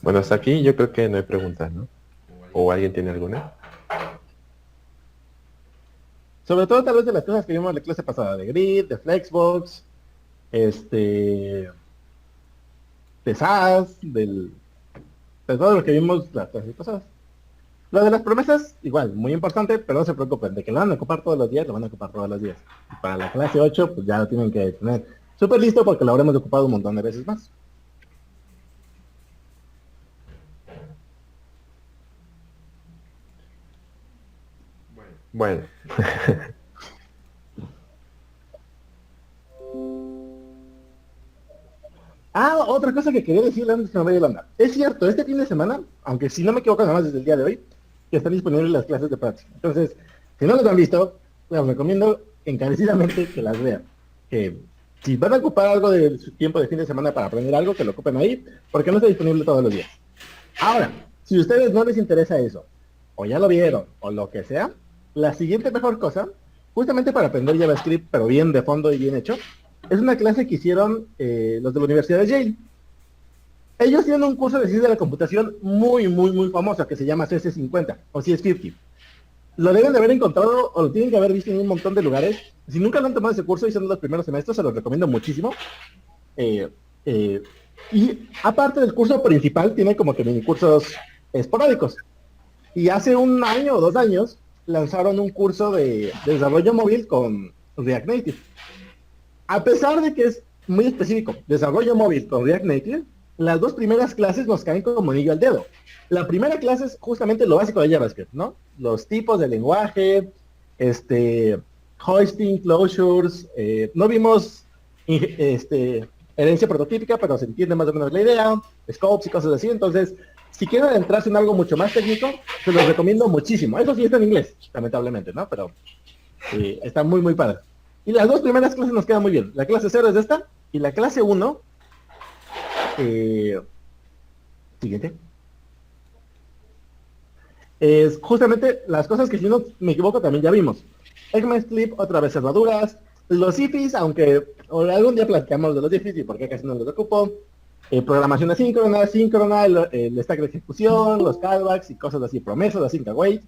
Bueno, hasta aquí yo creo que no hay preguntas, ¿no? ¿O alguien tiene alguna? Sobre todo tal vez de las cosas que vimos en la clase pasada, de Grid, de Flexbox, este, de SAS, de todo lo que vimos las clases pasadas. Lo de las promesas, igual, muy importante, pero no se preocupen, de que lo van a ocupar todos los días, lo van a ocupar todos los días. Y para la clase 8 pues ya lo tienen que tener súper listo porque lo habremos ocupado un montón de veces más. Bueno, Ah, otra cosa que quería decirle antes que me vaya a andar. Es cierto, este fin de semana, aunque si no me equivoco nada más desde el día de hoy, que están disponibles las clases de práctica. Entonces, si no las han visto, les recomiendo encarecidamente que las vean. Que si van a ocupar algo de su tiempo de fin de semana para aprender algo, que lo ocupen ahí, porque no está disponible todos los días. Ahora, si a ustedes no les interesa eso, o ya lo vieron, o lo que sea, la siguiente mejor cosa, justamente para aprender JavaScript, pero bien de fondo y bien hecho, es una clase que hicieron los de la Universidad de Yale. Ellos tienen un curso de ciencia de la computación muy, muy, muy famoso que se llama CS50 o CS50. Lo deben de haber encontrado o lo tienen que haber visto en un montón de lugares. Si nunca lo han tomado ese curso y son los primeros semestres, se los recomiendo muchísimo. Eh, eh, y aparte del curso principal, tiene como que mini cursos esporádicos. Y hace un año o 2 años lanzaron un curso de desarrollo móvil con React Native. A pesar de que es muy específico, desarrollo móvil con React Native, las dos primeras clases nos caen como anillo al dedo. La primera clase es justamente lo básico de JavaScript, ¿no? Los tipos de lenguaje, hoisting, closures, no vimos herencia prototípica, pero se entiende más o menos la idea, scopes y cosas así. Entonces, si quieren adentrarse en algo mucho más técnico, se los recomiendo muchísimo. Eso sí está en inglés, lamentablemente, ¿no? Pero está muy, muy padre. Y las dos primeras clases nos quedan muy bien. La clase 0 es esta, y la clase 1, eh, siguiente, es justamente las cosas que si no me equivoco también ya vimos. Eggman Clip, otra vez cerraduras, los IFIs, aunque algún día platicamos de los IFIs y por qué casi no los ocupo, programación asíncrona, síncrona, el stack de ejecución, los callbacks y cosas así, promesas, async await.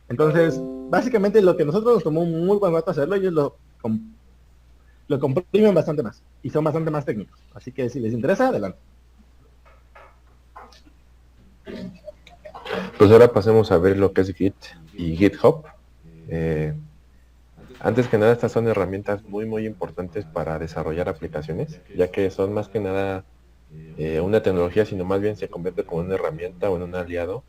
Entonces, básicamente lo que nosotros nos tomó un muy buen rato hacerlo, ellos lo comprimen bastante más y son bastante más técnicos. Así que si les interesa, adelante. pues ahora pasemos a ver lo que es Git y GitHub. Antes que nada, estas son herramientas muy, muy importantes para desarrollar aplicaciones, ya que son más que nada una tecnología, sino más bien se convierte como una herramienta o en un aliado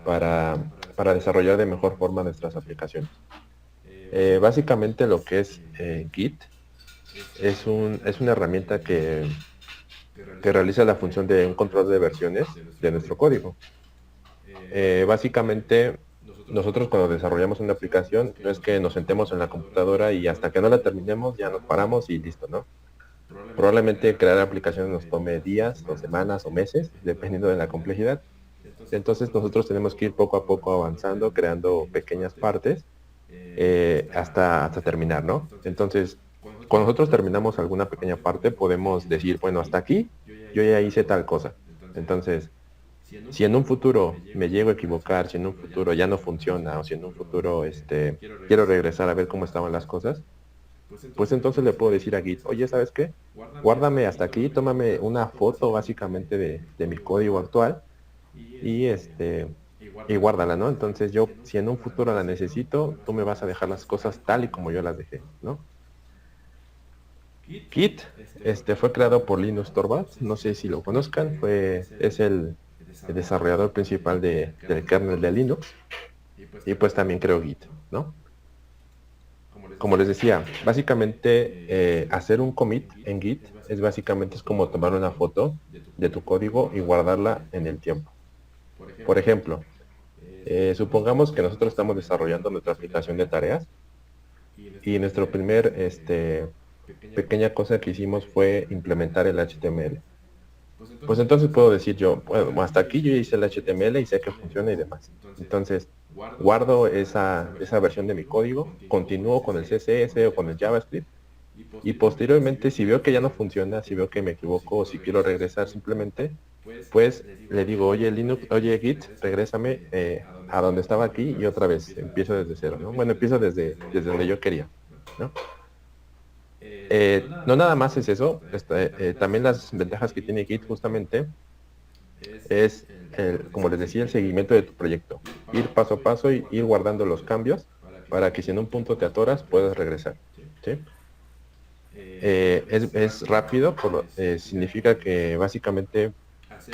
para desarrollar de mejor forma nuestras aplicaciones. Básicamente lo que es Git es una herramienta que realiza la función de un control de versiones de nuestro código. Básicamente, nosotros cuando desarrollamos una aplicación, no es que nos sentemos en la computadora y hasta que no la terminemos ya nos paramos y listo, ¿no? Probablemente crear aplicaciones nos tome días o semanas o meses, dependiendo de la complejidad. Entonces nosotros tenemos que ir poco a poco avanzando, creando pequeñas partes hasta terminar, ¿no? Entonces, cuando nosotros terminamos alguna pequeña parte, podemos decir, bueno, hasta aquí yo ya hice tal cosa. Entonces, si en un futuro me llego a equivocar, si en un futuro ya no funciona, o si en un futuro quiero regresar a ver cómo estaban las cosas, pues entonces le puedo decir a Git, oye, ¿sabes qué? Guárdame hasta aquí, tómame una foto básicamente de mi código actual y y guárdala, ¿no? Entonces yo, si en un futuro la necesito, tú me vas a dejar las cosas tal y como yo las dejé, ¿no? Git, fue creado por Linus Torvalds, no sé si lo conozcan, es el desarrollador principal del kernel de Linux y pues también creó Git, ¿no? Como les decía, básicamente hacer un commit en Git es como tomar una foto de tu código y guardarla en el tiempo. Por ejemplo, supongamos que nosotros estamos desarrollando nuestra aplicación de tareas y nuestro primer pequeña cosa que hicimos fue implementar el HTML. Pues entonces puedo decir yo, bueno, hasta aquí yo hice el HTML y sé que funciona y demás. Entonces, guardo esa versión de mi código, continúo con el CSS o con el JavaScript, y posteriormente si veo que ya no funciona, si veo que me equivoco o si quiero regresar simplemente, pues le digo, oye Linux, oye Git, regrésame a donde estaba aquí y otra vez empiezo desde cero, ¿no? Bueno, empiezo desde donde yo quería, ¿no? No nada más es eso, también las ventajas que tiene Git justamente es, como les decía, el seguimiento de tu proyecto. Ir paso a paso y ir guardando los cambios para que si en un punto te atoras puedas regresar, ¿sí? Es rápido, significa que básicamente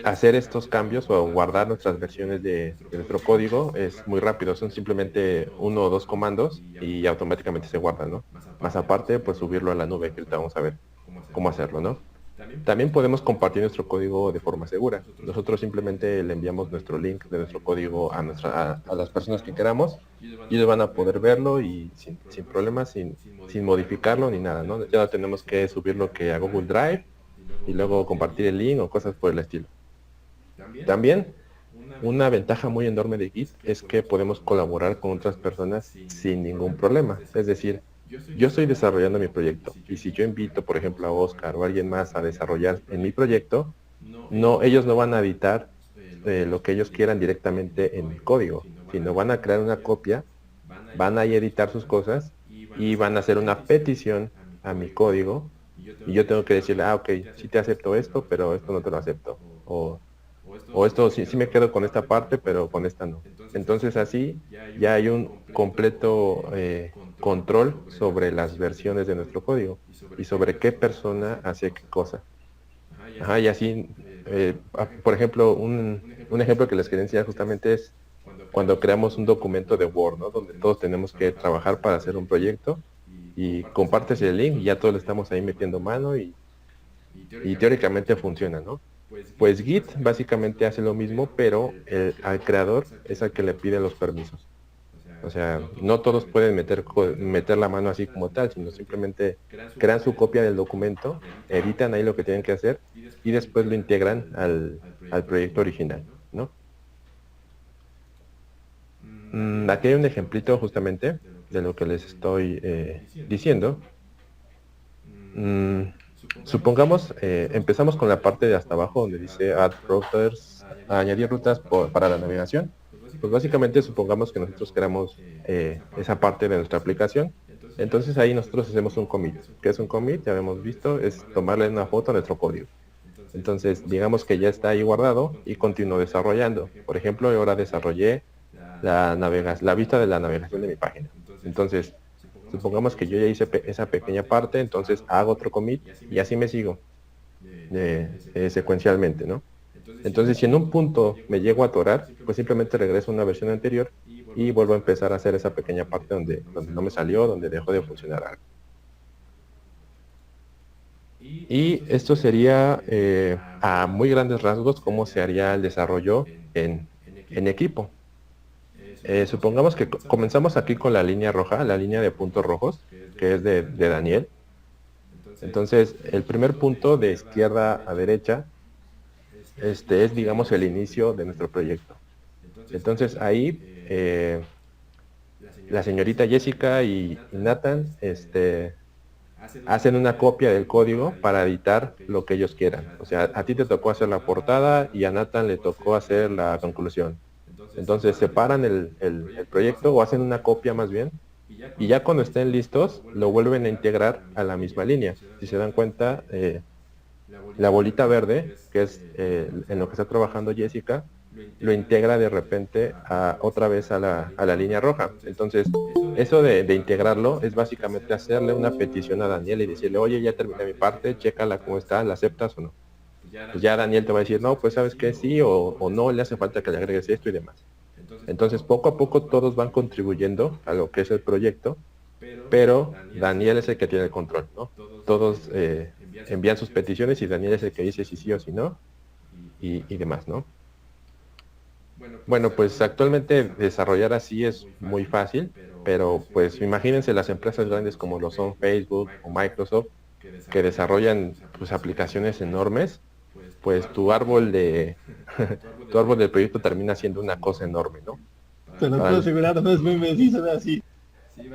hacer estos cambios o guardar nuestras versiones de nuestro código es muy rápido, son simplemente 1 o 2 comandos y automáticamente se guardan, ¿no? Más aparte, pues subirlo a la nube, que ahorita vamos a ver cómo hacerlo, ¿no? También podemos compartir nuestro código de forma segura. Nosotros simplemente le enviamos nuestro link de nuestro código a las personas que queramos y ellos van a poder verlo y sin problemas, sin modificarlo ni nada, ¿no? Ya no tenemos que subirlo que a Google Drive y luego compartir el link o cosas por el estilo. También una ventaja muy enorme de Git es que podemos colaborar con otras personas sin ningún problema. Es decir, yo estoy desarrollando mi proyecto y si yo invito, por ejemplo, a Oscar o a alguien más a desarrollar en mi proyecto, ellos no van a editar lo que ellos quieran directamente en mi código, sino van a crear una copia, van a editar sus cosas y van a hacer una petición a mi código y yo tengo que decirle, ok, sí te acepto esto, pero esto no te lo acepto. O esto sí me quedo con esta parte, pero con esta no. Entonces así ya hay un completo control sobre las versiones de nuestro código y sobre qué persona hace qué cosa. Ajá, y así, por ejemplo, un ejemplo que les quería enseñar justamente es cuando creamos un documento de Word, ¿no? Donde todos tenemos que trabajar para hacer un proyecto y compartes el link y ya todos le estamos ahí metiendo mano y teóricamente funciona, ¿no? Pues Git básicamente hace lo mismo, pero al creador es al que le pide los permisos. O sea, no todos pueden meter la mano así como tal, sino simplemente crean su copia del documento, editan ahí lo que tienen que hacer y después lo integran al proyecto original, ¿no? Aquí hay un ejemplito justamente de lo que les estoy diciendo. Supongamos, empezamos con la parte de hasta abajo donde dice Add Routers, añadir rutas para la navegación. Pues básicamente supongamos que nosotros queramos esa parte de nuestra aplicación. Entonces ahí nosotros hacemos un commit. ¿Qué es un commit? Ya habíamos visto, es tomarle una foto a nuestro código. Entonces digamos que ya está ahí guardado y continúo desarrollando. Por ejemplo, ahora desarrollé la vista de la navegación de mi página. Entonces, supongamos que yo ya hice esa pequeña parte, entonces hago otro commit y así me sigo secuencialmente, ¿no? Entonces, si en un punto me llego a atorar, pues simplemente regreso a una versión anterior y vuelvo a empezar a hacer esa pequeña parte donde no me salió, donde dejó de funcionar algo. Y esto sería a muy grandes rasgos cómo se haría el desarrollo en equipo. Supongamos que comenzamos aquí con la línea roja, la línea de puntos rojos, que es de Daniel. Entonces, el primer punto de izquierda a derecha es, digamos, el inicio de nuestro proyecto. Entonces, ahí la señorita Jessica y Nathan hacen una copia del código para editar lo que ellos quieran. O sea, a ti te tocó hacer la portada y a Nathan le tocó hacer la conclusión. Entonces separan el proyecto o hacen una copia más bien y ya cuando estén listos lo vuelven a integrar a la misma línea. Si se dan cuenta, la bolita verde, que es en lo que está trabajando Jessica, lo integra de repente otra vez a la línea roja. Entonces, eso de integrarlo es básicamente hacerle una petición a Daniel y decirle, oye, ya terminé mi parte, chécala cómo está, ¿la aceptas o no? Pues ya Daniel te va a decir, no, pues sabes que sí o no, le hace falta que le agregues esto y demás. Entonces, poco a poco todos van contribuyendo a lo que es el proyecto, pero Daniel es el que tiene el control, ¿no? Todos envían sus peticiones y Daniel es el que dice si sí o si no y demás, ¿no? Bueno, pues actualmente desarrollar así es muy fácil, pero pues imagínense las empresas grandes como lo son Facebook o Microsoft, que desarrollan pues aplicaciones enormes, pues tu árbol de tu árbol del proyecto termina siendo una cosa enorme, ¿no? Se los puedo asegurar, no es meme, sí se ve así.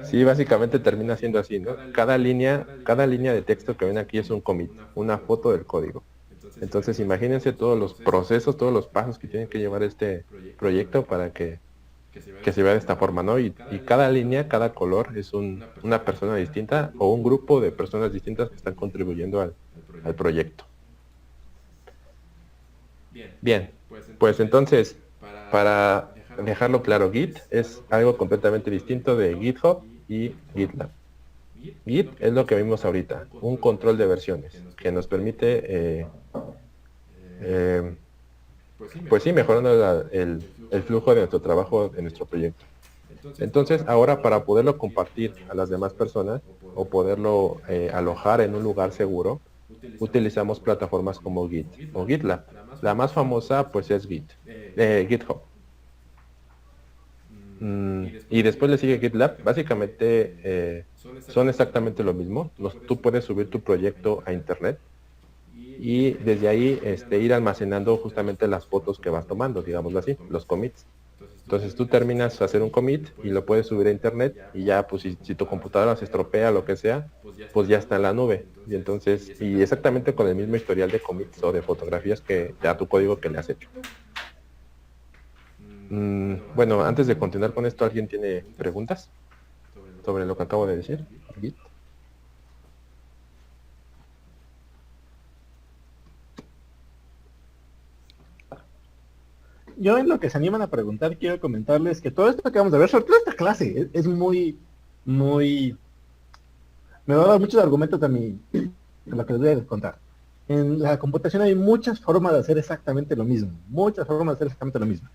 Sí, básicamente termina siendo así, ¿no? Cada línea de texto que ven aquí es un commit, una foto del código. Entonces imagínense todos los procesos, todos los pasos que tienen que llevar este proyecto para que se vea de esta forma, ¿no? Y cada línea, cada color es una persona distinta o un grupo de personas distintas que están contribuyendo al proyecto. Bien, pues entonces, para dejarlo claro, Git es algo completamente distinto de GitHub y GitLab. Git es lo que vimos ahorita, un control de versiones que nos permite, pues sí, mejorando el flujo de nuestro trabajo en nuestro proyecto. Entonces, ahora para poderlo compartir a las demás personas o poderlo alojar en un lugar seguro, utilizamos plataformas como Git o GitLab. La más famosa pues es GitHub. Y después le sigue GitLab. Básicamente son exactamente lo mismo. Tú puedes subir tu proyecto a internet y desde ahí ir almacenando justamente las fotos que vas tomando, digámoslo así, los commits. Entonces tú terminas de hacer un commit y lo puedes subir a internet y ya pues si tu computadora se estropea lo que sea, pues ya está en la nube. Y entonces, y exactamente con el mismo historial de commits o de fotografías que ya tu código que le has hecho. Bueno, antes de continuar con esto, ¿alguien tiene preguntas sobre lo que acabo de decir? Git. Yo en lo que se animan a preguntar, quiero comentarles que todo esto que vamos a ver, sobre todo esta clase, es muy, muy... Me va a dar muchos argumentos de lo que les voy a contar. En la computación hay muchas formas de hacer exactamente lo mismo. Muchas formas de hacer exactamente lo mismo.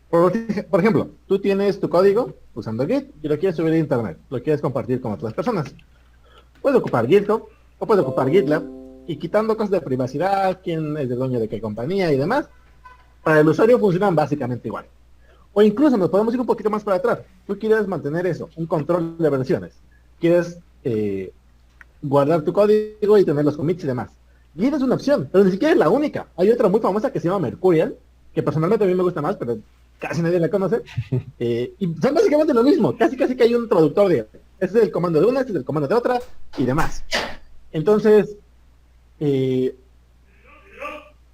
Por ejemplo, tú tienes tu código usando Git y lo quieres subir a internet. Lo quieres compartir con otras personas. Puedes ocupar GitHub o puedes ocupar GitLab y quitando cosas de privacidad, quién es el dueño de qué compañía y demás. Para el usuario funcionan básicamente igual. O incluso nos podemos ir un poquito más para atrás. Tú quieres mantener eso, un control de versiones. Quieres guardar tu código y tener los commits y demás. Git es una opción, pero ni siquiera es la única. Hay otra muy famosa que se llama Mercurial, que personalmente a mí me gusta más, pero casi nadie la conoce. Y son básicamente lo mismo. Casi que hay un traductor de... Este es el comando de una, este es el comando de otra y demás. Entonces, en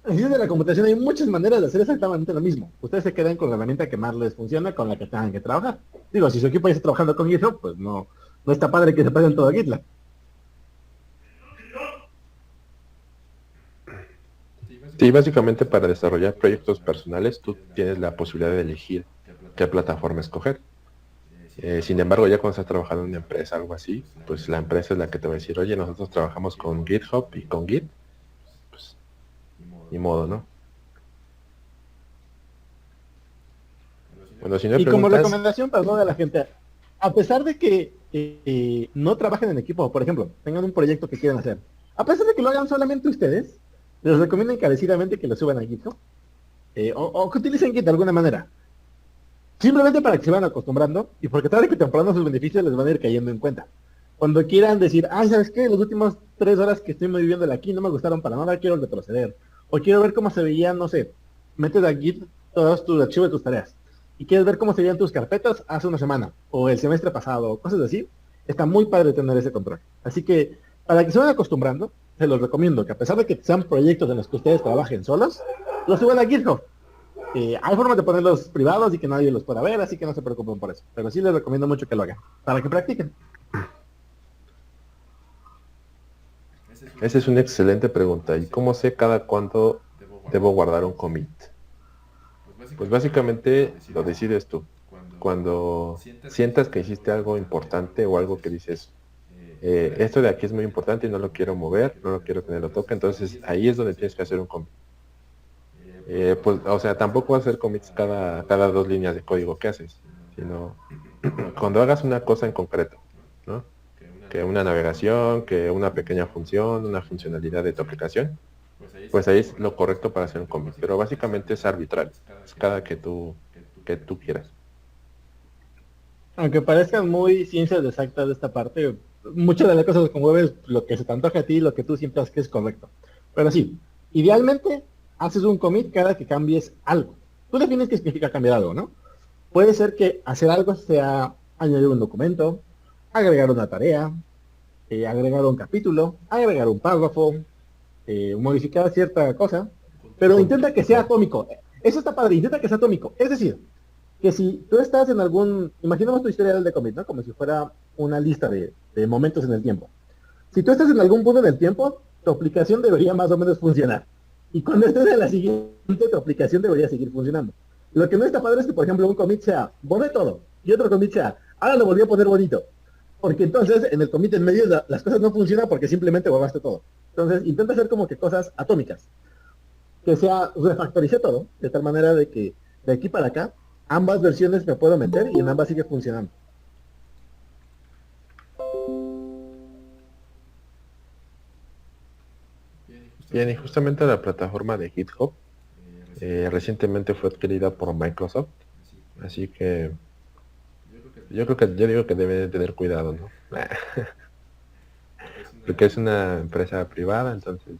la computación hay muchas maneras de hacer exactamente lo mismo. Ustedes se quedan con la herramienta que más les funciona, con la que tengan que trabajar. Digo, si su equipo ya está trabajando con GitHub, pues no está padre que se pasen todo a GitLab. Sí, básicamente para desarrollar proyectos personales tú tienes la posibilidad de elegir qué plataforma escoger. Sin embargo, ya cuando estás trabajando en una empresa, algo así, pues la empresa es la que te va a decir, oye, nosotros trabajamos con GitHub y con Git, pues ni modo, ¿no? Bueno, si no hay y preguntas... como recomendación para toda la gente, a pesar de que no trabajen en equipo, por ejemplo, tengan un proyecto que quieran hacer, a pesar de que lo hagan solamente ustedes, les recomiendo encarecidamente que lo suban a GitHub o que utilicen Git de alguna manera. Simplemente para que se vayan acostumbrando y porque tarde que temprano sus beneficios les van a ir cayendo en cuenta. Cuando quieran decir, ay, ¿sabes qué? Las últimas 3 horas que estoy viviendo aquí no me gustaron para nada, quiero retroceder. O quiero ver cómo se veían, no sé, metes a Git todos tus archivos de tus tareas. Y quieres ver cómo se veían tus carpetas hace una semana, o el semestre pasado, o cosas así. Está muy padre tener ese control. Así que, para que se vayan acostumbrando, se los recomiendo que a pesar de que sean proyectos en los que ustedes trabajen solos, los suban a GitHub. Hay formas de ponerlos privados y que nadie los pueda ver, así que no se preocupen por eso. Pero sí les recomiendo mucho que lo hagan, para que practiquen. Esa es una excelente pregunta. ¿Y cómo sé cada cuánto debo guardar un commit? Pues básicamente lo decides tú. Cuando sientas que hiciste algo importante o algo que dices, esto de aquí es muy importante y no lo quiero mover, no lo quiero tener lo toque, entonces ahí es donde tienes que hacer un commit. Pues, o sea, tampoco vas a hacer commits cada 2 líneas de código que haces, sino cuando hagas una cosa en concreto, ¿no? Que una navegación, que una pequeña función, una funcionalidad de tu aplicación, pues ahí es lo correcto para hacer un commit. Pero básicamente es arbitrario, es cada que tú quieras. Aunque parezcan muy ciencias exactas de esta parte, muchas de las cosas que mueves lo que se te antoja a ti, lo que tú sientas que es correcto. Pero sí, idealmente haces un commit cada que cambies algo. Tú defines qué significa cambiar algo, ¿no? Puede ser que hacer algo sea añadir un documento, agregar una tarea, agregar un capítulo, agregar un párrafo, modificar cierta cosa, pero intenta que sea atómico. Eso está padre, intenta que sea atómico. Es decir, que si tú estás en algún, imaginemos tu historial de cómic, ¿no? Como si fuera una lista de momentos en el tiempo. Si tú estás en algún punto del tiempo, tu aplicación debería más o menos funcionar. Y cuando estés en la siguiente, tu aplicación debería seguir funcionando. Lo que no está padre es que, por ejemplo, un commit sea, borre todo, y otro commit sea, ahora lo volví a poner bonito. Porque entonces, en el commit en medio, las cosas no funcionan porque simplemente borraste todo. Entonces, intenta hacer como que cosas atómicas. Que sea, refactorice todo, de tal manera de que de aquí para acá, ambas versiones me puedo meter y en ambas sigue funcionando. Bien, y justamente la plataforma de GitHub recientemente fue adquirida por Microsoft, así que yo digo que debe de tener cuidado, ¿no? Porque es una empresa privada, entonces.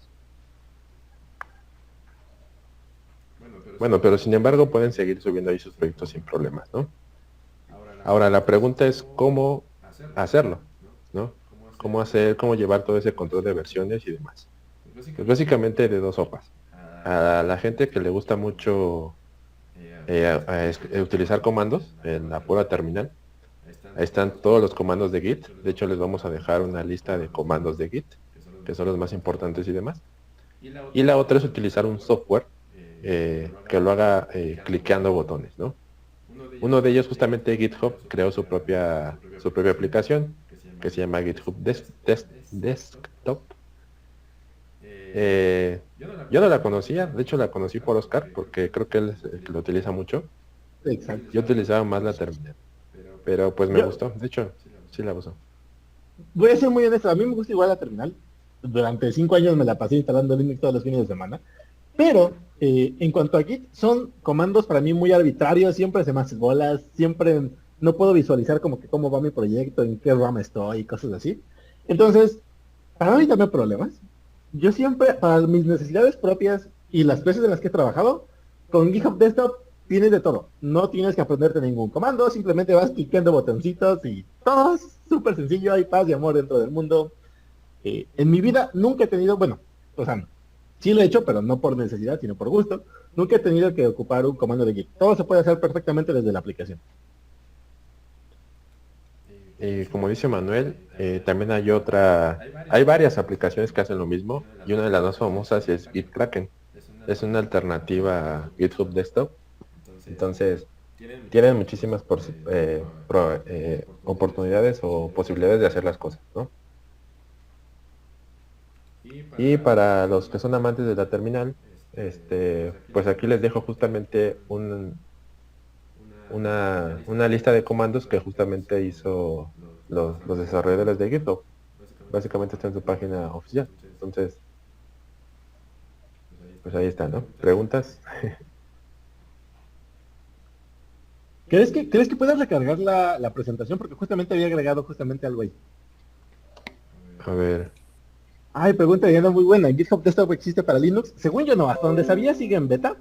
Bueno, pero sin embargo pueden seguir subiendo ahí sus proyectos sin problemas, ¿no? Ahora la pregunta es cómo hacerlo, ¿no? Cómo llevar todo ese control de versiones y demás. Pues básicamente de dos sopas. A la gente que le gusta mucho utilizar comandos en la pura terminal, ahí están todos los comandos de Git. De hecho, les vamos a dejar una lista de comandos de Git, que son los más importantes y demás. Y la otra es utilizar un software que lo haga cliqueando botones, ¿no? Uno de ellos, justamente GitHub, creó su propia aplicación que se llama GitHub Desktop. Yo no la conocía, de hecho la conocí por Oscar, porque creo que él lo utiliza mucho. Exacto. Yo utilizaba más la terminal, pero pues me gustó, de hecho, sí la uso. Voy a ser muy honesto, a mí me gusta igual la terminal. Durante 5 años me la pasé instalando Linux todos los fines de semana. Pero en cuanto a Git, son comandos para mí muy arbitrarios, siempre se me hacen bolas, siempre no puedo visualizar como que cómo va mi proyecto, en qué rama estoy y cosas así. Entonces, para mí también problemas. Yo siempre, para mis necesidades propias y las veces en las que he trabajado, con GitHub Desktop tienes de todo. No tienes que aprenderte ningún comando, simplemente vas clicando botoncitos y todo es súper sencillo, hay paz y amor dentro del mundo. En mi vida nunca he tenido, bueno, o sea, sí lo he hecho, pero no por necesidad, sino por gusto. Nunca he tenido que ocupar un comando de Git. Todo se puede hacer perfectamente desde la aplicación. Como dice Manuel, también hay varias aplicaciones que hacen lo mismo, y una de las más famosas es GitKraken. Es una alternativa a GitHub Desktop. Entonces, tienen muchísimas oportunidades o posibilidades de hacer las cosas, ¿no? Y para los que son amantes de la terminal, pues aquí les dejo justamente una lista de comandos que justamente hizo los desarrolladores de GitHub. Básicamente está en su página oficial. Entonces, pues ahí está, ¿no? ¿Preguntas? ¿Crees que puedas recargar la presentación? Porque justamente había agregado justamente algo ahí. A ver. Ay, pregunta Diana muy buena. ¿GitHub Desktop existe para Linux? Según yo no, hasta donde sabía sigue en beta.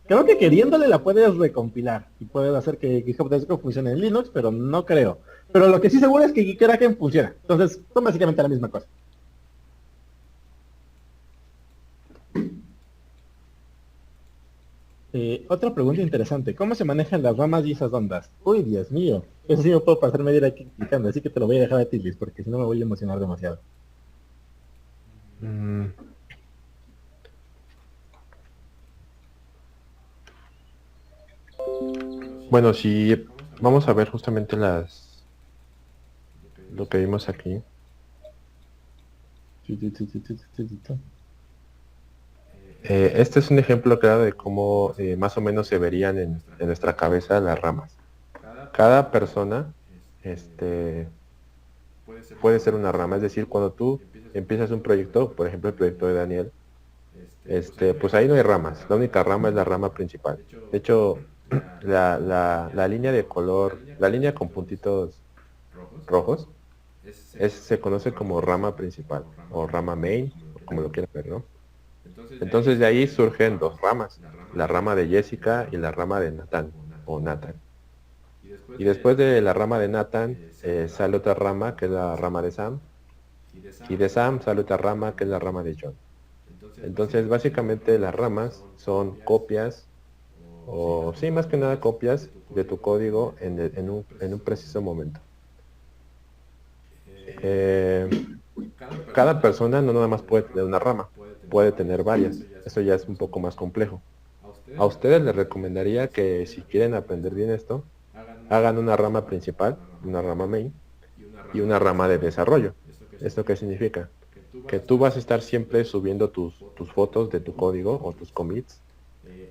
Creo que queriéndole la puedes recompilar y puedes hacer que GitHub Desktop funcione en Linux, pero no creo. Pero lo que sí seguro es que GitKraken funciona. Entonces, son básicamente la misma cosa. Otra pregunta interesante. ¿Cómo se manejan las ramas y esas ondas? Uy, Dios mío. Eso sí me puedo pasar media hora aquí explicando, así que te lo voy a dejar a ti, Liz, porque si no me voy a emocionar demasiado. Mm, bueno, si vamos a ver justamente lo que vimos aquí. Este es un ejemplo claro de cómo más o menos se verían en nuestra cabeza las ramas. Cada persona puede ser una rama, es decir, cuando tú empiezas un proyecto, por ejemplo el proyecto de Daniel, pues ahí no hay ramas, la única rama es la rama principal. De hecho, la línea de color, la línea con puntitos rojos, se conoce como rama principal, o rama main, o como lo quieras ver, ¿no? Entonces de ahí surgen dos ramas, la rama de Jessica y la rama de Nathan, o Nathan. Y después de la rama de Nathan sale otra rama que es la rama de Sam. Y de Sam sale otra rama que es la rama de John. Entonces básicamente las ramas son copias, o sí, más que nada copias de tu código en un preciso momento. Cada persona no nada más puede tener una rama, puede tener varias. Eso ya es un poco más complejo. A ustedes les recomendaría que si quieren aprender bien esto, hagan una rama principal, una rama main y una rama de desarrollo. ¿Esto qué significa? Que tú vas a estar siempre subiendo tus fotos de tu código o tus commits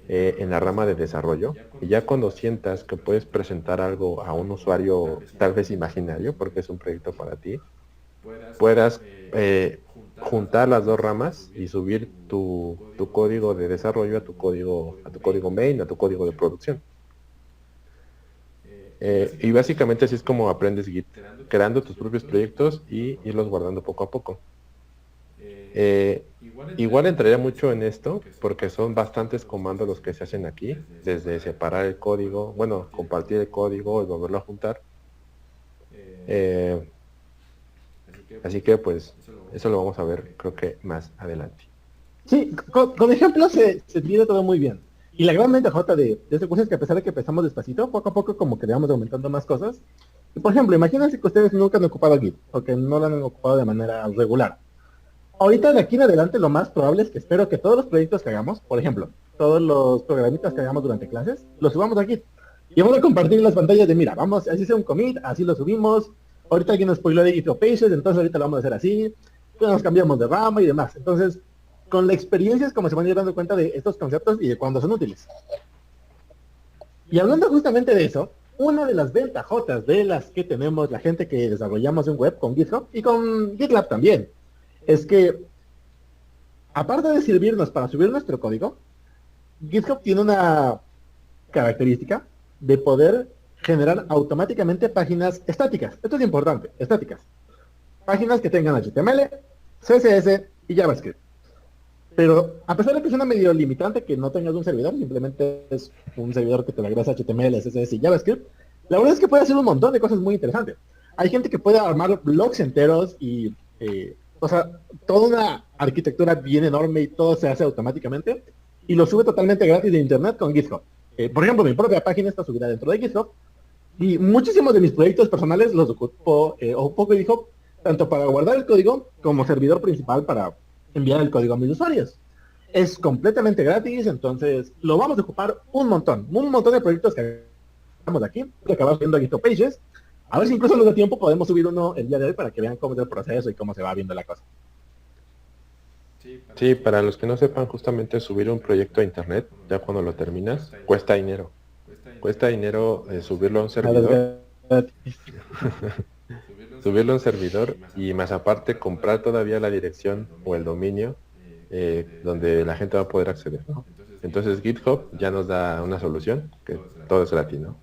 en la rama de desarrollo, y ya cuando sientas que puedes presentar algo a un usuario tal vez imaginario, porque es un proyecto para ti, puedas juntar las dos ramas y subir tu código de desarrollo a tu código main, a tu código de producción. Y básicamente así es como aprendes Git, creando tus propios proyectos y irlos guardando poco a poco. Igual entraría mucho en esto porque son bastantes comandos los que se hacen aquí, desde separar el código, bueno, compartir el código y volverlo a juntar. Así que pues eso lo vamos a ver creo que más adelante. Sí, con ejemplos se entiende todo muy bien. Y la gran ventaja de este curso es que a pesar de que empezamos despacito, poco a poco como que le vamos aumentando más cosas. Y por ejemplo, imagínense que ustedes nunca han ocupado Git, o que no lo han ocupado de manera regular. Ahorita de aquí en adelante lo más probable es que espero que todos los proyectos que hagamos, por ejemplo, todos los programitas que hagamos durante clases, los subamos a Git. Y vamos a compartir las pantallas de, mira, vamos, así sea un commit, así lo subimos. Ahorita alguien nos spoiló de GitHub Pages, entonces ahorita lo vamos a hacer así. Pues nos cambiamos de rama y demás. Entonces, con la experiencia es como se van a ir dando cuenta de estos conceptos y de cuándo son útiles. Y hablando justamente de eso, una de las ventajotas de las que tenemos la gente que desarrollamos en web con GitHub y con GitLab también, es que, aparte de servirnos para subir nuestro código, GitHub tiene una característica de poder generar automáticamente páginas estáticas. Esto es importante, estáticas. Páginas que tengan HTML, CSS y JavaScript. Pero a pesar de que es una medio limitante que no tengas un servidor, simplemente es un servidor que te le agrega HTML, CSS y JavaScript, la verdad es que puede hacer un montón de cosas muy interesantes. Hay gente que puede armar blogs enteros y, o sea, toda una arquitectura bien enorme y todo se hace automáticamente y lo sube totalmente gratis de internet con GitHub. Por ejemplo, mi propia página está subida dentro de GitHub y muchísimos de mis proyectos personales los ocupo GitHub tanto para guardar el código como servidor principal para enviar el código a mis usuarios. Es completamente gratis, entonces lo vamos a ocupar un montón de proyectos que hagamos aquí, que acabamos viendo GitHub Pages. A ver si incluso nos da tiempo, podemos subir uno el día de hoy para que vean cómo es el proceso y cómo se va viendo la cosa. Sí, para los que no sepan, justamente subir un proyecto a internet, ya cuando lo terminas, cuesta dinero. Cuesta dinero subirlo a un servidor. Subirlo a un servidor y más aparte comprar todavía la dirección o el dominio donde la gente va a poder acceder, ¿no? Entonces GitHub ya nos da una solución, que todo es gratis, ¿no?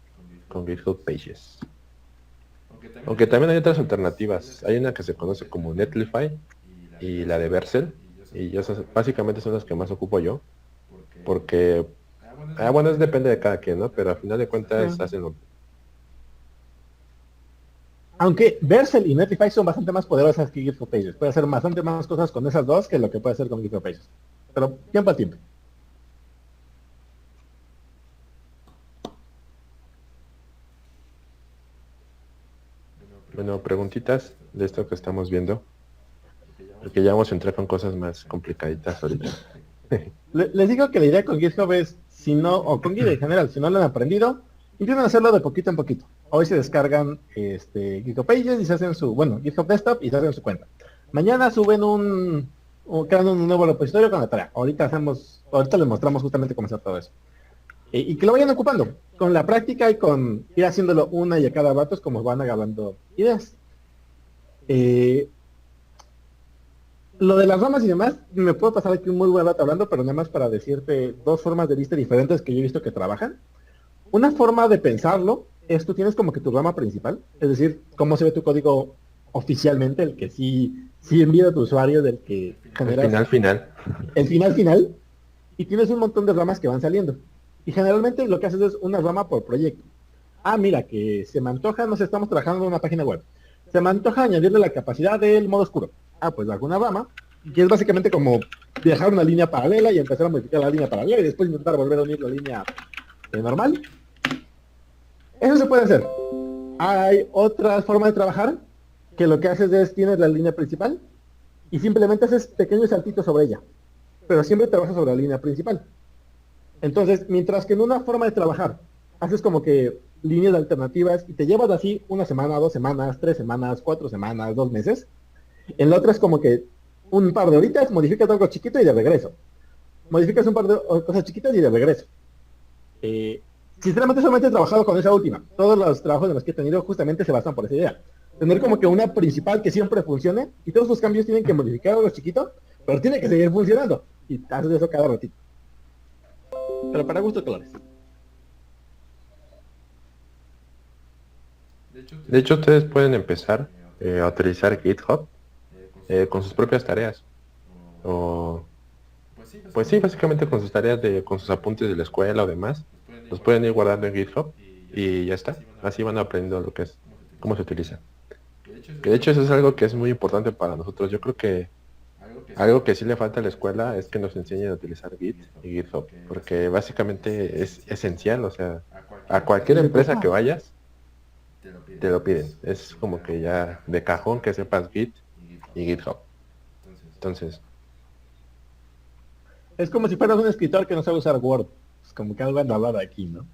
Con GitHub Pages. Aunque también hay otras alternativas. Hay una que se conoce como Netlify y la de Vercel. Y esas básicamente son las que más ocupo yo. Porque, bueno, depende de cada quien, ¿no? Pero al final de cuentas hacen lo... Aunque Vercel y Netlify son bastante más poderosas que GitHub Pages. Puede hacer bastante más cosas con esas dos que lo que puede hacer con GitHub Pages. Pero tiempo al tiempo. Bueno, preguntitas de esto que estamos viendo. Porque ya vamos a entrar con cosas más complicaditas ahorita. Les digo que la idea con GitHub es, si no, o con Git en general, si no lo han aprendido, intentan hacerlo de poquito en poquito. Hoy se descargan GitHub Pages y se hacen GitHub Desktop y se hacen su cuenta. Mañana suben crean un nuevo repositorio con la tarea. Ahorita les mostramos justamente cómo hacer todo eso. Y que lo vayan ocupando. Con la práctica y con ir haciéndolo una y a cada rato es como van agarrando ideas. Lo de las ramas y demás, me puedo pasar aquí un muy buen rato hablando, pero nada más para decirte dos formas de vista diferentes que yo he visto que trabajan. Una forma de pensarlo es tú tienes como que tu rama principal, es decir, cómo se ve tu código oficialmente, el que sí envía a tu usuario, del que genera... El final. El final, y tienes un montón de ramas que van saliendo. Y generalmente lo que haces es una rama por proyecto. ah, mira, que se me antoja, no sé, estamos trabajando en una página web. Se me antoja añadirle la capacidad del modo oscuro. Ah, pues hago una rama, que es básicamente como dejar una línea paralela y empezar a modificar la línea paralela y después intentar volver a unir la línea normal. Eso se puede hacer. Hay otra forma de trabajar que lo que haces es, tienes la línea principal y simplemente haces pequeños saltitos sobre ella, pero siempre trabajas sobre la línea principal. Entonces, mientras que en una forma de trabajar haces como que líneas alternativas y te llevas así una semana, 2 semanas, 3 semanas, 4 semanas, 2 meses, en la otra es como que un par de horitas, modificas algo chiquito y de regreso. Modificas un par de cosas chiquitas y de regreso. Sinceramente solamente he trabajado con esa última. Todos los trabajos en los que he tenido justamente se basan por esa idea. Tener como que una principal que siempre funcione y todos los cambios tienen que modificar algo chiquito, pero tiene que seguir funcionando. Y haces eso cada ratito. Pero para gusto colores. De hecho, ustedes pueden empezar a utilizar GitHub con sus propias tareas. O, pues sí, básicamente con sus tareas, con sus apuntes de la escuela o demás, los pueden ir guardando en GitHub y ya está. Así van aprendiendo lo que es, cómo se utiliza. Que de hecho eso es algo que es muy importante para nosotros. Yo creo que algo que sí le falta a la escuela es que nos enseñen a utilizar Git y GitHub, porque básicamente es esencial. O sea, a cualquier empresa que vayas, te lo piden. Es como que ya de cajón que sepas Git y GitHub. Entonces, Es como si fueras un escritor que no sabe usar Word. Es como que algo anda raro aquí, ¿no?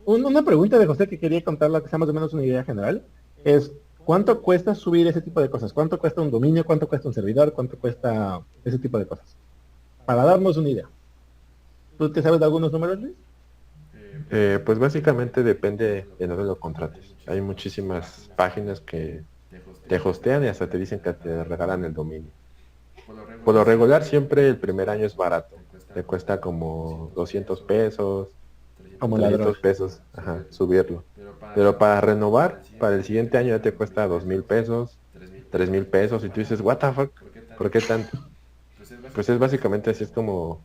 Una pregunta de José que quería contarle, que sea más o menos una idea general, es ¿cuánto cuesta subir ese tipo de cosas? ¿Cuánto cuesta un dominio? ¿Cuánto cuesta un servidor? ¿Cuánto cuesta ese tipo de cosas? Para darnos una idea. ¿Tú te sabes de algunos números, Luis? pues básicamente depende de dónde lo contrates. Hay muchísimas páginas que te hostean y hasta te dicen que te regalan el dominio. Por lo regular siempre el primer año es barato. Te cuesta como 200 pesos, Como la 300 droga. pesos, ajá, subirlo. Pero para renovar, para el siguiente año ya te cuesta 2,000 pesos, 3,000 pesos y tú dices, what the fuck, ¿por qué tanto? Pues es básicamente así, es como,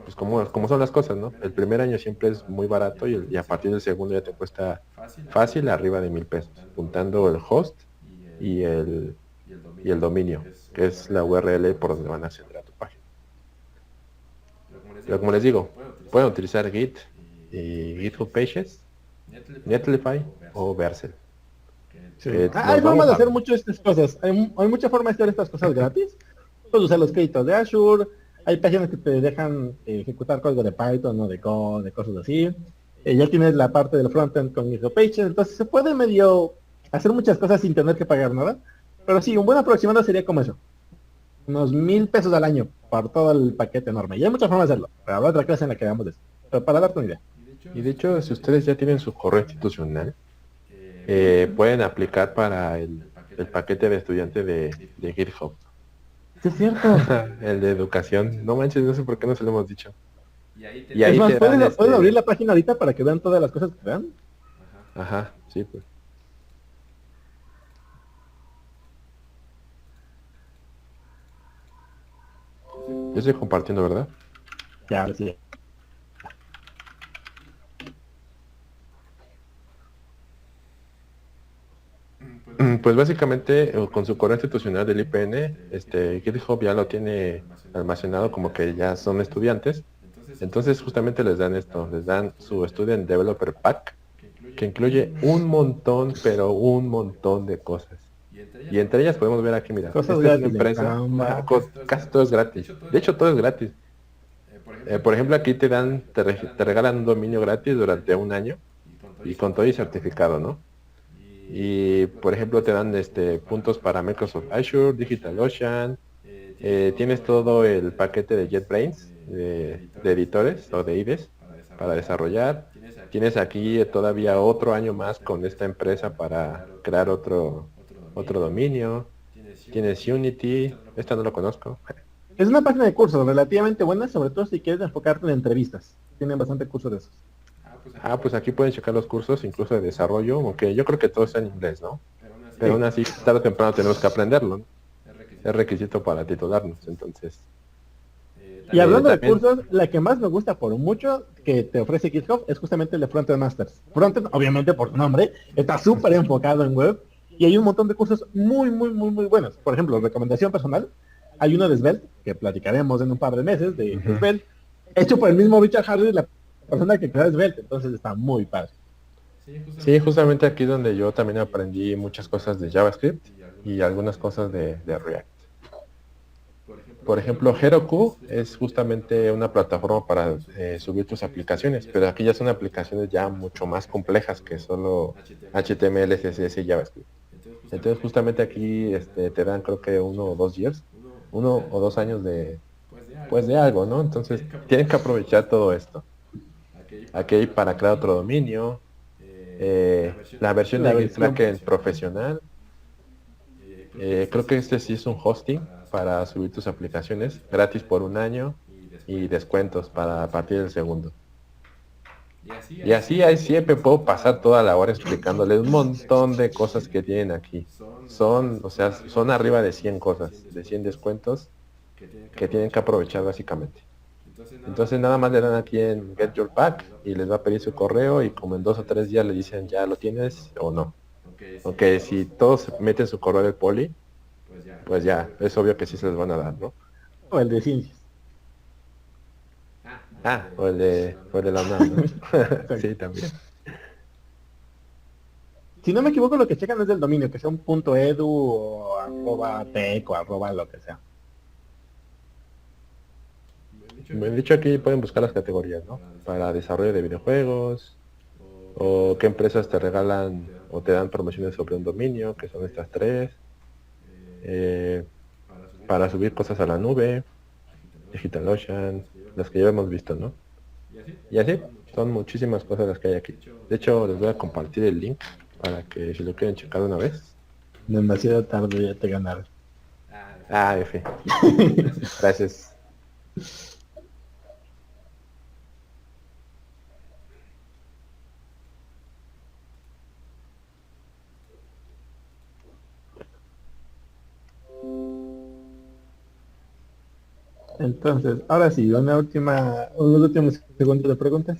pues como son las cosas, ¿no? El primer año siempre es muy barato y a partir del segundo ya te cuesta fácil arriba de 1,000 pesos, juntando el host y el dominio, que es la URL por donde van a acceder a tu página. Pero como les digo, pueden utilizar Git y GitHub Pages, Netlify o Vercel. Sí. Que Hay los vamos formas de a... hacer muchas estas cosas. Hay mucha forma de hacer estas cosas gratis. Puedes usar los créditos de Azure. Hay páginas que te dejan ejecutar código de Python o de Go, de cosas así. Ya tienes la parte del frontend con GitHub. Entonces se puede medio hacer muchas cosas sin tener que pagar nada. Pero sí, un buen aproximado sería como eso. Unos 1,000 pesos al año por todo el paquete enorme. Y hay muchas formas de hacerlo. Pero habrá otra clase en la que hagamos de eso. Pero para darte una idea. Y de hecho, si ustedes ya tienen su correo institucional, pueden aplicar para el paquete de estudiante de GitHub. Sí, es cierto. El de educación. No manches, no sé por qué no se lo hemos dicho. Y Es ahí más, te dan ¿pueden abrir la página ahorita para que vean todas las cosas que te dan? Ajá, sí, pues. Yo estoy compartiendo, ¿verdad? Ya, sí. Pues básicamente con su correo institucional del IPN, GitHub ya lo tiene almacenado como que ya son estudiantes. Entonces justamente les dan esto, les dan su Student Developer Pack, que incluye un montón, pero un montón de cosas. Y entre ellas podemos ver aquí, mira, Cosas esta es una gratis de empresa, Canva. casi todo es gratis. De hecho, todo es gratis. Por ejemplo, aquí te regalan un dominio gratis durante un año y con todo y certificado, ¿no? Y por ejemplo te dan puntos para Microsoft Azure, DigitalOcean, tienes todo el paquete de JetBrains de editores o de IDEs para desarrollar. Tienes aquí todavía otro año más con esta empresa para crear otro dominio. Tienes Unity, esta no lo conozco. Es una página de cursos relativamente buena, sobre todo si quieres enfocarte en entrevistas. Tienen bastante cursos de esos. Ah, pues aquí pueden checar los cursos, incluso de desarrollo, aunque yo creo que todo está en inglés, ¿no? Pero aún así, tarde o temprano tenemos que aprenderlo, ¿no? Es requisito para titularnos, entonces Y hablando de También, cursos, la que más me gusta por mucho que te ofrece GitHub es justamente el de Frontend Masters. Frontend, obviamente por su nombre, está súper enfocado en web y hay un montón de cursos muy buenos. Por ejemplo, recomendación personal, hay uno de Svelte, que platicaremos en un par de meses, de ujú. Svelte, hecho por el mismo Richard Harris, la persona que crea Svelte, entonces está muy padre. Sí, justamente aquí donde yo también aprendí muchas cosas de JavaScript y algunas cosas de React. Por ejemplo, Heroku es justamente una plataforma para subir tus aplicaciones, pero aquí ya son aplicaciones ya mucho más complejas que solo HTML, CSS y JavaScript. Entonces, justamente aquí te dan creo que 1 o 2 years, 1 o 2 años pues de algo, ¿no? Entonces, tienen que aprovechar todo esto. Aquí hay para crear otro dominio, la versión La de versión GitKraken profesional. Creo que este sí es un hosting para subir tus aplicaciones gratis por 1 año y descuentos para a partir del segundo. Y así ahí siempre puedo pasar toda la hora explicándole un montón de cosas que tienen aquí. O sea, son arriba de 100 cosas, de 100 descuentos que tienen que aprovechar básicamente. Entonces nada más le dan aquí en Get Your Pack y les va a pedir su correo y como en 2 o 3 días le dicen ya lo tienes o no. Aunque si todos meten su correo del poli, pues ya, es obvio que sí se les van a dar, ¿no? o el de ciencias. O el de la UNAM, ¿no? Exacto. Sí, también. Si no me equivoco, lo que checan es del dominio, que sea un punto .edu o arroba tech o arroba lo que sea. Me han dicho aquí pueden buscar las categorías, ¿no? Para desarrollo de videojuegos, o qué empresas te regalan o te dan promociones sobre un dominio, que son estas tres, eh, para subir cosas a la nube, DigitalOcean, las que ya hemos visto, ¿no? Y así, son muchísimas cosas las que hay aquí. De hecho, les voy a compartir el link para que si lo quieren checar una vez. Demasiado tarde ya te ganaron. F. Gracias. Entonces, ahora sí, unos últimos segundos de preguntas,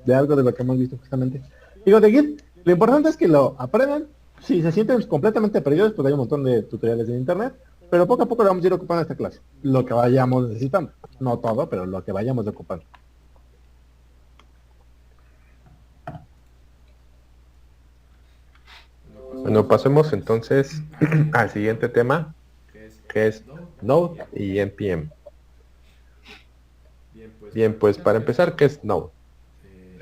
de algo de lo que hemos visto justamente. Digo, de Git, lo importante es que lo aprendan. Si se sienten completamente perdidos, pues hay un montón de tutoriales en internet, pero poco a poco le vamos a ir ocupando esta clase. Lo que vayamos necesitando. No todo, pero lo que vayamos ocupando. Bueno, pasemos entonces al siguiente tema, que es Node y NPM. Bien, pues para empezar, ¿qué es Node?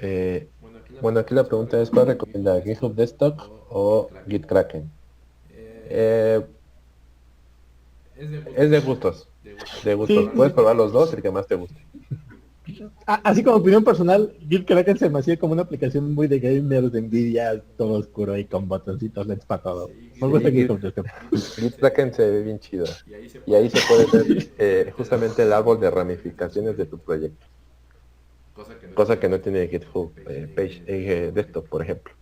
Eh, bueno, aquí la pregunta es, ¿cuál recomienda? ¿GitHub Desktop o GitKraken? Eh, es de gustos, de gustos. Sí, Puedes probar los dos, el que más te guste. así como opinión personal, Git Kraken se me hacía como una aplicación muy de gamers, de Nvidia, todo oscuro y con botoncitos LEDs para todo. Me gusta Sí, GitHub Desktop. GitKraken se ve bien chido. Y ahí se puede ver justamente el árbol de ramificaciones de tu proyecto. Cosa que no tiene GitHub Desktop, por ejemplo.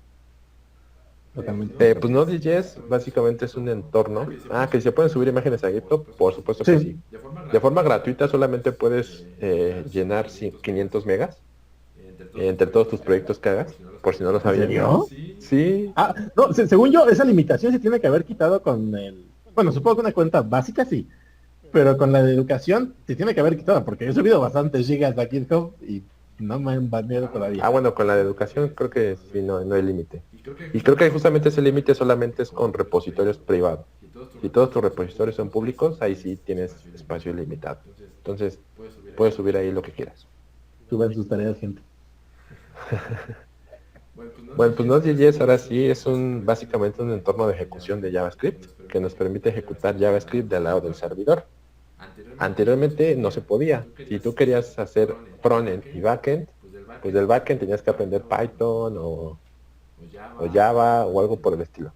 Totalmente. Pues Node.js básicamente es un entorno. Que se pueden subir imágenes a GitHub, por supuesto que Sí. sí. De forma gratuita solamente puedes llenar 500 megas entre todos tus proyectos que hagas, por si no lo ¿En sabían. serio? Sí, No, según yo, esa limitación se tiene que haber quitado con el... Bueno, supongo que una cuenta básica sí, pero con la de educación se tiene que haber quitado, porque he subido bastantes gigas a GitHub y no me han baneado todavía. bueno, con la de educación creo que sí, no hay límite. Y creo que justamente ese límite solamente es con repositorios privados. Si todos tus repositorios son públicos, ahí sí tienes espacio ilimitado. Entonces, puedes subir ahí lo que quieras. Suben sus tareas, gente. Bueno, pues Node.js ahora sí es básicamente un entorno de ejecución de JavaScript que nos permite ejecutar JavaScript del lado del servidor. Anteriormente no se podía. Si tú querías hacer frontend y backend, pues del backend tenías que aprender Python o Java o algo por el estilo.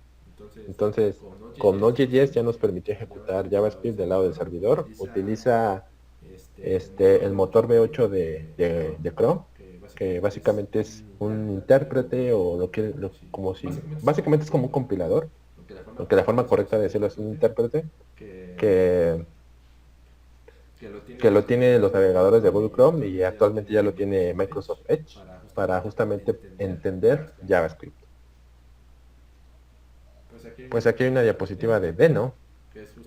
Entonces, con Node.js ya nos permite ejecutar JavaScript del lado del servidor. Utiliza el motor V8 de Chrome, que básicamente es un intérprete o como si básicamente es como un compilador, aunque la forma correcta de decirlo es un intérprete que que lo tienen los navegadores de Google Chrome y actualmente ya lo tiene Microsoft Edge para justamente entender JavaScript. Pues aquí hay una diapositiva de Deno,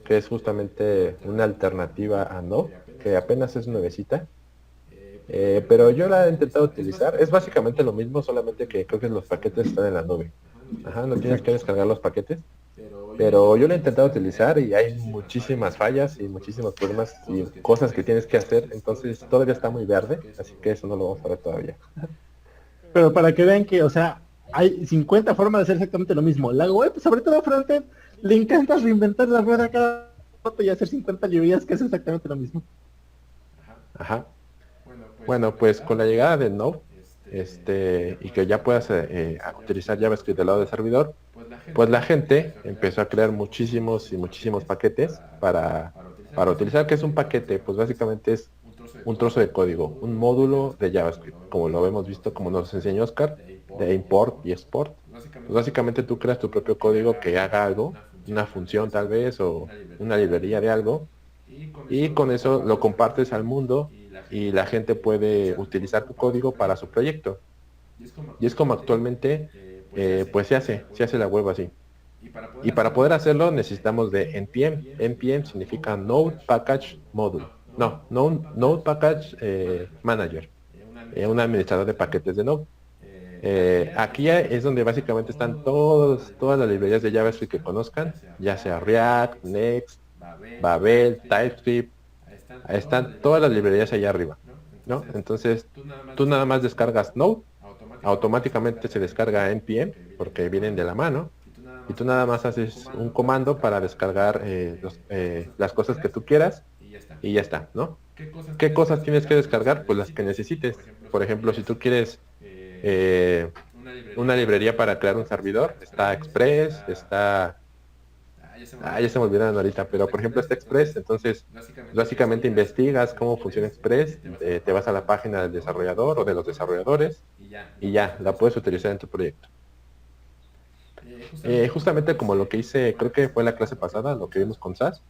que es justamente una alternativa a Node, que apenas es nuevecita. Pero yo la he intentado utilizar. Es básicamente lo mismo, solamente que creo que los paquetes están en la nube. Ajá, no tienes que descargar los paquetes. Pero yo lo he intentado utilizar y hay muchísimas fallas y muchísimos problemas y cosas que tienes que hacer. Entonces todavía está muy verde, así que eso no lo vamos a ver todavía. Pero para que vean que, o sea, hay 50 formas de hacer exactamente lo mismo. La web, sobre todo frontend, le encanta reinventar la rueda cada rato y hacer 50 librerías que es exactamente lo mismo. Ajá. Bueno, pues con la llegada de Node, y que ya puedas utilizar JavaScript del lado del servidor, pues la gente empezó a crear muchísimos y muchísimos paquetes para utilizar. ¿Qué es un paquete? Pues básicamente es un trozo de código, un módulo de JavaScript, como lo hemos visto, como nos enseñó Oscar, de import y export. Pues básicamente tú creas tu propio código que haga algo, una función tal vez, o una librería de algo, y con eso lo compartes al mundo y la gente puede utilizar tu código para su proyecto. Y es como actualmente pues se hace la web así. Y para poder hacerlo necesitamos de NPM. NPM significa Node Package Module. No, Node Package Manager, un administrador de paquetes de Node. Aquí es donde básicamente están todas las librerías de JavaScript que conozcan, ya sea React, Next, Babel, TypeScript. Ahí están todas las librerías allá arriba, ¿no? Entonces, tú nada más descargas Node, automáticamente se descarga NPM, porque vienen de la mano, y tú nada más haces un comando para descargar las cosas que tú quieras, y ya está, ¿no? ¿Qué cosas tienes que descargar? Pues las que necesites. Por ejemplo, si tú quieres una librería para crear un servidor, está Express, está... ya se me olvidaron ahorita, pero por ejemplo está Express, entonces básicamente investigas cómo funciona Express, te vas a la página del desarrollador o de los desarrolladores y ya, la puedes utilizar en tu proyecto. Justamente como lo que hice, creo que fue la clase pasada, lo que vimos con SAS,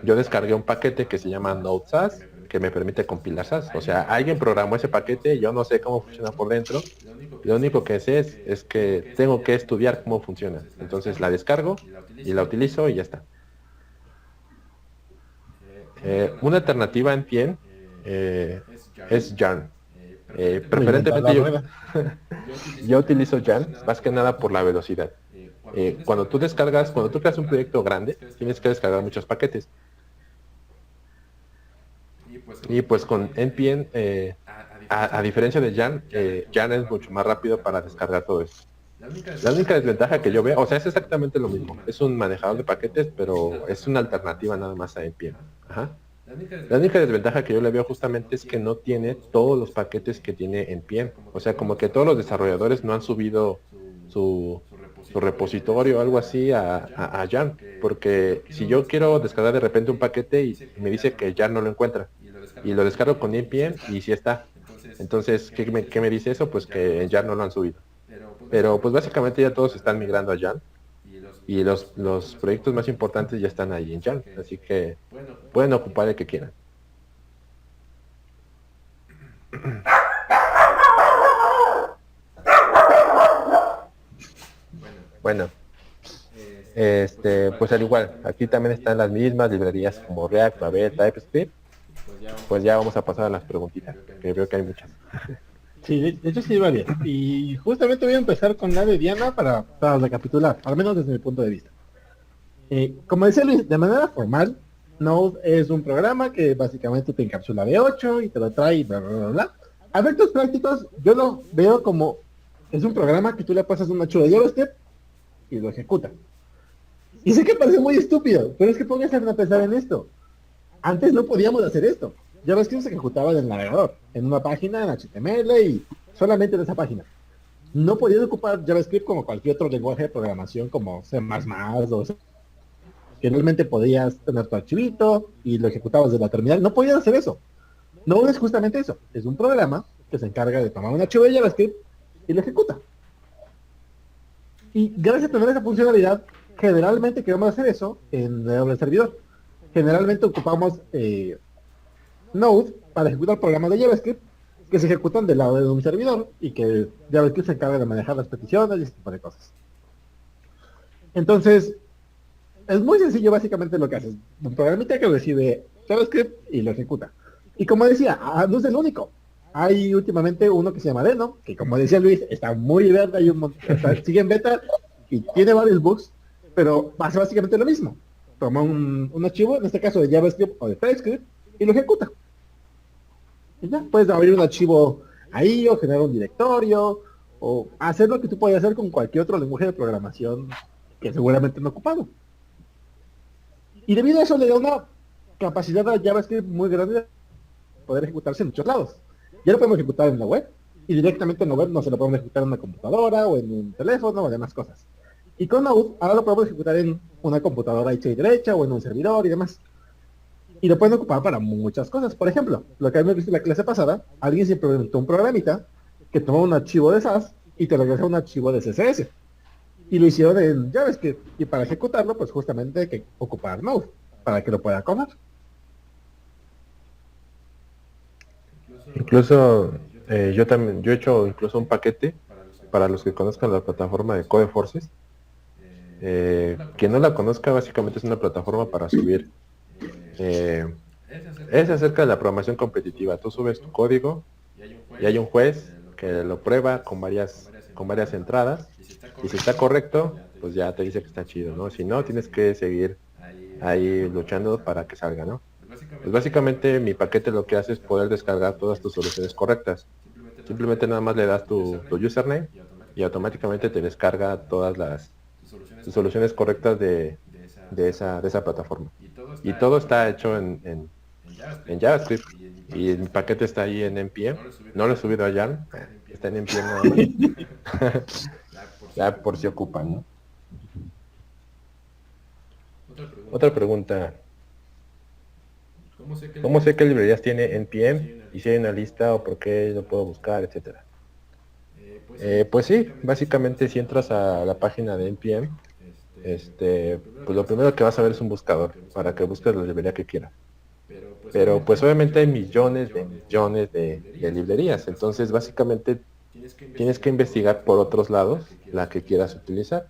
yo descargué un paquete que se llama Node SAS, que me permite compilar SAS. O sea, alguien programó ese paquete, yo no sé cómo funciona por dentro. Lo único que sé es que tengo que estudiar cómo funciona. Entonces la descargo y la utilizo y ya está. Una alternativa en Pien es Yarn. Preferentemente yo utilizo Yarn más que nada por la velocidad. Cuando tú creas un proyecto grande, tienes que descargar muchos paquetes. Y pues con NPM, a diferencia de Yarn, Yarn es mucho más rápido para descargar todo esto. La única desventaja que yo veo, o sea, es exactamente lo mismo. Es un manejador de paquetes, pero es una alternativa nada más a NPM. Ajá. La única desventaja que yo le veo justamente es que no tiene todos los paquetes que tiene NPM. O sea, como que todos los desarrolladores no han subido su repositorio o algo así a Yarn. Porque si yo quiero descargar de repente un paquete y me dice que Yarn no lo encuentra, y lo descargo con NPM y sí está. Entonces, ¿qué me dice eso? Pues que en Yarn no lo han subido. Pero pues básicamente ya todos están migrando a Yarn. Y los proyectos más importantes ya están ahí en Yarn. Así que pueden ocupar el que quieran. Bueno, pues al igual, aquí también están las mismas librerías como React, Babel, TypeScript. Pues ya vamos a pasar a las preguntitas, que veo que hay muchas. Sí, de hecho sí hay varias. Y justamente voy a empezar con la de Diana para recapitular, al menos desde mi punto de vista. Como decía Luis, de manera formal, Node es un programa que básicamente te encapsula de 8 y te lo trae y bla, bla, bla, bla. A efectos prácticos, yo lo veo como es un programa que tú le pasas un archivo de JavaScript y lo ejecuta. Y sé que parece muy estúpido, pero es que pónganse a pensar en esto. Antes no podíamos hacer esto. JavaScript se ejecutaba en el navegador, en una página, en HTML y solamente en esa página. No podías ocupar JavaScript como cualquier otro lenguaje de programación como C++ o C, que realmente podías tener tu archivito y lo ejecutabas de la terminal. No podías hacer eso. No es justamente eso. Es un programa que se encarga de tomar un archivo de JavaScript y lo ejecuta. Y gracias a tener esa funcionalidad, generalmente queremos hacer eso en el servidor. Generalmente ocupamos Node para ejecutar programas de JavaScript que se ejecutan del lado de un servidor y que JavaScript se encarga de manejar las peticiones y ese tipo de cosas. Entonces, es muy sencillo básicamente lo que haces. Un programita que recibe JavaScript y lo ejecuta. Y como decía, no es el único. Hay últimamente uno que se llama Deno, que como decía Luis, está muy verde, hay sigue en beta y tiene varios bugs, pero hace básicamente lo mismo. Toma un archivo, en este caso de JavaScript o de TypeScript, y lo ejecuta. Y ya, puedes abrir un archivo ahí o generar un directorio o hacer lo que tú puedes hacer con cualquier otro lenguaje de programación que seguramente no ocupado. Y debido a eso le da una capacidad a JavaScript muy grande de poder ejecutarse en muchos lados. Ya lo podemos ejecutar en la web y directamente en la web no se lo podemos ejecutar en una computadora o en un teléfono o demás cosas. Y con Node ahora lo podemos ejecutar en una computadora hecha y derecha o en un servidor y demás. Y lo pueden ocupar para muchas cosas. Por ejemplo, lo que habíamos visto en la clase pasada, alguien se implementó un programita que toma un archivo de SAS y te regresa un archivo de CSS. Y lo hicieron en JavaScript. Y para ejecutarlo, pues justamente hay que ocupar Node para que lo pueda correr. Incluso yo he hecho incluso un paquete para los que conozcan la plataforma de Codeforces. Quien no la conozca, básicamente es una plataforma para subir. Es acerca de la programación competitiva. Tú subes tu código y hay un juez que lo prueba con varias entradas y si está correcto, pues ya te dice que está chido, ¿no? Si no, tienes que seguir ahí luchando para que salga, ¿no? Pues básicamente mi paquete lo que hace es poder descargar todas tus soluciones correctas. Simplemente nada más le das tu username y automáticamente te descarga todas tus soluciones correctas de esa plataforma. Y todo está hecho en JavaScript y mi paquete está ahí en NPM. No lo he subido a Yarn, está en NPM nada más. Ya por si ocupan, ¿no? Otra pregunta. ¿Cómo sé qué librerías tiene NPM y si hay una lista o por qué lo puedo buscar, etcétera? Pues sí, básicamente si entras a la página de NPM, pues lo primero que vas a ver es un buscador para que busques la librería que quieras. Pero pues obviamente hay millones de librerías, entonces básicamente tienes que investigar por otros lados la que quieras utilizar.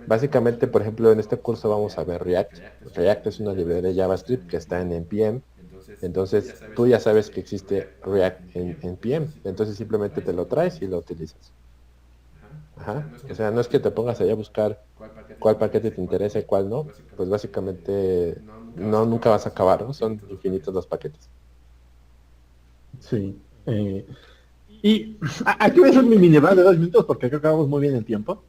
Básicamente, por ejemplo, en este curso vamos a ver React. React es una librería de JavaScript que está en NPM. Entonces, tú ya sabes que existe React en NPM. Entonces, simplemente te lo traes y lo utilizas. Ajá. O sea, no es que te pongas allá a buscar cuál paquete te interesa y cuál no. Pues básicamente, nunca vas a acabar, ¿no? Son infinitos los paquetes. Sí. Y aquí voy a hacer mi mini de 2 minutos porque creo que vamos muy bien en tiempo.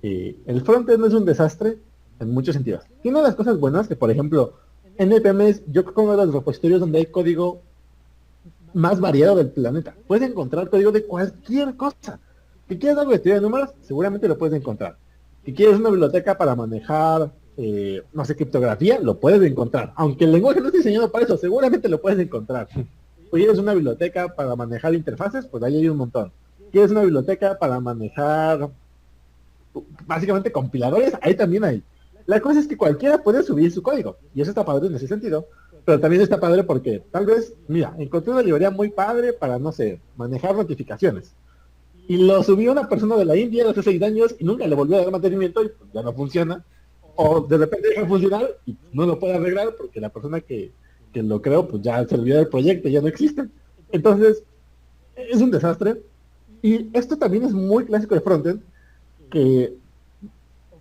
El frontend es un desastre en muchos sentidos. Tiene unas cosas buenas que, por ejemplo, NPM es, yo creo que uno de los repositorios donde hay código más variado del planeta. Puedes encontrar código de cualquier cosa. Si quieres algo de teoría de números, seguramente lo puedes encontrar. Si quieres una biblioteca para manejar, no sé, criptografía, lo puedes encontrar. Aunque el lenguaje no esté diseñado para eso, seguramente lo puedes encontrar. ¿Quieres una biblioteca para manejar interfaces? Pues ahí hay un montón. ¿Quieres una biblioteca para manejar básicamente compiladores? Ahí también hay. La cosa es que cualquiera puede subir su código, y eso está padre en ese sentido, pero también está padre porque tal vez, mira, encontré una librería muy padre para, no sé, manejar notificaciones, y lo subió una persona de la India hace 6 años y nunca le volvió a dar mantenimiento y pues ya no funciona, o de repente deja de funcionar y no lo puede arreglar porque la persona que lo creó pues ya se olvidó del proyecto, ya no existe. Entonces, es un desastre, y esto también es muy clásico de frontend, que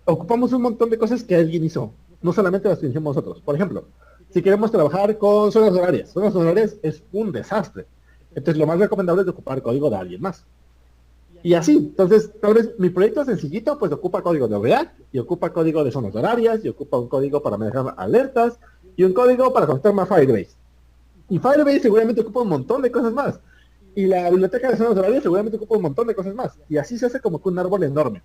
ocupamos un montón de cosas que alguien hizo, no solamente las que hicimos nosotros. Por ejemplo, si queremos trabajar con zonas horarias es un desastre. Entonces lo más recomendable es ocupar código de alguien más. Y así, entonces, tal vez mi proyecto sencillito, pues ocupa código de React, y ocupa código de zonas horarias, y ocupa un código para manejar alertas, y un código para conectarme a Firebase. Y Firebase seguramente ocupa un montón de cosas más. Y la biblioteca de zonas horarias seguramente ocupa un montón de cosas más. Y así se hace como que un árbol enorme.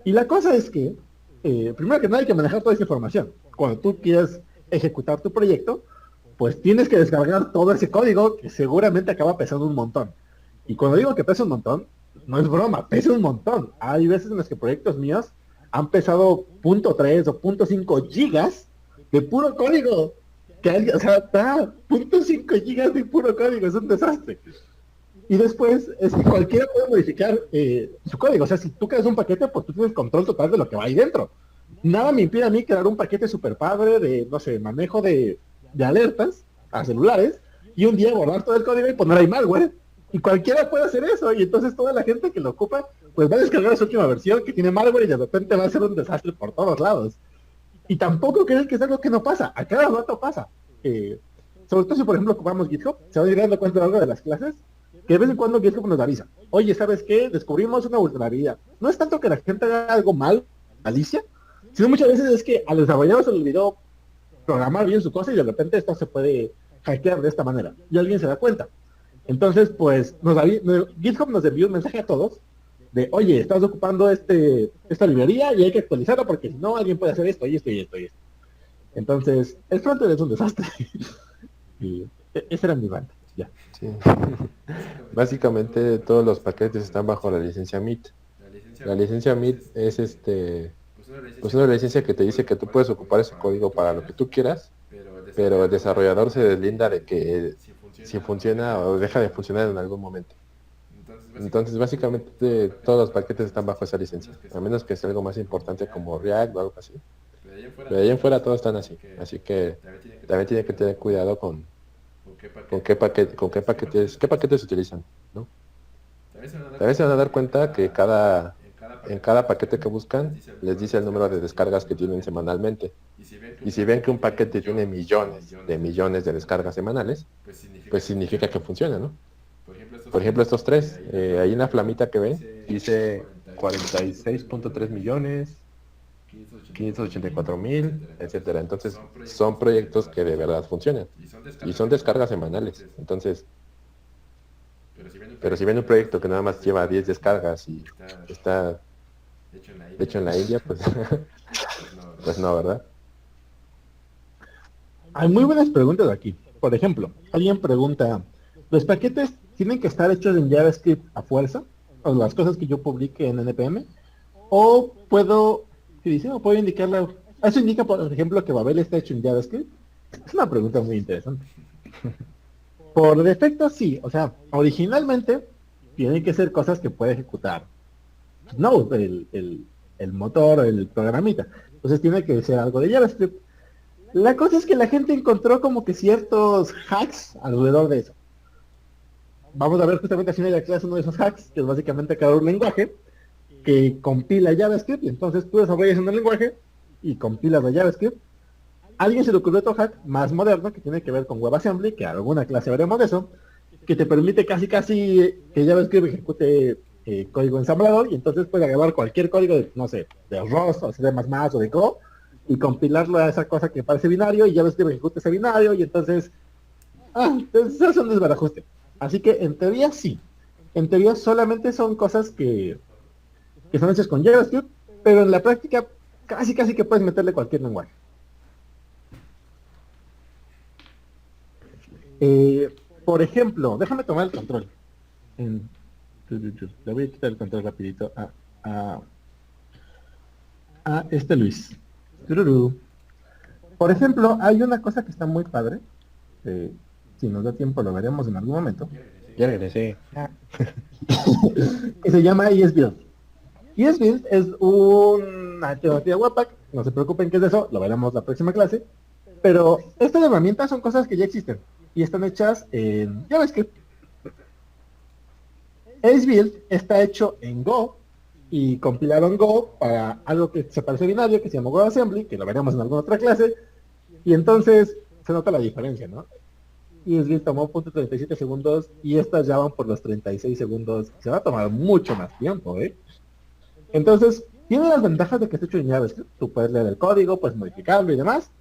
Y la cosa es que, primero que nada hay que manejar toda esa información. Cuando tú quieres ejecutar tu proyecto, pues tienes que descargar todo ese código que seguramente acaba pesando un montón. Y cuando digo que pesa un montón, no es broma, pesa un montón. Hay veces en los que proyectos míos han pesado .3 o .5 gigas de puro código que alguien, o sea, da .5 gigas de puro código, es un desastre. Y después, es que cualquiera puede modificar su código. O sea, si tú creas un paquete, pues tú tienes control total de lo que va ahí dentro. Nada me impide a mí crear un paquete super padre de, no sé, manejo de alertas a celulares y un día borrar todo el código y poner ahí malware. Y cualquiera puede hacer eso. Y entonces toda la gente que lo ocupa, pues va a descargar su última versión que tiene malware y de repente va a ser un desastre por todos lados. Y tampoco creen que es algo que no pasa. A cada rato pasa. Sobre todo si, por ejemplo, ocupamos GitHub, se van a ir dando cuenta de algo de las clases, que de vez en cuando GitHub nos avisa. Oye, ¿sabes qué? Descubrimos una vulnerabilidad. No es tanto que la gente haga algo mal, malicia, sino muchas veces es que al desarrollador se le olvidó programar bien su cosa y de repente esto se puede hackear de esta manera. Y alguien se da cuenta. Entonces, pues, GitHub nos envió un mensaje a todos de, oye, estás ocupando esta librería y hay que actualizarla porque si no, alguien puede hacer esto y esto y esto y esto. Entonces, el frontend es un desastre. Y ese era mi rant, ya. Sí. Básicamente todos los paquetes están bajo la licencia MIT. La licencia MIT es pues una licencia que te dice que tú puedes ocupar ese código para lo que tú quieras, pero el desarrollador se deslinda de que si funciona o deja de funcionar en algún momento. Entonces básicamente todos los paquetes están bajo esa licencia, a menos que sea algo más importante como React o algo así. Pero de ahí en fuera todos están así que también tiene que tener cuidado con qué paquetes utilizan, ¿no? También se van a dar cuenta que en cada paquete que buscan les dice el número de descargas que tienen semanalmente. Y si ven que un paquete tiene millones de descargas semanales, pues significa que funciona, ¿no? Por ejemplo, estos tres, ahí en la flamita que ven, dice 46.3 millones, 584,000, etcétera. Entonces, son proyectos que de verdad funcionan. Y son descargas semanales. Entonces, pero si ven un proyecto que nada más lleva 10 descargas y está hecho en la India, pues, pues no, ¿verdad? Hay muy buenas preguntas aquí. Por ejemplo, alguien pregunta, ¿los paquetes tienen que estar hechos en JavaScript a fuerza? ¿O las cosas que yo publique en NPM? ¿O puedo, qué dice? ¿O puedo indicarla? ¿Eso indica, por ejemplo, que Babel está hecho en JavaScript? Es una pregunta muy interesante. Por defecto, sí. O sea, originalmente tienen que ser cosas que puede ejecutar Node, el motor, el programita. Entonces tiene que ser algo de JavaScript. La cosa es que la gente encontró como que ciertos hacks alrededor de eso. Vamos a ver justamente al final de la clase uno de esos hacks, que es básicamente crear un lenguaje que compila JavaScript, y entonces tú desarrollas en el lenguaje y compilas la JavaScript. Alguien se le ocurrió otro hack más moderno que tiene que ver con WebAssembly, que alguna clase veremos de eso, que te permite casi que JavaScript ejecute código ensamblador y entonces puede grabar cualquier código de, no sé, de Rust o C++ o de Go y compilarlo a esa cosa que parece binario y JavaScript ejecute ese binario y entonces entonces es un desbarajuste. Así que en teoría sí. En teoría solamente son cosas que son hechas con JavaScript, pero en la práctica casi que puedes meterle cualquier lenguaje. Por ejemplo, déjame tomar el control. Le voy a quitar el control rapidito a Luis. Por ejemplo, hay una cosa que está muy padre. Si nos da tiempo lo veremos en algún momento. Ya regresé. Que se llama ESBuild. ESBuild es una alternativa Webpack. No se preocupen que es de eso, lo veremos la próxima clase. Pero estas herramientas son cosas que ya existen y están hechas en JavaScript. ESBuild está hecho en Go y compilado en Go para algo que se parece a binario, que se llama WebAssembly, que lo veremos en alguna otra clase. Y entonces se nota la diferencia, ¿no? ESBuild tomó .37 segundos y estas ya van por los 36 segundos. Se va a tomar mucho más tiempo, ¿eh? Entonces, tiene las ventajas de que esté hecho en JavaScript. Tú puedes leer el código, puedes modificarlo y demás.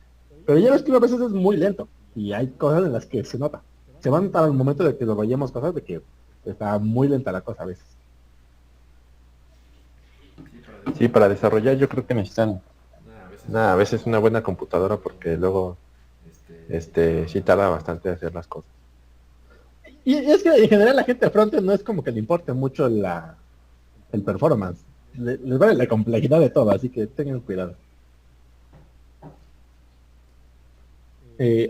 Pero JavaScript a veces es muy lento. Y hay cosas en las que se nota. Se va a notar al momento de que lo vayamos cosas de que está muy lenta la cosa a veces. Sí, para desarrollar yo creo que necesitan a veces una buena computadora porque luego sí tarda bastante hacer las cosas. Y es que en general la gente de frontend no es como que le importe mucho el performance. Les vale la complejidad de todo, así que tengan cuidado.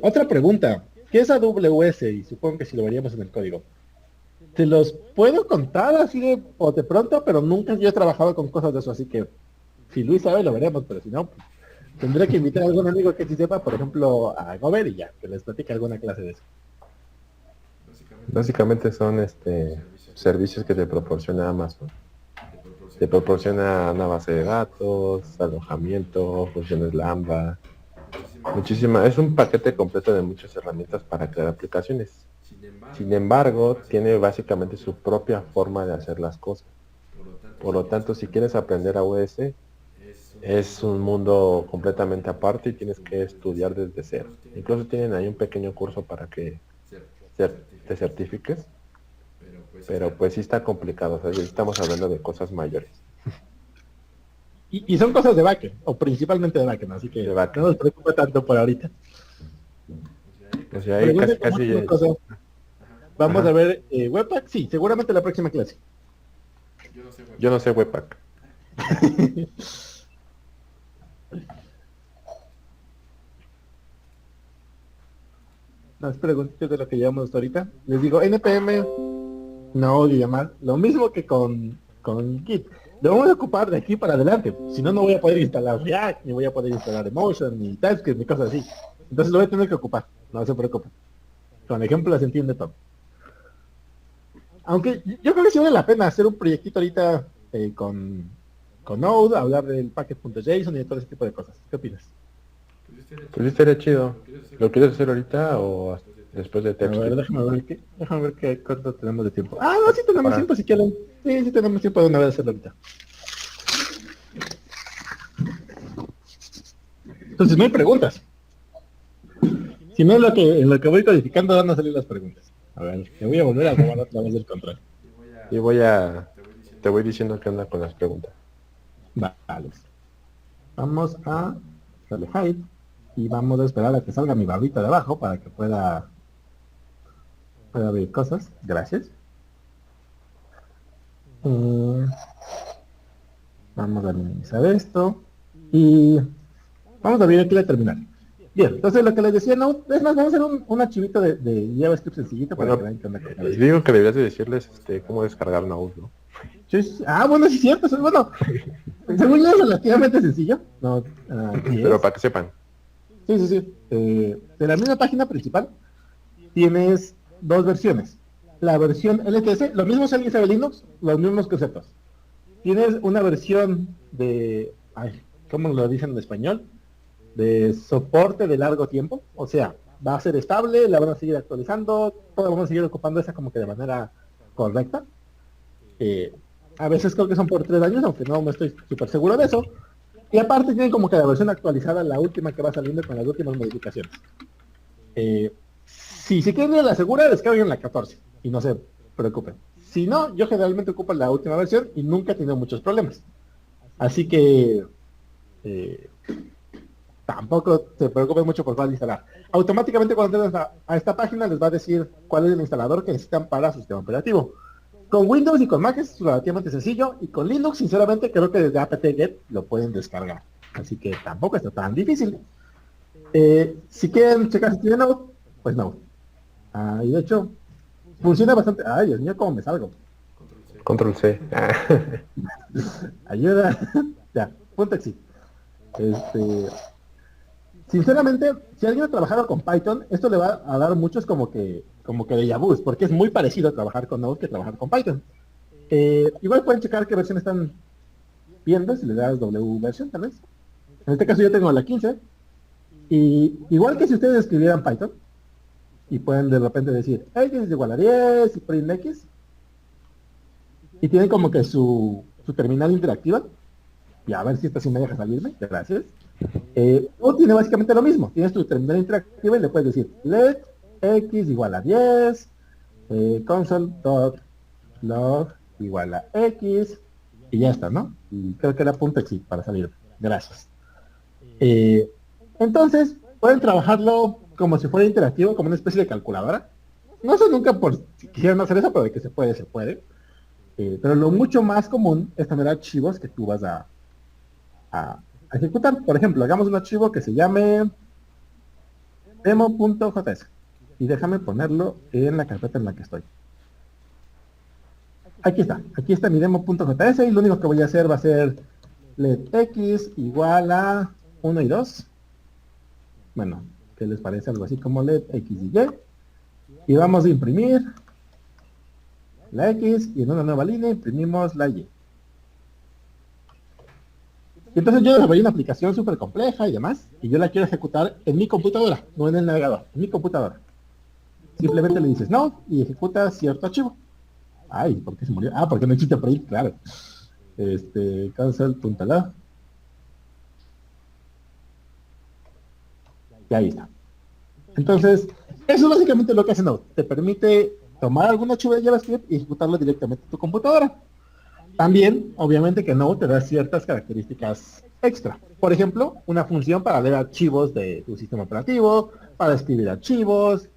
Otra pregunta. ¿Qué es AWS? Y supongo que si lo veríamos en el código. Te los puedo contar así de pronto, pero nunca yo he trabajado con cosas de eso, así que si Luis sabe lo veremos, pero si no, tendré que invitar a algún amigo que sí sepa, por ejemplo, a Gober y ya, que les platique alguna clase de eso. Básicamente son servicios que te proporciona Amazon. Te proporciona una base de datos, alojamiento, funciones Lambda, es un paquete completo de muchas herramientas para crear aplicaciones. Sin embargo, tiene básicamente su propia forma de hacer las cosas. Por lo tanto, si quieres aprender a AWS, es un mundo completamente aparte y tienes que estudiar desde cero. Incluso tienen ahí un pequeño curso para que te certifiques, pero pues sí está complicado. O sea, estamos hablando de cosas mayores. Y son cosas de backend, o principalmente de backend, así que no nos preocupa tanto por ahorita. O sea, ahí casi Vamos a ver Webpack, sí, seguramente la próxima clase. Yo no sé Webpack. Las preguntas de lo que llevamos hasta ahorita. Les digo, NPM, no odio llamar, lo mismo que con Git. Lo vamos a ocupar de aquí para adelante. Si no, no voy a poder instalar React, ni voy a poder instalar Emotion, ni TypeScript, ni cosas así. Entonces lo voy a tener que ocupar, no se preocupen. Con ejemplos se entiende todo. Aunque yo creo que sí vale la pena hacer un proyectito ahorita con Node, hablar del packet.json y de todo ese tipo de cosas. ¿Qué opinas? Pues sí estaría chido. ¿Lo quieres hacer ahorita o después de TypeScript? A ver, déjame ver qué cuánto tenemos de tiempo. Ah, no, sí tenemos tiempo si quieren. Sí tenemos tiempo de una vez hacerlo ahorita. Entonces no hay preguntas. Si no, en lo que voy codificando van a salir las preguntas. A ver, te voy a volver a robar otra vez el control. Y te voy diciendo qué onda con las preguntas. Vale. Vamos a darle hide y vamos a esperar a que salga mi barrita de abajo para que pueda abrir cosas. Gracias. Vamos a minimizar esto y vamos a abrir aquí la terminal. Bien, entonces lo que les decía, no, es más, vamos a hacer un archivito de JavaScript sencillito para que vean qué onda. Digo que deberías de decirles cómo descargar Node, ¿no? Sí. Ah, bueno, sí, cierto. Bueno, según yo es relativamente sencillo. No, pero para que sepan. Sí. De la misma página principal tienes dos versiones. La versión LTS, lo mismo si alguien sabe Linux, los mismos conceptos. Tienes una versión de, ¿cómo lo dicen en español? De soporte de largo tiempo, o sea, va a ser estable, la van a seguir actualizando, todos vamos a seguir ocupando esa como que de manera correcta. A veces creo que son por 3 años, aunque no me estoy súper seguro de eso. Y aparte tienen como que la versión actualizada, la última que va saliendo con las últimas modificaciones. Si quieren ir a la segura, descarguen la 14 y no se preocupen. Si no, yo generalmente ocupo la última versión y nunca he tenido muchos problemas. Así que tampoco se preocupen mucho por cuál instalar. Automáticamente cuando entren a esta página les va a decir cuál es el instalador que necesitan para su sistema operativo. Con Windows y con Mac es relativamente sencillo, y con Linux, sinceramente, creo que desde apt-get lo pueden descargar. Así que tampoco está tan difícil. Si quieren checar si tienen Node, pues Node. Y de hecho, funciona bastante. Ay, Dios mío, cómo me salgo. Control C. Ayuda. Ya, punto exit. Sinceramente, si alguien ha trabajado con Python, esto le va a dar muchos como que déjà vu, porque es muy parecido trabajar con Node que trabajar con Python. Igual pueden checar qué versión están viendo, si le das W version tal vez. En este caso yo tengo la 15. Y igual que si ustedes escribieran Python, y pueden de repente decir, X es igual a 10 y print X, y tienen como que su terminal interactiva, y a ver si esta sí me deja salirme, gracias. O tiene básicamente lo mismo, tienes tu terminal interactiva y le puedes decir let x igual a 10, console.log igual a x, y ya está, ¿no? Y creo que era punto exit para salir. Gracias. Entonces, pueden trabajarlo como si fuera interactivo, como una especie de calculadora. No sé nunca por si quisieran hacer eso, pero de que se puede, se puede. Pero lo mucho más común es tener archivos que tú vas a ejecutar. Por ejemplo, hagamos un archivo que se llame demo.js. Y déjame ponerlo en la carpeta en la que estoy. Aquí está mi demo.js y lo único que voy a hacer va a ser let x igual a 1 y 2. Bueno, ¿qué les parece? Algo así como let x y y. Y vamos a imprimir la x y en una nueva línea imprimimos la y. Y entonces yo desarrollé una aplicación súper compleja y demás, y yo la quiero ejecutar en mi computadora, no en el navegador, en mi computadora. Simplemente le dices no y ejecuta cierto archivo. Ay, ¿por qué se murió? Ah, porque no existe print, claro. Cancel.la. Y ahí está. Entonces, eso es básicamente lo que hace Node. Te permite tomar algún archivo de JavaScript y ejecutarlo directamente en tu computadora. También, obviamente que Node te da ciertas características extra. Por ejemplo, una función para leer archivos de tu sistema operativo, para escribir archivos,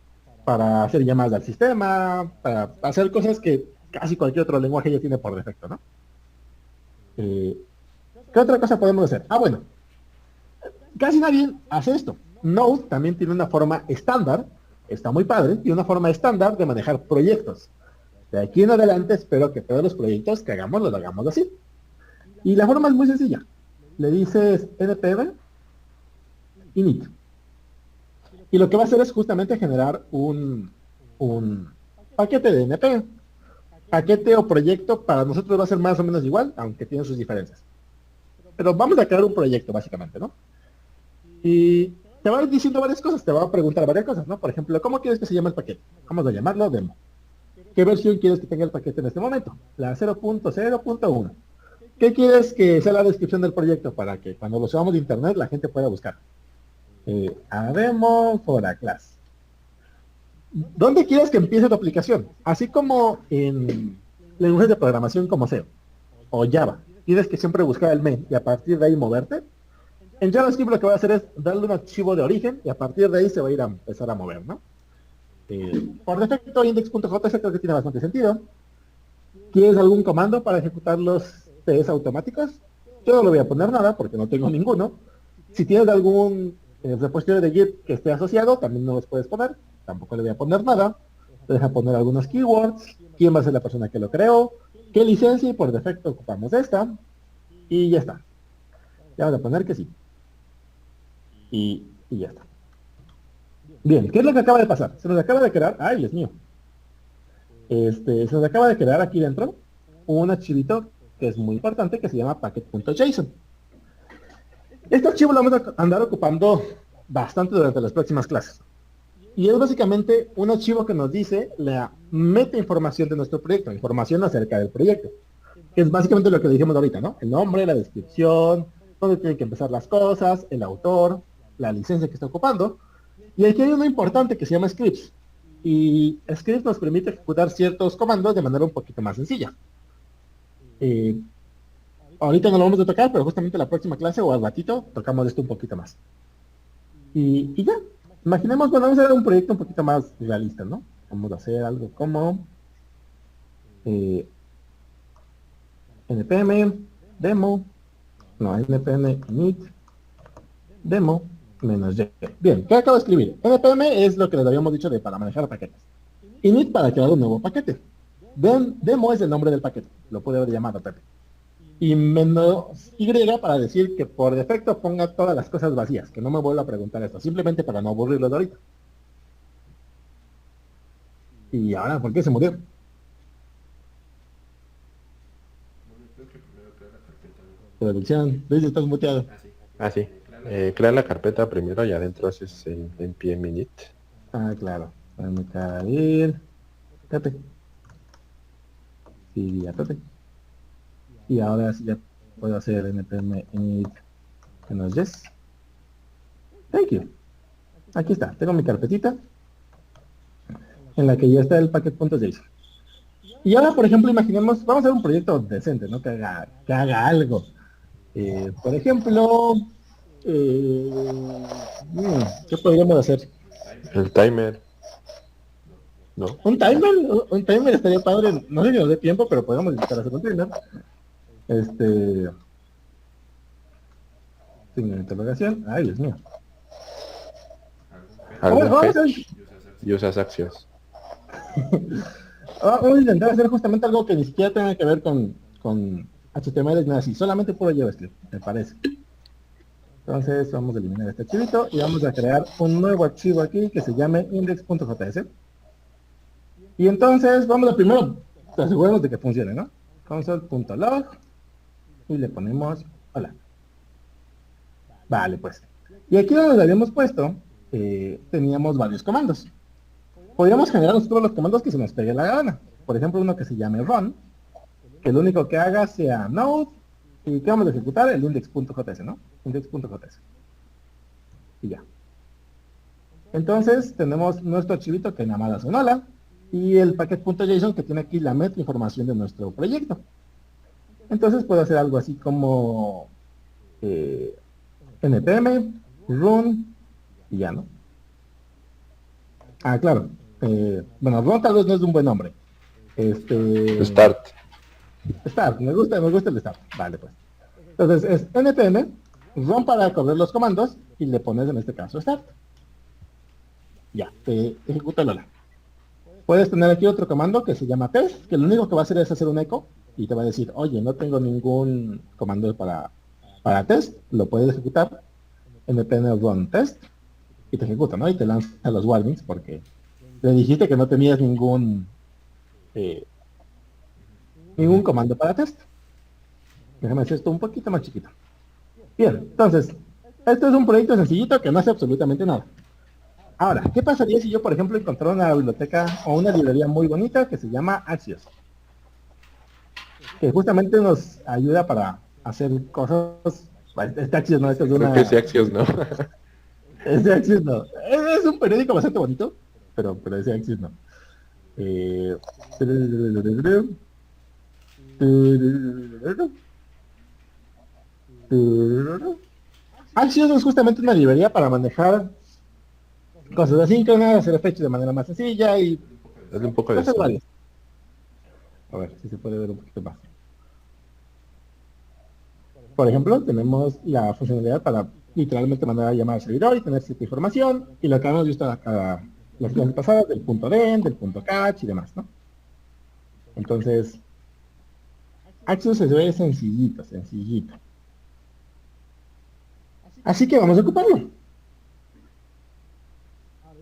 para hacer llamadas al sistema, para hacer cosas que casi cualquier otro lenguaje ya tiene por defecto, ¿no? ¿Qué otra cosa podemos hacer? Ah, bueno, casi nadie hace esto. Node también tiene una forma estándar, está muy padre, y una forma estándar de manejar proyectos. De aquí en adelante espero que todos los proyectos que hagamos los hagamos así. Y la forma es muy sencilla. Le dices npm init. Y lo que va a hacer es justamente generar un paquete de npm. Paquete o proyecto para nosotros va a ser más o menos igual, aunque tiene sus diferencias. Pero vamos a crear un proyecto básicamente, ¿no? Y te va a ir diciendo varias cosas, te va a preguntar varias cosas, ¿no? Por ejemplo, ¿cómo quieres que se llame el paquete? Vamos a llamarlo demo. ¿Qué versión quieres que tenga el paquete en este momento? La 0.0.1. ¿Qué quieres que sea la descripción del proyecto para que cuando lo subamos de internet la gente pueda buscar? A demo for a class. ¿Dónde quieres que empiece tu aplicación? Así como en lenguajes de programación como C o Java, tienes que siempre buscar el main y a partir de ahí moverte. En JavaScript lo que va a hacer es darle un archivo de origen y a partir de ahí se va a ir a empezar a mover, ¿no? Por defecto, index.js creo que tiene bastante sentido. ¿Quieres algún comando para ejecutar los TS automáticos? Yo no le voy a poner nada porque no tengo ninguno. Si tienes algún repositorio de Git que esté asociado, también no los puedes poner. Tampoco le voy a poner nada. Te deja poner algunos keywords. ¿Quién va a ser la persona que lo creó? ¿Qué licencia? Y por defecto ocupamos esta. Y ya está. Ya voy a poner que sí. Y ya está. Bien, ¿qué es lo que acaba de pasar? Se nos acaba de crear, ay Dios mío, se nos acaba de crear aquí dentro un archivito que es muy importante que se llama packet.json. Este archivo lo vamos a andar ocupando bastante durante las próximas clases. Y es básicamente un archivo que nos dice la meta información de nuestro proyecto, información acerca del proyecto. Que es básicamente lo que dijimos ahorita, ¿no? El nombre, la descripción, dónde tienen que empezar las cosas, el autor, la licencia que está ocupando. Y aquí hay uno importante que se llama scripts. Y scripts nos permite ejecutar ciertos comandos de manera un poquito más sencilla. Ahorita no lo vamos a tocar, pero justamente la próxima clase o al ratito tocamos esto un poquito más. Y ya, imaginemos, bueno, vamos a hacer un proyecto un poquito más realista, ¿no? Vamos a hacer algo como npm demo, no, npm init demo menos y. Bien, ¿qué acabo de escribir? npm es lo que les habíamos dicho de para manejar paquetes. Init para crear un nuevo paquete. Demo es el nombre del paquete, lo puede haber llamado Pepe. Y menos y para decir que por defecto ponga todas las cosas vacías, que no me vuelva a preguntar esto, simplemente para no aburrirlo de ahorita. Y ahora, ¿por qué se murió? Producción, Luis, estás muteado. Ah, sí. Crea la carpeta primero y adentro haces el npm init. Ah, claro. Déjame caer. Pepe. Sí, ya Pepe. Y ahora sí ya puedo hacer npm init menos yes. Thank you. Aquí está, tengo mi carpetita en la que ya está el packet.json. Y ahora, por ejemplo, imaginemos, vamos a hacer un proyecto decente, ¿no? Que haga algo. Por ejemplo, ¿qué podríamos hacer? El timer. ¿No? Un timer estaría padre, no sé si nos dé tiempo, pero podemos intentar hacer un timer. Signo de interrogación, ay Dios mío. algún Vamos a ver. fetch y usas Axios. Vamos a intentar hacer justamente algo que ni siquiera tenga que ver con HTML ni nada así, solamente puro JavaScript, me parece. Entonces vamos a eliminar este archivito y vamos a crear un nuevo archivo aquí que se llame index.js. Y entonces vamos a primero asegurarnos de que funcione, ¿no? Console.log y le ponemos hola. Vale, pues. Y aquí donde lo habíamos puesto, teníamos varios comandos. Podríamos generar nosotros los comandos que se nos pegue la gana. Por ejemplo, uno que se llame run, que lo único que haga sea node, y que vamos a ejecutar el index.js, ¿no? Index.js. Y ya. Entonces tenemos nuestro archivito que nada más hace un hola, y el packet.json que tiene aquí la meta información de nuestro proyecto. Entonces puedo hacer algo así como npm, run, y ya, ¿no? Ah, claro. Bueno, run tal vez no es un buen nombre. Start. Start, me gusta el start. Vale, pues. Entonces es npm, run para correr los comandos, y le pones en este caso start. Ya, ejecuta el hola. Puedes tener aquí otro comando que se llama test, que lo único que va a hacer es hacer un eco y te va a decir, oye, no tengo ningún comando para test, lo puedes ejecutar npm run test y te ejecuta, ¿no? Y te lanza los warnings porque le dijiste que no tenías eh, ningún comando para test. Déjame hacer esto un poquito más chiquito. Bien, entonces, esto es un proyecto sencillito que no hace absolutamente nada. Ahora, ¿qué pasaría si yo, por ejemplo, encontrara una biblioteca o una librería muy bonita que se llama Axios? Que justamente nos ayuda para hacer cosas. Este Axios no, esto es Creo una. que ese Axios no. Ese Axios no. Es un periódico bastante bonito, pero ese Axios no. Eh, Axios es justamente una librería para manejar cosas asíncronas, hacer fechas de manera más sencilla y Dale un poco de cosas zoom. varias. A ver si se puede ver un poquito más. Por ejemplo, tenemos la funcionalidad para literalmente mandar a llamar al servidor y tener cierta información, y lo que hemos visto las clases pasadas del punto den, del punto catch y demás, ¿no? Entonces, Axios se ve sencillito, sencillito. Así que vamos a ocuparlo.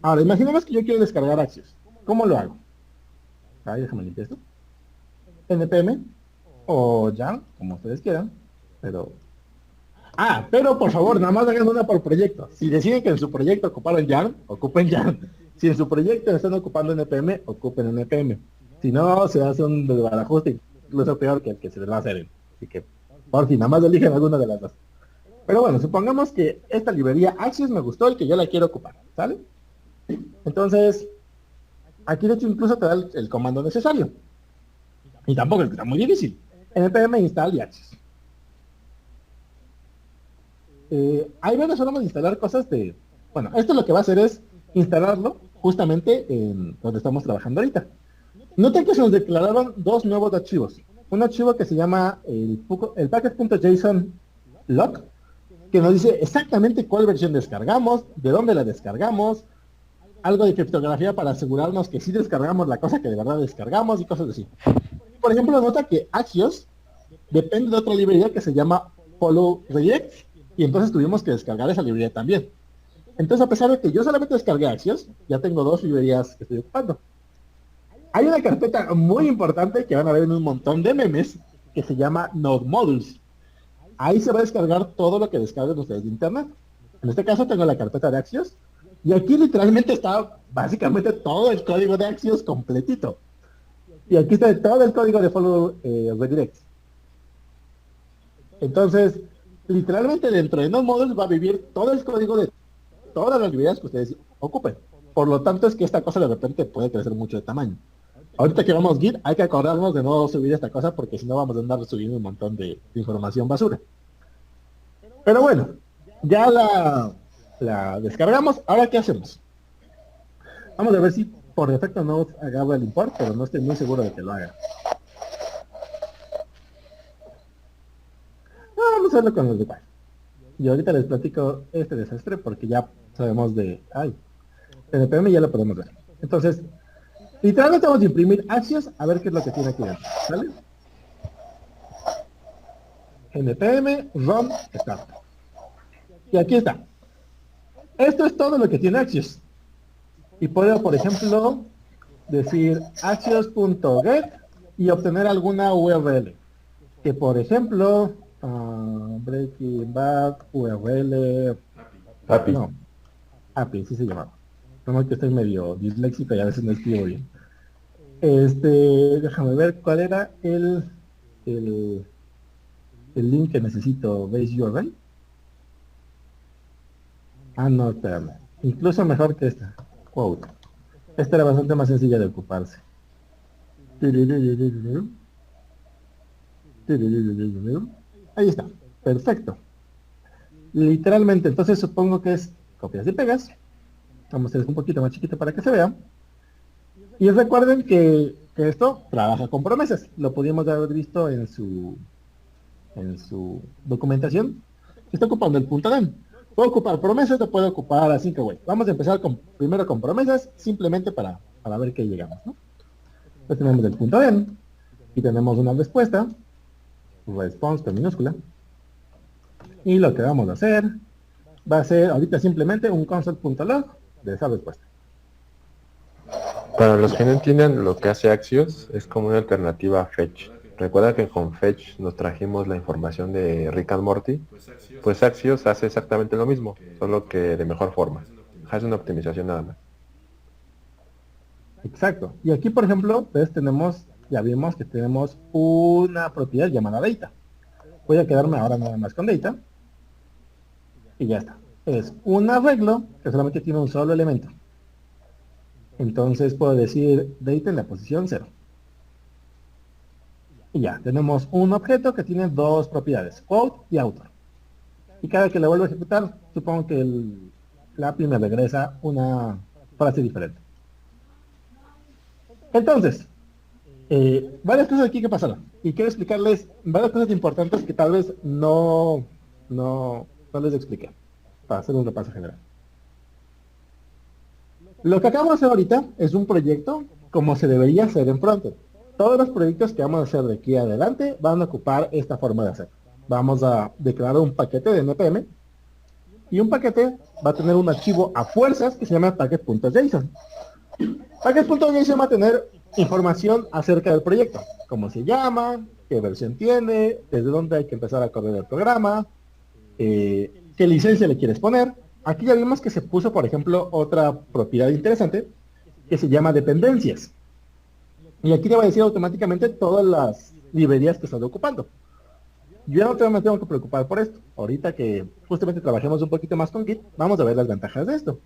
Ahora, imaginemos que yo quiero descargar Axios. ¿Cómo lo hago? Ahí déjame limpiar esto. npm o YARN, como ustedes quieran, pero... pero por favor, nada más hagan una por proyecto. Si deciden que en su proyecto ocuparon YARN, ocupen YARN. Si en su proyecto están ocupando NPM, ocupen NPM. Si no, se hace un desbarajuste incluso peor que el que se les va a hacer. Así que, por fin, nada más eligen alguna de las dos. Pero bueno, supongamos que esta librería Axios me gustó y que yo la quiero ocupar, ¿sale? Entonces, aquí de hecho incluso te da el comando necesario. Y tampoco es que está muy difícil. npm install y Axios. Hay varias formas de instalar cosas de... Bueno, esto lo que va a hacer es instalarlo justamente en donde estamos trabajando ahorita. Noten que se nos declararon dos nuevos archivos. Un archivo que se llama el packet.json log, que nos dice exactamente cuál versión descargamos, de dónde la descargamos, algo de criptografía para asegurarnos que sí descargamos la cosa que de verdad descargamos y cosas así. Por ejemplo, nota que Axios depende de otra librería que se llama follow redirect, y entonces tuvimos que descargar esa librería también. Entonces, a pesar de que yo solamente descargué Axios, ya tengo dos librerías que estoy ocupando. Hay una carpeta muy importante que van a ver en un montón de memes que se llama Node Modules. Ahí se va a descargar todo lo que descarguen ustedes de internet. En este caso tengo la carpeta de Axios y aquí literalmente está básicamente todo el código de Axios completito. Y aquí está todo el código de follow redirect. Entonces, literalmente dentro de Node Modules va a vivir todo el código de todas las librerías que ustedes ocupen. Por lo tanto, es que esta cosa de repente puede crecer mucho de tamaño. Ahorita que vamos Git, hay que acordarnos de no subir esta cosa porque si no vamos a andar subiendo un montón de información basura. Pero bueno, ya la descargamos. Ahora, ¿qué hacemos? Vamos a ver si por defecto no agarra el import, pero no estoy muy seguro de que lo haga. Vamos a hacerlo con los de igual. Y ahorita les platico este desastre porque ya sabemos de... En el PM ya lo podemos ver. Entonces, literalmente vamos a imprimir Axios a ver qué es lo que tiene aquí dentro. ¿Sale? npm run start. Y aquí está. Esto es todo lo que tiene Axios. Y puedo, por ejemplo, decir axios.get y obtener alguna URL. Que por ejemplo, Breaking Bad, URL, API. no, API, sí se llamaba. No, que estoy medio disléxico y a veces no escribo bien. Déjame ver cuál era el, el link que necesito. ¿Base URL? Ah, no, espérame. Incluso mejor que esta. Quote. Esta era bastante más sencilla de ocuparse. Ahí está. Perfecto. Literalmente, entonces supongo que es copias y pegas. Vamos a hacer esto un poquito más chiquito para que se vea. Y recuerden que esto trabaja con promesas. Lo pudimos haber visto en su documentación. Está ocupando el punto .den. Puedo ocupar promesas, lo puedo ocupar así que güey. Vamos a empezar primero con promesas, simplemente para ver qué llegamos, ¿no? Pues tenemos el punto .den y tenemos una respuesta, response con minúscula. Y lo que vamos a hacer va a ser ahorita simplemente un console.log de esa respuesta. Para los que no entiendan, lo que hace Axios es como una alternativa a Fetch. Recuerda que con Fetch nos trajimos la información de Rick and Morty. Pues Axios hace exactamente lo mismo, solo que de mejor forma. Hace una optimización nada más. Exacto. Y aquí, por ejemplo, pues ya vimos que tenemos una propiedad llamada data. Voy a quedarme ahora nada más con data. Y ya está. Es un arreglo que solamente tiene un solo elemento. Entonces puedo decir data en la posición 0. Y ya, tenemos un objeto que tiene dos propiedades, quote y author. Y cada que le vuelvo a ejecutar, supongo que la API me regresa una frase diferente. Entonces, varias cosas aquí que pasaron. Y quiero explicarles varias cosas importantes que tal vez no les expliqué, para hacer un repaso general. Lo que acabamos de hacer ahorita es un proyecto como se debería hacer en frontend. Todos los proyectos que vamos a hacer de aquí adelante van a ocupar esta forma de hacer. Vamos a declarar un paquete de npm y un paquete va a tener un archivo a fuerzas que se llama packet.json. Packet.json va a tener información acerca del proyecto, cómo se llama, qué versión tiene, desde dónde hay que empezar a correr el programa, qué licencia le quieres poner. Aquí ya vimos que se puso, por ejemplo, otra propiedad interesante que se llama dependencias. Y aquí le va a decir automáticamente todas las librerías que están ocupando. Yo no me tengo que preocupar por esto. Ahorita que justamente trabajemos un poquito más con Git, vamos a ver las ventajas de esto.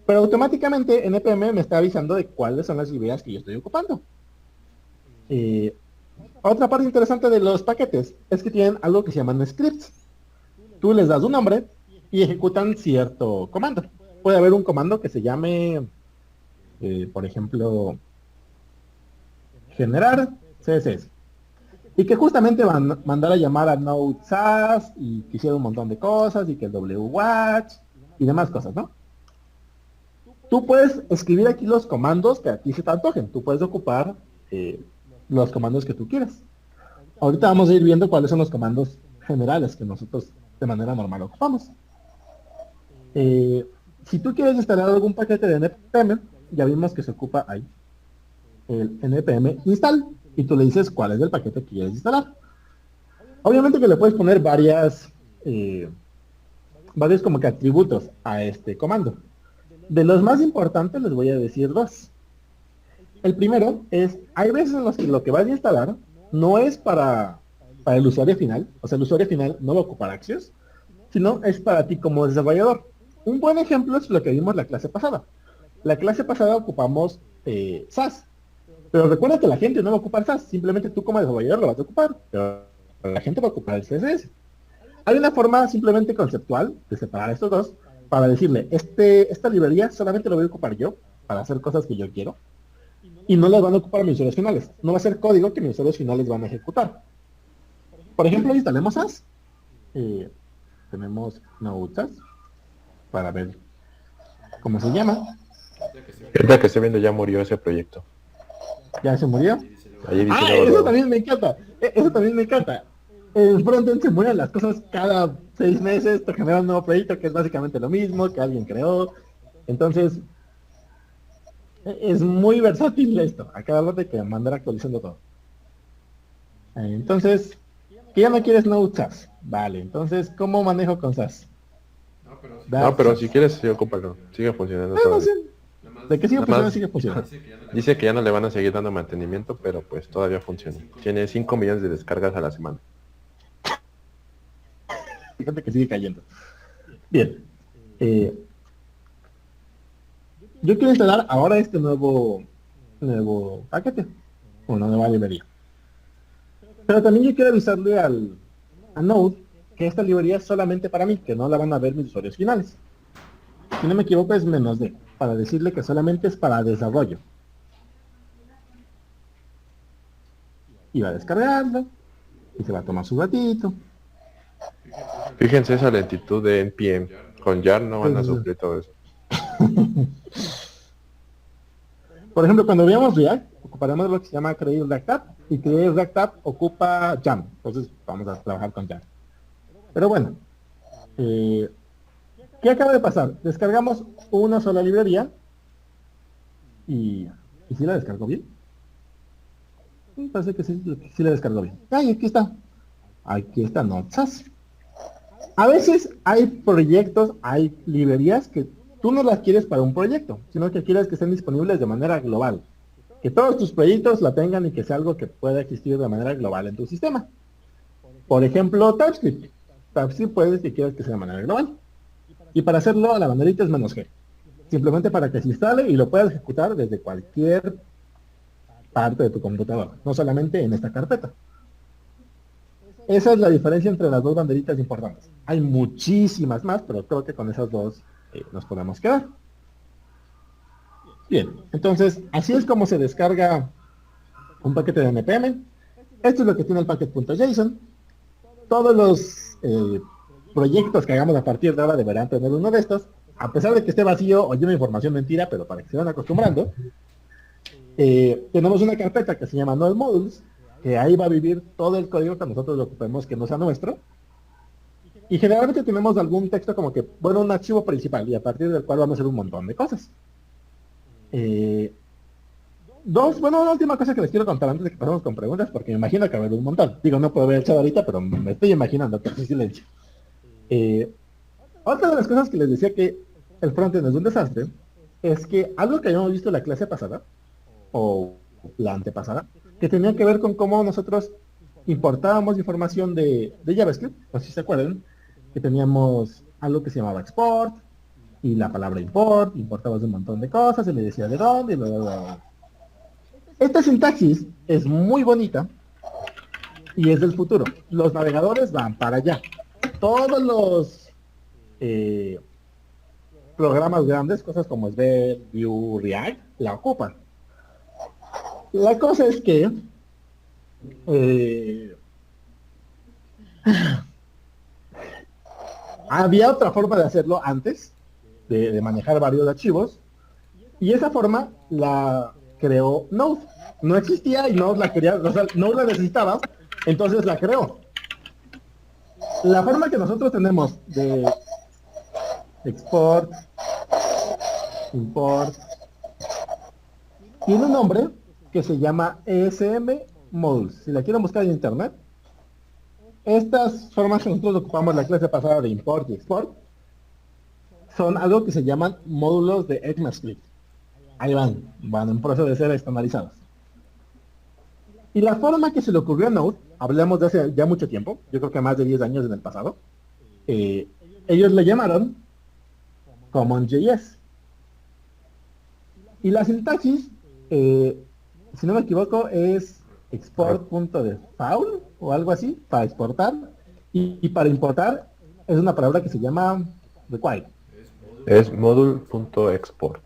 Pero automáticamente npm me está avisando de cuáles son las librerías que yo estoy ocupando. Otra parte interesante de los paquetes es que tienen algo que se llaman scripts. Tú les das un nombre y ejecutan cierto comando. Puede haber un comando que se llame, por ejemplo, generar CSS. Y que justamente van a mandar a llamar a Node SAS y que hiciera un montón de cosas y que el WWatch y demás cosas, ¿no? Tú puedes escribir aquí los comandos que a ti se te antojen. Tú puedes ocupar los comandos que tú quieras. Ahorita vamos a ir viendo cuáles son los comandos generales que nosotros de manera normal ocupamos. Si tú quieres instalar algún paquete de npm, ya vimos que se ocupa ahí el npm install y tú le dices cuál es el paquete que quieres instalar. Obviamente que le puedes poner varios como que atributos a este comando. De los más importantes les voy a decir dos. El primero es, hay veces en los que lo que vas a instalar no es para el usuario final, o sea, el usuario final no va a ocupar Axios, sino es para ti como desarrollador. Un buen ejemplo es lo que vimos la clase pasada. La clase pasada ocupamos SAS, pero recuerda que la gente no va a ocupar SAS, simplemente tú como desarrollador lo vas a ocupar, pero la gente va a ocupar el CSS. Hay una forma simplemente conceptual de separar estos dos para decirle, esta librería solamente lo voy a ocupar yo para hacer cosas que yo quiero y no las van a ocupar mis usuarios finales. No va a ser código que mis usuarios finales van a ejecutar. Por ejemplo, instalemos SAS. Tenemos Node SAS para ver cómo se llama. Ahorita que estoy viendo ya murió ese proyecto. ¿Ya se murió? Ahí dice Ah, nuevo eso logo. también me encanta. Eso también me encanta. El frontend se mueren las cosas cada 6 meses, te genera un nuevo proyecto que es básicamente lo mismo, que alguien creó. Entonces, es muy versátil esto. A cada rato hay que mandar actualizando todo. Entonces, que ya no quieres Node SAS. Vale, entonces, ¿cómo manejo con SAS? No, That pero si SAS. quieres, sí, ocúpalo. Sigue funcionando No todavía. sé. De que sigue Nada funcionando, más sigue funcionando. dice que ya no le van a seguir dando mantenimiento, pero pues todavía funciona. Tiene 5 millones de descargas a la semana. Fíjate que sigue cayendo. Bien. Eh, yo quiero instalar ahora este nuevo paquete. Una nueva librería. Pero también yo quiero avisarle a Node que esta librería es solamente para mí, que no la van a ver mis usuarios finales. Si no me equivoco es -D, para decirle que solamente es para desarrollo. Y va a descargarlo, y se va a tomar su ratito. Fíjense esa lentitud de NPM. Con Jar no van a Entonces, sufrir todo eso. por ejemplo, cuando veamos React, ocuparemos lo que se llama Create React App, y Create React App ocupa Jam. Entonces vamos a trabajar con Jam. Pero bueno, eh, ¿qué acaba de pasar? Descargamos una sola librería y, y sí la descargó bien. Parece que sí la descargó bien. ¡Ay, aquí está! Aquí está Notsas. A veces hay proyectos, hay librerías que tú no las quieres para un proyecto, sino que quieres que estén disponibles de manera global. Que todos tus proyectos la tengan y que sea algo que pueda existir de manera global en tu sistema. Por ejemplo, TypeScript. TypeScript puedes que quieras que sea de manera global. Y para hacerlo, la banderita es "-G". Simplemente para que se instale y lo puedas ejecutar desde cualquier parte de tu computadora, no solamente en esta carpeta. Esa es la diferencia entre las dos banderitas importantes. Hay muchísimas más, pero creo que con esas dos nos podemos quedar. Bien, entonces, así es como se descarga un paquete de npm. Esto es lo que tiene el packet.json. Todos los proyectos que hagamos a partir de ahora deberán tener uno de estos, a pesar de que esté vacío o lleve información mentira, pero para que se vayan acostumbrando. Tenemos una carpeta que se llama Node Modules, que ahí va a vivir todo el código que nosotros lo ocupemos que no sea nuestro. Y generalmente tenemos algún texto como que, bueno, un archivo principal, y a partir del cual vamos a hacer un montón de cosas. Bueno, una última cosa que les quiero contar antes de que pasemos con preguntas, porque me imagino que va a haber un montón. Digo, no puedo ver el chat ahorita, pero me estoy imaginando que en silencio. Eh, Otra de las cosas que les decía que el frontend es un desastre, es que algo que habíamos visto en la clase pasada, o la antepasada, que tenía que ver con cómo nosotros importábamos información de JavaScript, no sé si se acuerdan, que teníamos algo que se llamaba export, y la palabra import, importabas un montón de cosas, y le decía de dónde, y bla, bla, bla. Esta sintaxis es muy bonita, y es del futuro. Los navegadores van para allá. Todos los eh, programas grandes, cosas como Svelte, Vue, React, la ocupan. La cosa es que eh, había otra forma de hacerlo antes, de manejar varios archivos, y esa forma la creó Node. No existía y Node la quería, o sea, Node la necesitaba, entonces la creó. La forma que nosotros tenemos de export, import, tiene un nombre que se llama ESM Modules. Si la quieren buscar en internet, estas formas que nosotros ocupamos en la clase pasada de import y export son algo que se llaman módulos de ECMAScript. Ahí van en proceso de ser estandarizados. Y la forma que se le ocurrió a Node, hablamos de hace ya mucho tiempo, yo creo que más de 10 años en el pasado, eh, ellos le llamaron CommonJS. Y la sintaxis, si no me equivoco, es export.default o algo así, para exportar. Y para importar es una palabra que se llama require. Es module.export.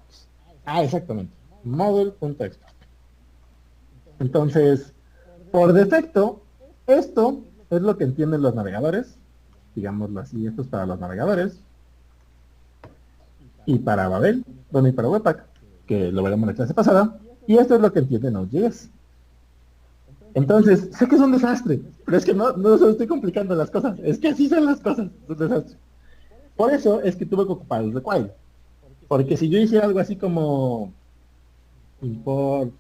Ah, exactamente. Module.export. Entonces, por defecto, esto es lo que entienden los navegadores. Digámoslo así, esto es para los navegadores. Y para Babel, bueno, y para Webpack. que lo veremos en la clase pasada, y esto es lo que entiende Node.js. Entonces, sé que es un desastre, pero es que no se estoy complicando las cosas, es que así son las cosas, es un desastre. Por eso es que tuve que ocupar el require, porque si yo hiciera algo así como import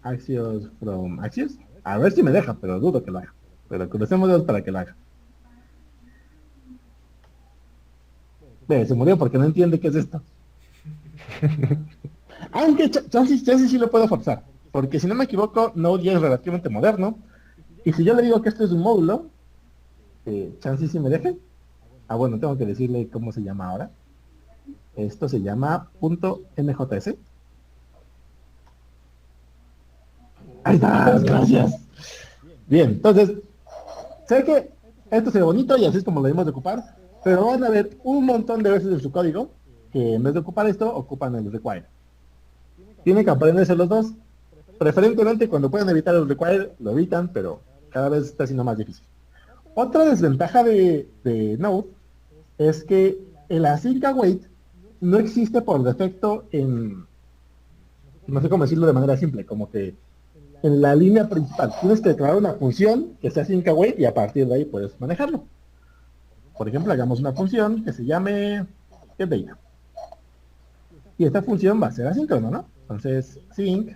Axios from Axios, a ver si me deja, pero dudo que lo haga, pero crucemos para que lo haga. Ve, se murió porque no entiende qué es esto. Aunque Chance sí lo puedo forzar, porque si no me equivoco, Node ya es relativamente moderno, y si yo le digo que esto es un módulo, Chance sí me deje. Ah, bueno, tengo que decirle cómo se llama ahora. Esto se llama .njs. Ahí está, gracias. Bien, entonces, sé que esto se ve bonito y así es como lo debemos de ocupar, pero van a ver un montón de veces en su código que en vez de ocupar esto, ocupan el require. Tienen que aprenderse los dos. Preferentemente cuando pueden evitar el require, lo evitan, pero cada vez está siendo más difícil. Otra desventaja de Node es que el async await no existe por defecto en, no sé cómo decirlo de manera simple, como que en la línea principal. Tienes que declarar una función que sea async await y a partir de ahí puedes manejarlo. Por ejemplo, hagamos una función que se llame getData. Y esta función va a ser asíncrono, ¿no? Entonces, sync,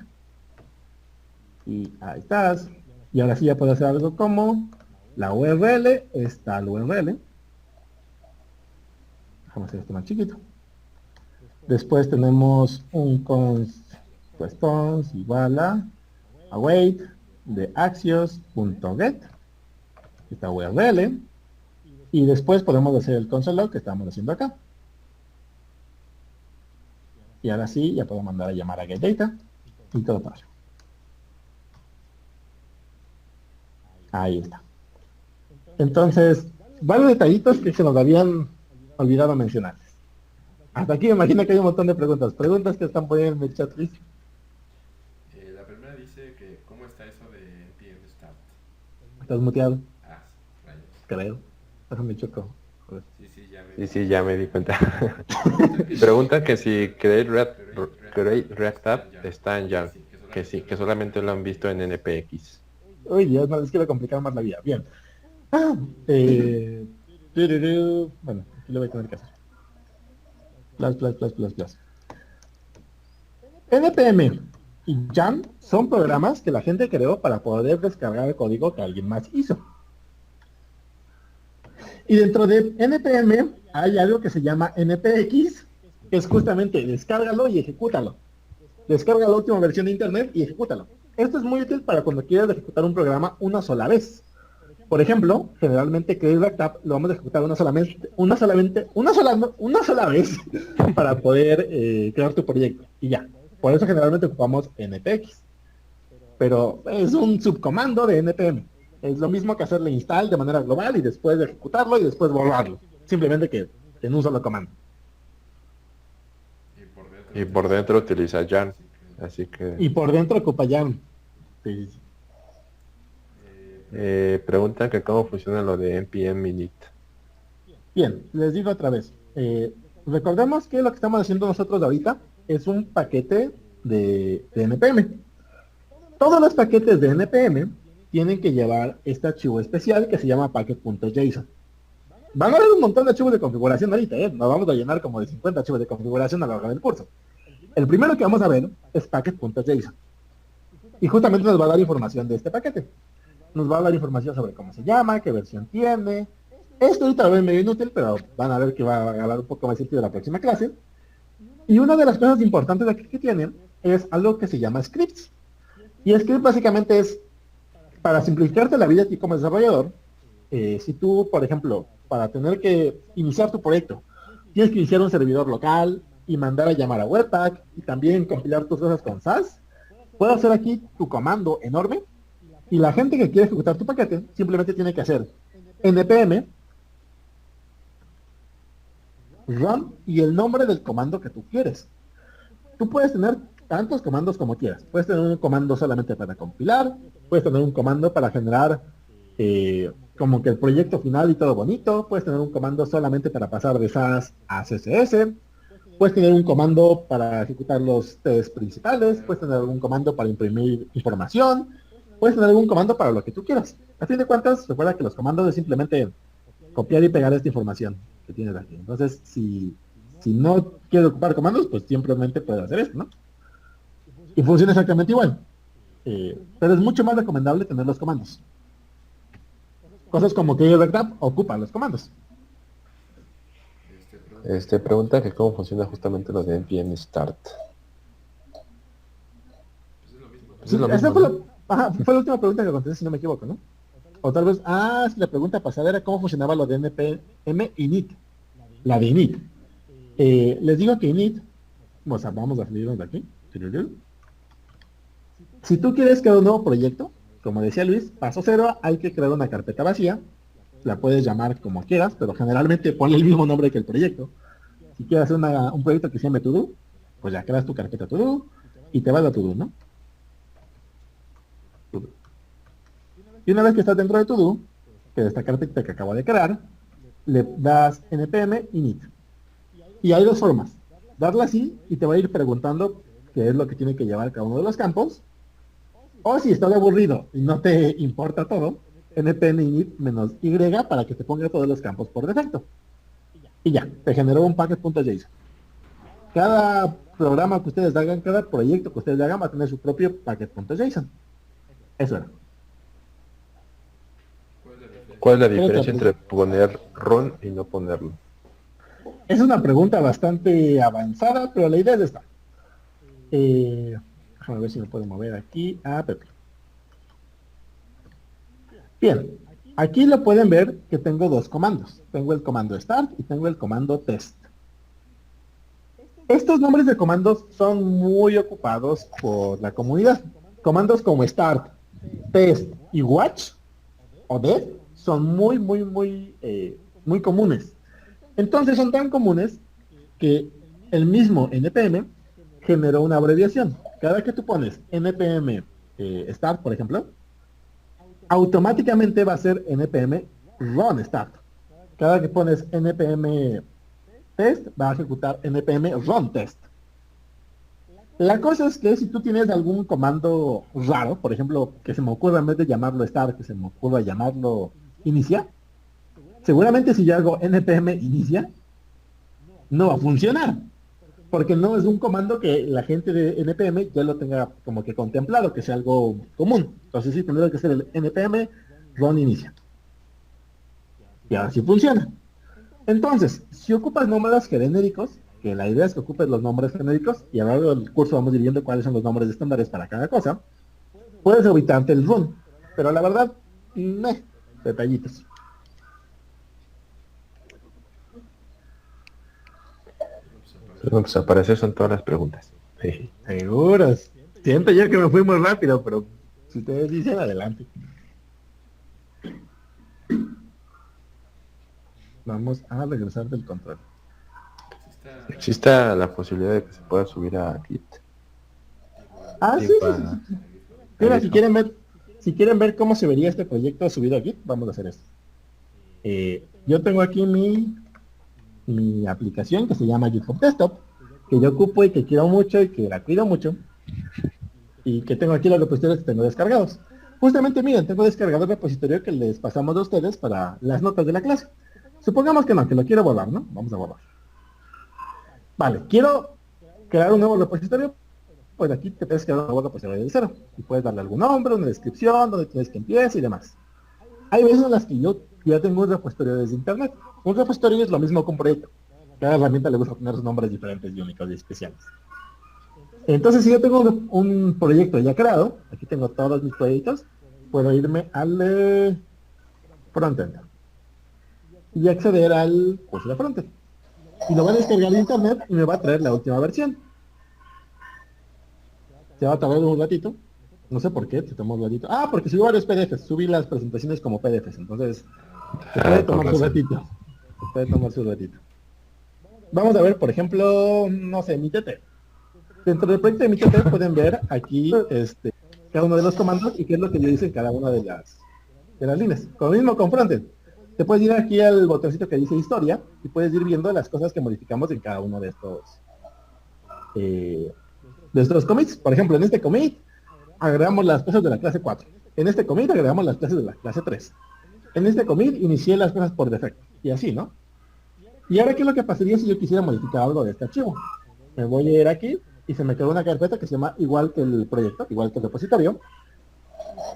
y ahí estás. Y ahora sí ya puedo hacer algo como la URL, está la URL. Vamos a hacer esto más chiquito. Después tenemos un const response igual a await de axios.get, esta URL. Y después podemos hacer el console log que estamos haciendo acá. Y ahora sí, ya puedo mandar a llamar a getData y todo pasa. Ahí está. Entonces, varios detallitos que se nos habían olvidado mencionar. Hasta aquí me imagino que hay un montón de preguntas. Preguntas que están poniendo en el chat, Luis. La primera dice que ¿cómo está eso de npm start? Estás muteado. Ah, rayos. Creo. Déjame choco. Joder. Sí, ya me di cuenta. Pregunta que si Create React App está en Jan. Que sí, que solamente lo han visto en NPX. Uy, Dios, no les quiero complicar más la vida. Bien. Bueno, aquí lo voy a tener que hacer. Plus. NPM y Jan son programas que la gente creó para poder descargar el código que alguien más hizo. Y dentro de NPM hay algo que se llama NPX, que es justamente descárgalo y ejecútalo. Descarga la última versión de internet y ejecútalo. Esto es muy útil para cuando quieras ejecutar un programa una sola vez. Por ejemplo, generalmente Create React App lo vamos a ejecutar una sola vez para poder crear tu proyecto. Y ya. Por eso generalmente ocupamos NPX. Pero es un subcomando de NPM. Es lo mismo que hacerle install de manera global y después de ejecutarlo y después borrarlo. Simplemente que en un solo comando. Y por dentro utiliza Jan. Así que... Y por dentro ocupa Jan. Sí. Preguntan que cómo funciona lo de npm init. Bien, les digo otra vez. Recordemos que lo que estamos haciendo nosotros ahorita es un paquete de NPM. Todos los paquetes de NPM tienen que llevar este archivo especial que se llama packet.json. Van a haber un montón de archivos de configuración ahorita, nos vamos a llenar como de 50 archivos de configuración a lo largo del curso. El primero que vamos a ver es packet.json. Y justamente nos va a dar información de este paquete. Nos va a dar información sobre cómo se llama, qué versión tiene. Esto ahorita lo ven medio inútil, pero van a ver que va a hablar un poco más sentido en la próxima clase. Y una de las cosas importantes aquí que tienen es algo que se llama scripts. Y script básicamente es, para simplificarte la vida a ti como desarrollador, si tú, por ejemplo, para tener que iniciar tu proyecto, tienes que iniciar un servidor local y mandar a llamar a Webpack y también compilar tus cosas con SAS, puedes hacer aquí tu comando enorme y la gente que quiere ejecutar tu paquete simplemente tiene que hacer npm run y el nombre del comando que tú quieres. Tú puedes tener tantos comandos como quieras. Puedes tener un comando solamente para compilar, puedes tener un comando para generar como que el proyecto final y todo bonito, puedes tener un comando solamente para pasar de SAS a CSS, Puedes tener un comando para ejecutar los test principales, puedes tener algún comando para imprimir información, puedes tener algún comando para lo que tú quieras. A fin de cuentas, recuerda que los comandos es simplemente copiar y pegar esta información que tienes aquí. Entonces, si no quieres ocupar comandos, pues simplemente puedes hacer esto, ¿no? Y funciona exactamente igual. Pero es mucho más recomendable tener los comandos. Cosas como que RedTab ocupan los comandos. Pregunta que cómo funciona justamente lo de npm start. Pues es lo mismo. Pues es lo Esa mismo, fue, ¿no? fue la última pregunta que contesté, si no me equivoco, ¿no? O tal vez, si la pregunta pasada era cómo funcionaba lo de npm init, la de init. Les digo que init, o sea, vamos a salirnos de aquí. Si tú quieres crear un nuevo proyecto, como decía Luis, paso cero, hay que crear una carpeta vacía. La puedes llamar como quieras, pero generalmente ponle el mismo nombre que el proyecto. Si quieres hacer un proyecto que se llame todo, pues ya creas tu carpeta todo y te vas a todo, ¿no? To-do. Y una vez que estás dentro de todo, que es esta carpeta que acabo de crear, le das npm init. Y hay dos formas. Darla así y te va a ir preguntando qué es lo que tiene que llevar cada uno de los campos. O si estás aburrido y no te importa todo, npm init menos y para que te ponga todos los campos por defecto. Y ya, te generó un packet.json. Cada programa que ustedes hagan, cada proyecto que ustedes hagan va a tener su propio packet.json. Eso era. ¿Cuál es la diferencia? ¿Cuál es la diferencia entre poner run y no ponerlo? Es una pregunta bastante avanzada, pero la idea es esta. Déjame ver si me puedo mover aquí a Pepe. Bien, aquí lo pueden ver que tengo dos comandos. Tengo el comando start y tengo el comando test. Estos nombres de comandos son muy ocupados por la comunidad. Comandos como start, test y watch o dev son muy comunes. Entonces son tan comunes que el mismo npm generó una abreviación. Cada que tú pones npm start, por ejemplo, automáticamente va a ser npm run start. Cada que pones npm test, va a ejecutar npm run test. La cosa es que si tú tienes algún comando raro, por ejemplo, que se me ocurra en vez de llamarlo start, que se me ocurra llamarlo inicia, seguramente si yo hago npm inicia, no va a funcionar, porque no es un comando que la gente de npm ya lo tenga como que contemplado, que sea algo común. Entonces sí tendría que ser el npm run inicia. Y ahora sí funciona. Entonces, si ocupas nombres genéricos, que la idea es que ocupes los nombres genéricos, y a lo largo del curso vamos a ir viendo cuáles son los nombres estándares para cada cosa, puedes evitarte el run. Pero la verdad, detallitos. Bueno, pues aparecer son todas las preguntas. Sí. Seguros. Siento yo que me fui muy rápido, pero si ustedes dicen, adelante. Vamos a regresar del control. ¿Existe la posibilidad de que se pueda subir a Git? Sí. Para- Mira, si quieren ver cómo se vería este proyecto subido a Git, vamos a hacer esto. Yo tengo aquí mi aplicación que se llama GitHub Desktop, que yo ocupo y que quiero mucho y que la cuido mucho, y que tengo aquí los repositorios que tengo descargados. Justamente, miren, tengo descargado el repositorio que les pasamos a ustedes para las notas de la clase. Supongamos que no, que lo quiero borrar, ¿no? Vamos a borrar. Vale, quiero crear un nuevo repositorio, pues aquí te puedes crear un nuevo repositorio de cero. Y puedes darle algún nombre, una descripción, donde tienes que empiece y demás. Hay veces en las que yo ya tengo un repositorio desde internet. Un repositorio es lo mismo que un proyecto. Cada herramienta le gusta poner sus nombres diferentes y únicos y especiales. Entonces, si yo tengo un proyecto ya creado, aquí tengo todos mis proyectos, puedo irme al frontend y acceder al curso de frontend. Y lo voy a descargar de internet y me va a traer la última versión. Se va a tardar un ratito. No sé por qué, se tomó un ratito. Porque subí varios PDFs, subí las presentaciones como PDFs, entonces se puede tomar su ratito. Se puede tomar su ratito. Vamos a ver, por ejemplo, no sé, mi TT. Dentro del proyecto de mi TT pueden ver aquí cada uno de los comandos y qué es lo que yo hice en cada una de las líneas. Con lo mismo con frontend. Te puedes ir aquí al botoncito que dice historia y puedes ir viendo las cosas que modificamos en cada uno de estos de estos commits. Por ejemplo, en este commit agregamos las cosas de la clase 4. En este commit agregamos las clases de la clase 3. En este commit inicié las cosas por defecto. Y así, ¿no? Y ahora, ¿qué es lo que pasaría si yo quisiera modificar algo de este archivo? Me voy a ir aquí y se me quedó una carpeta que se llama igual que el proyecto, igual que el repositorio.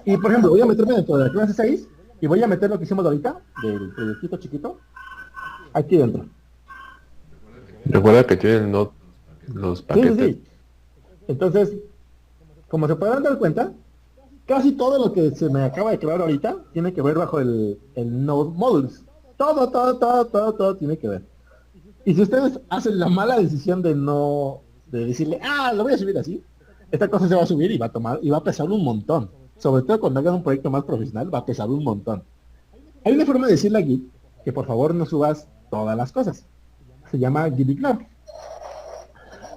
Y, por ejemplo, voy a meterme dentro de la clase 6 y voy a meter lo que hicimos ahorita, del proyectito chiquito, aquí dentro. Recuerda que tiene los Sí, sí, paquetes. sí. Entonces, como se podrán dar cuenta, casi todo lo que se me acaba de crear ahorita tiene que ver bajo el Node Modules. Todo tiene que ver. Y si ustedes hacen la mala decisión de decirle, lo voy a subir así, esta cosa se va a subir y va a pesar un montón. Sobre todo cuando hagan un proyecto más profesional, va a pesar un montón. Hay una forma de decirle a Git que por favor no subas todas las cosas. Se llama Git Ignore.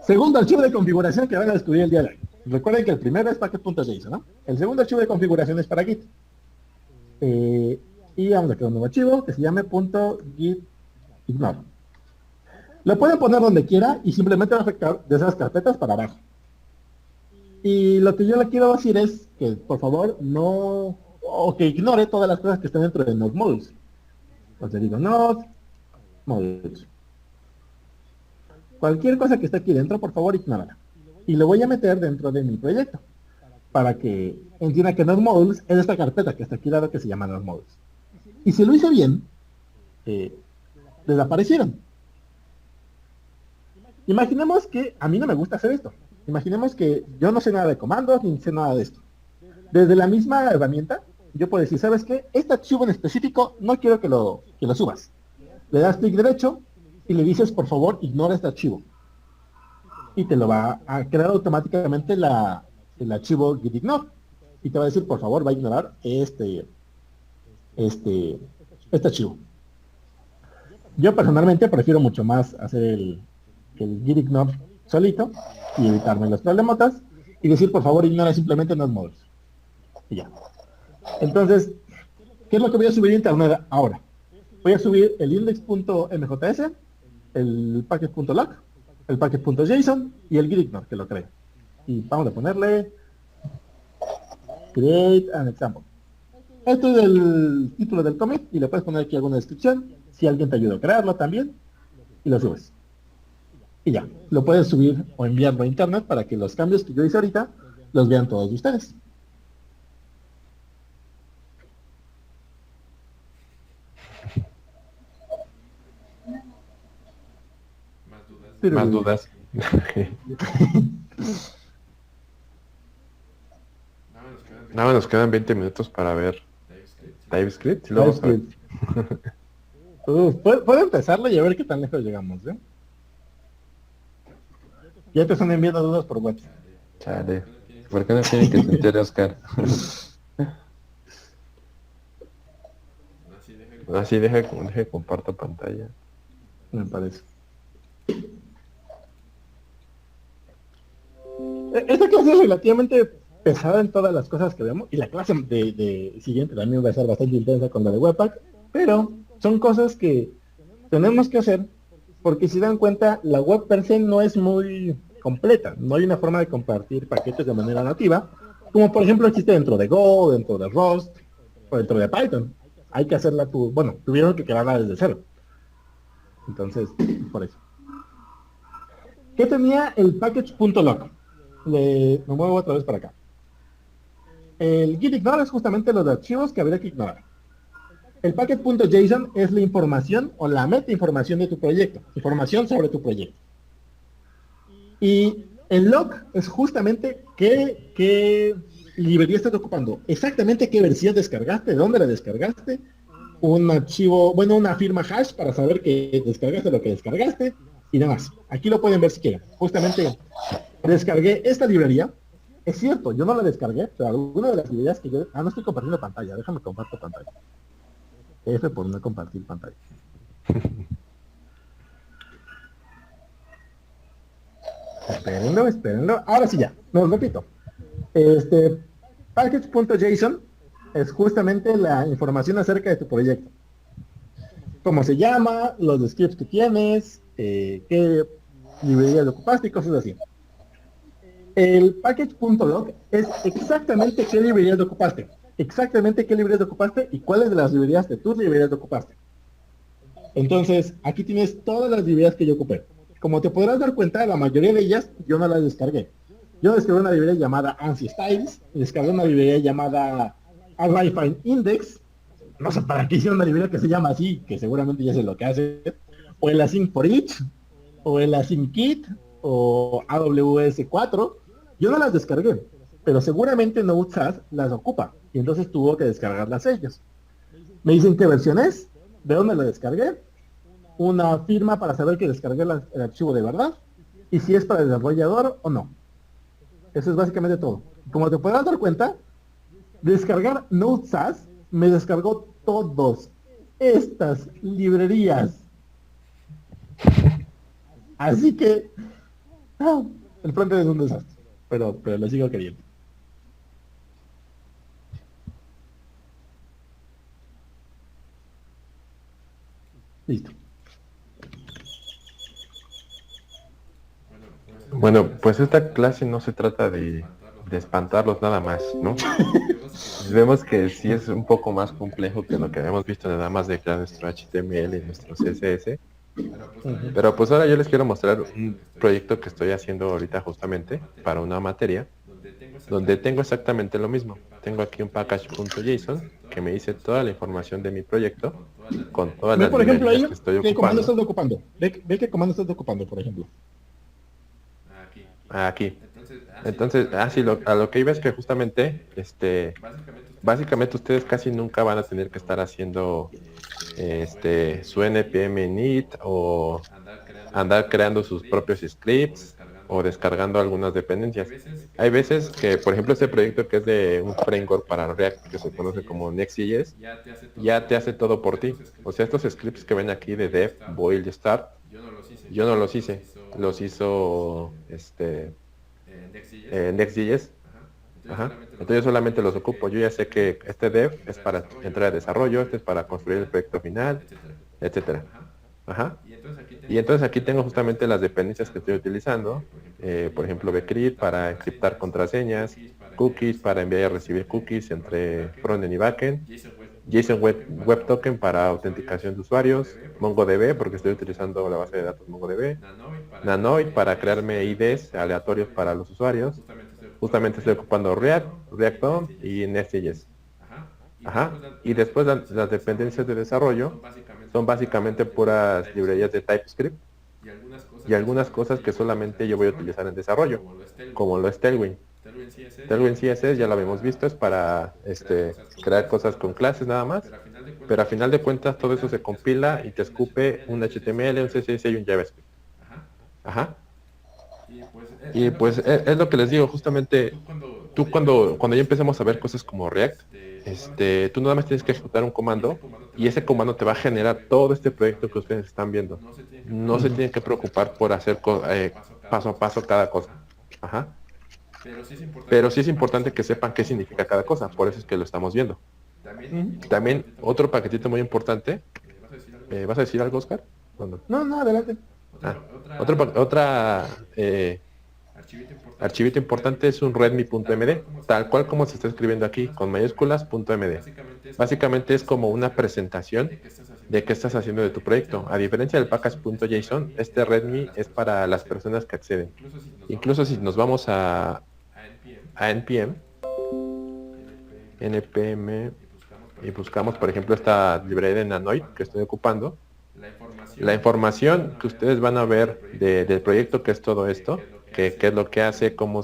Segundo archivo de configuración que van a descubrir el día de hoy. Recuerden que el primero es package.json, ¿no? El segundo archivo de configuración es para Git. Y vamos a crear un nuevo archivo que se llame .git ignore. Lo pueden poner donde quiera y simplemente va a afectar de esas carpetas para abajo. Y lo que yo le quiero decir es que por favor no, o que ignore todas las cosas que están dentro de Node Modules. Entonces digo Node Modules. Cualquier cosa que esté aquí dentro, por favor, ignórala. Y lo voy a meter dentro de mi proyecto, para que entienda que Node Modules es esta carpeta que está aquí dado que se llama Node Modules. Y si lo hice bien, desaparecieron. Imaginemos que a mí no me gusta hacer esto. Imaginemos que yo no sé nada de comandos, ni sé nada de esto. Desde la misma herramienta, yo puedo decir, ¿sabes qué? Este archivo en específico no quiero que lo subas. Le das clic derecho y le dices, por favor, ignora este archivo. Y te lo va a crear automáticamente el archivo gitignore. Y te va a decir, por favor, va a ignorar este archivo. Yo personalmente prefiero mucho más hacer el gitignore solito y evitarme los problemotas y decir, por favor, ignora simplemente Node Modules. Y ya. Entonces, ¿qué es lo que voy a subir a internet ahora? Voy a subir el index.mjs, el package.lock, el package.json y el gitignore que lo creo. Y vamos a ponerle create an example. Esto es el título del commit y le puedes poner aquí alguna descripción, si alguien te ayuda a crearlo también, y lo subes. Y ya, lo puedes subir o enviarlo a internet para que los cambios que yo hice ahorita los vean todos ustedes. Más dudas. Más dudas. Nada más nos quedan 20 minutos para ver TypeScript. ¿Sí lo vamos a ver? Puedo empezarlo y a ver qué tan lejos llegamos, ¿eh? Ya te están enviando dudas por WhatsApp. Chale. ¿Por qué no tiene que sentir Oscar? Así deja comparto pantalla. Me parece. Esta clase es relativamente pesada en todas las cosas que vemos, y la clase de siguiente también va a ser bastante intensa con la de Webpack, pero son cosas que tenemos que hacer, porque si dan cuenta, la web per se no es muy completa, no hay una forma de compartir paquetes de manera nativa, como por ejemplo existe dentro de Go, dentro de Rust, o dentro de Python. Hay que hacerla tuvieron que crearla desde cero. Entonces, por eso. ¿Qué tenía el package.lock? Me muevo otra vez para acá. El gitignore es justamente los archivos que habría que ignorar. El package.json es la información o la metainformación de tu proyecto, información sobre tu proyecto. Y el log es justamente qué librería estás ocupando, exactamente qué versión descargaste, de dónde la descargaste, un archivo, una firma hash para saber que descargaste lo que descargaste y demás. Aquí lo pueden ver si quieren. Justamente descargué esta librería. Es cierto, yo no la descargué, pero alguna de las librerías que yo... no estoy compartiendo pantalla, déjame compartir pantalla. F por no compartir pantalla. Espérenlo. Ahora sí ya, no repito. Package.json es justamente la información acerca de tu proyecto. Cómo se llama, los scripts que tienes, qué librería lo ocupaste y cosas así. El package.doc es exactamente qué librerías ocupaste. Exactamente qué librerías ocupaste y cuáles de las librerías de tus librerías ocupaste. Entonces, aquí tienes todas las librerías que yo ocupé. Como te podrás dar cuenta, la mayoría de ellas yo no las descargué. Yo descargué una librería llamada ANSI Styles, descargué una librería llamada Arifine Index, no sé para qué hicieron una librería que se llama así, que seguramente ya sé lo que hace, o el Async for Each, o el Async Kit, o AWS4. Yo no las descargué, pero seguramente Node.js las ocupa, y entonces tuvo que descargarlas ellos. Me dicen qué versión es, de dónde la descargué, una firma para saber que descargué el archivo de verdad, y si es para el desarrollador o no. Eso es básicamente todo. Como te podrás dar cuenta, descargar Node.js me descargó todas estas librerías. Así que el frontend es un desastre, pero lo sigo queriendo. Listo. Bueno, pues esta clase no se trata de espantarlos nada más, ¿no? Vemos que sí es un poco más complejo que lo que habíamos visto nada más de crear nuestro HTML y nuestro CSS. Pero pues ahora yo les quiero mostrar un proyecto que estoy haciendo ahorita justamente para una materia donde tengo exactamente lo mismo. Tengo aquí un package.json que me dice toda la información de mi proyecto con todas Ve, las por ejemplo, librerías ahí, que estoy ¿qué comando ocupando. estás ocupando? Ve qué comando estás ocupando, por ejemplo. Aquí. Entonces, sí, a lo que iba es que justamente, básicamente ustedes casi nunca van a tener que estar haciendo su npm init o andar creando sus propios scripts o descargando algunas dependencias. Hay veces que, por ejemplo, este proyecto que es de un framework para React que se conoce como Next.js, ya te hace todo por ti. O sea, estos scripts que ven aquí de def, build, start, yo no los hice, los hizo Next.js. Ajá. Entonces yo solamente los ocupo. Yo ya sé que este dev es para entrar a desarrollo, este es para construir el proyecto final, etcétera. Ajá. Y entonces aquí tengo justamente las dependencias que estoy utilizando. Por ejemplo, Bcrypt para encriptar contraseñas, cookies para enviar y recibir cookies entre frontend y backend, JSON Web Token para autenticación de usuarios, MongoDB porque estoy utilizando la base de datos MongoDB, Nanoid para crearme IDs aleatorios para los usuarios. Justamente estoy ocupando React, React.DOM y Next.js. Ajá. Y después las dependencias de desarrollo son básicamente puras librerías de TypeScript y algunas cosas que solamente yo voy a utilizar en desarrollo, como lo es Tailwind. Tailwind CSS ya lo habíamos visto, es para crear cosas con clases nada más, pero a final de cuentas todo eso se compila y te escupe un HTML, un CSS y un JavaScript. Ajá. Y pues es lo que les digo, justamente tú cuando ya empecemos a ver cosas como React, tú nada más tienes que ejecutar un comando y ese comando te va a generar todo este proyecto que ustedes están viendo. No se tienen que preocupar por hacer paso a paso cada cosa. Ajá. Pero sí es importante que sepan qué significa cada cosa, por eso es que lo estamos viendo. También otro paquetito muy importante. ¿Vas a decir algo, Oscar? No, adelante. Otra archivito importante es un readme.md, tal cual como se está escribiendo aquí, con mayúsculas .md. Básicamente es como una presentación de qué estás haciendo de tu proyecto. A diferencia del package.json, este readme es para las personas que acceden. Incluso si nos vamos a npm y buscamos, por ejemplo, esta librería de Nanoid que estoy ocupando, la información que ustedes van a ver del proyecto, que es todo esto, que es lo que hace, cómo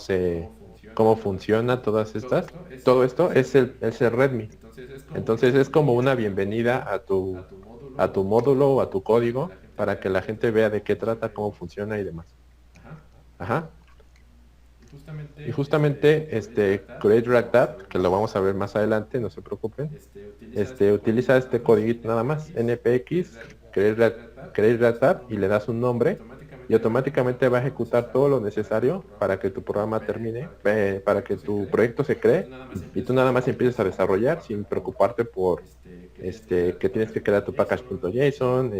funciona todas estas, todo esto es el readme. Entonces es como una bienvenida a tu módulo o a tu código para que la gente vea de qué trata, cómo funciona y demás. Ajá. Y justamente Create React App, que lo vamos a ver más adelante, no se preocupen, utiliza este código nada más, npx Create React App, y le das un nombre y automáticamente va a ejecutar todo lo necesario para que tu programa termine, para que tu proyecto se cree y tú nada más empieces a desarrollar sin preocuparte por que tienes que crear tu package.json,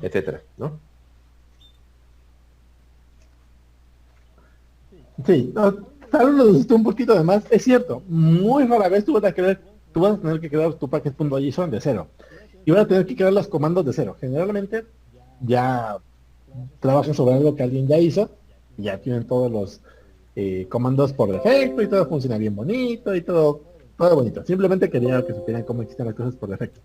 etcétera, ¿no? Sí, no, tal vez lo dijiste un poquito de más, es cierto, muy rara vez tú vas a tener que crear tu package.json de cero. Y vas a tener que crear los comandos de cero. Generalmente ya trabajan sobre algo que alguien ya hizo, y ya tienen todos los comandos por defecto y todo funciona bien bonito y todo bonito. Simplemente quería que supieran cómo existen las cosas por defecto.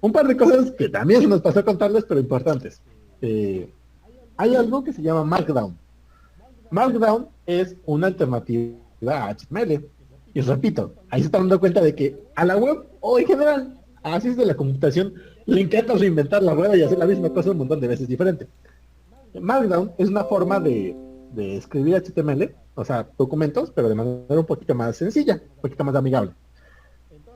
Un par de cosas que también se nos pasó a contarles, pero importantes. Eh, Hay algo que se llama Markdown. Markdown es una alternativa a HTML. Y repito, ahí se están dando cuenta de que a la web, o en general, así es de la computación, le encanta reinventar la rueda y hacer la misma cosa un montón de veces diferente. Markdown es una forma de escribir HTML, o sea, documentos, pero de manera un poquito más sencilla, un poquito más amigable.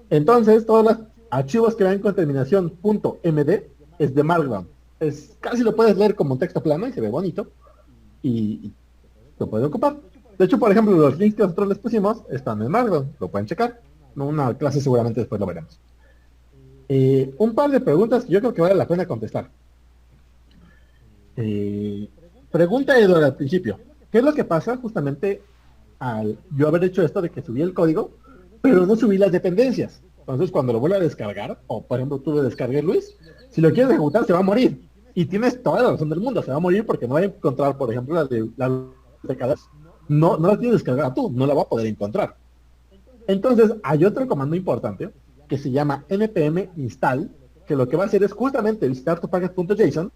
Entonces, todos los archivos que ven con terminación .md es de Markdown. Casi lo puedes leer como un texto plano y se ve bonito. Y lo pueden ocupar. De hecho, por ejemplo, los links que nosotros les pusimos están en Markdown. Lo pueden checar. Una clase seguramente después lo veremos. Un par de preguntas que yo creo que vale la pena contestar. Pregunta Eduardo al principio. ¿Qué es lo que pasa justamente al yo haber hecho esto de que subí el código, pero no subí las dependencias? Entonces, cuando lo vuelva a descargar, o por ejemplo tú lo descargues, Luis, si lo quieres ejecutar se va a morir. Y tienes toda la razón del mundo, se va a morir porque no va a encontrar, por ejemplo, la décadas. No la tienes descargada tú, no la va a poder encontrar. Entonces, hay otro comando importante que se llama npm install, que lo que va a hacer es justamente visitar tu package.json,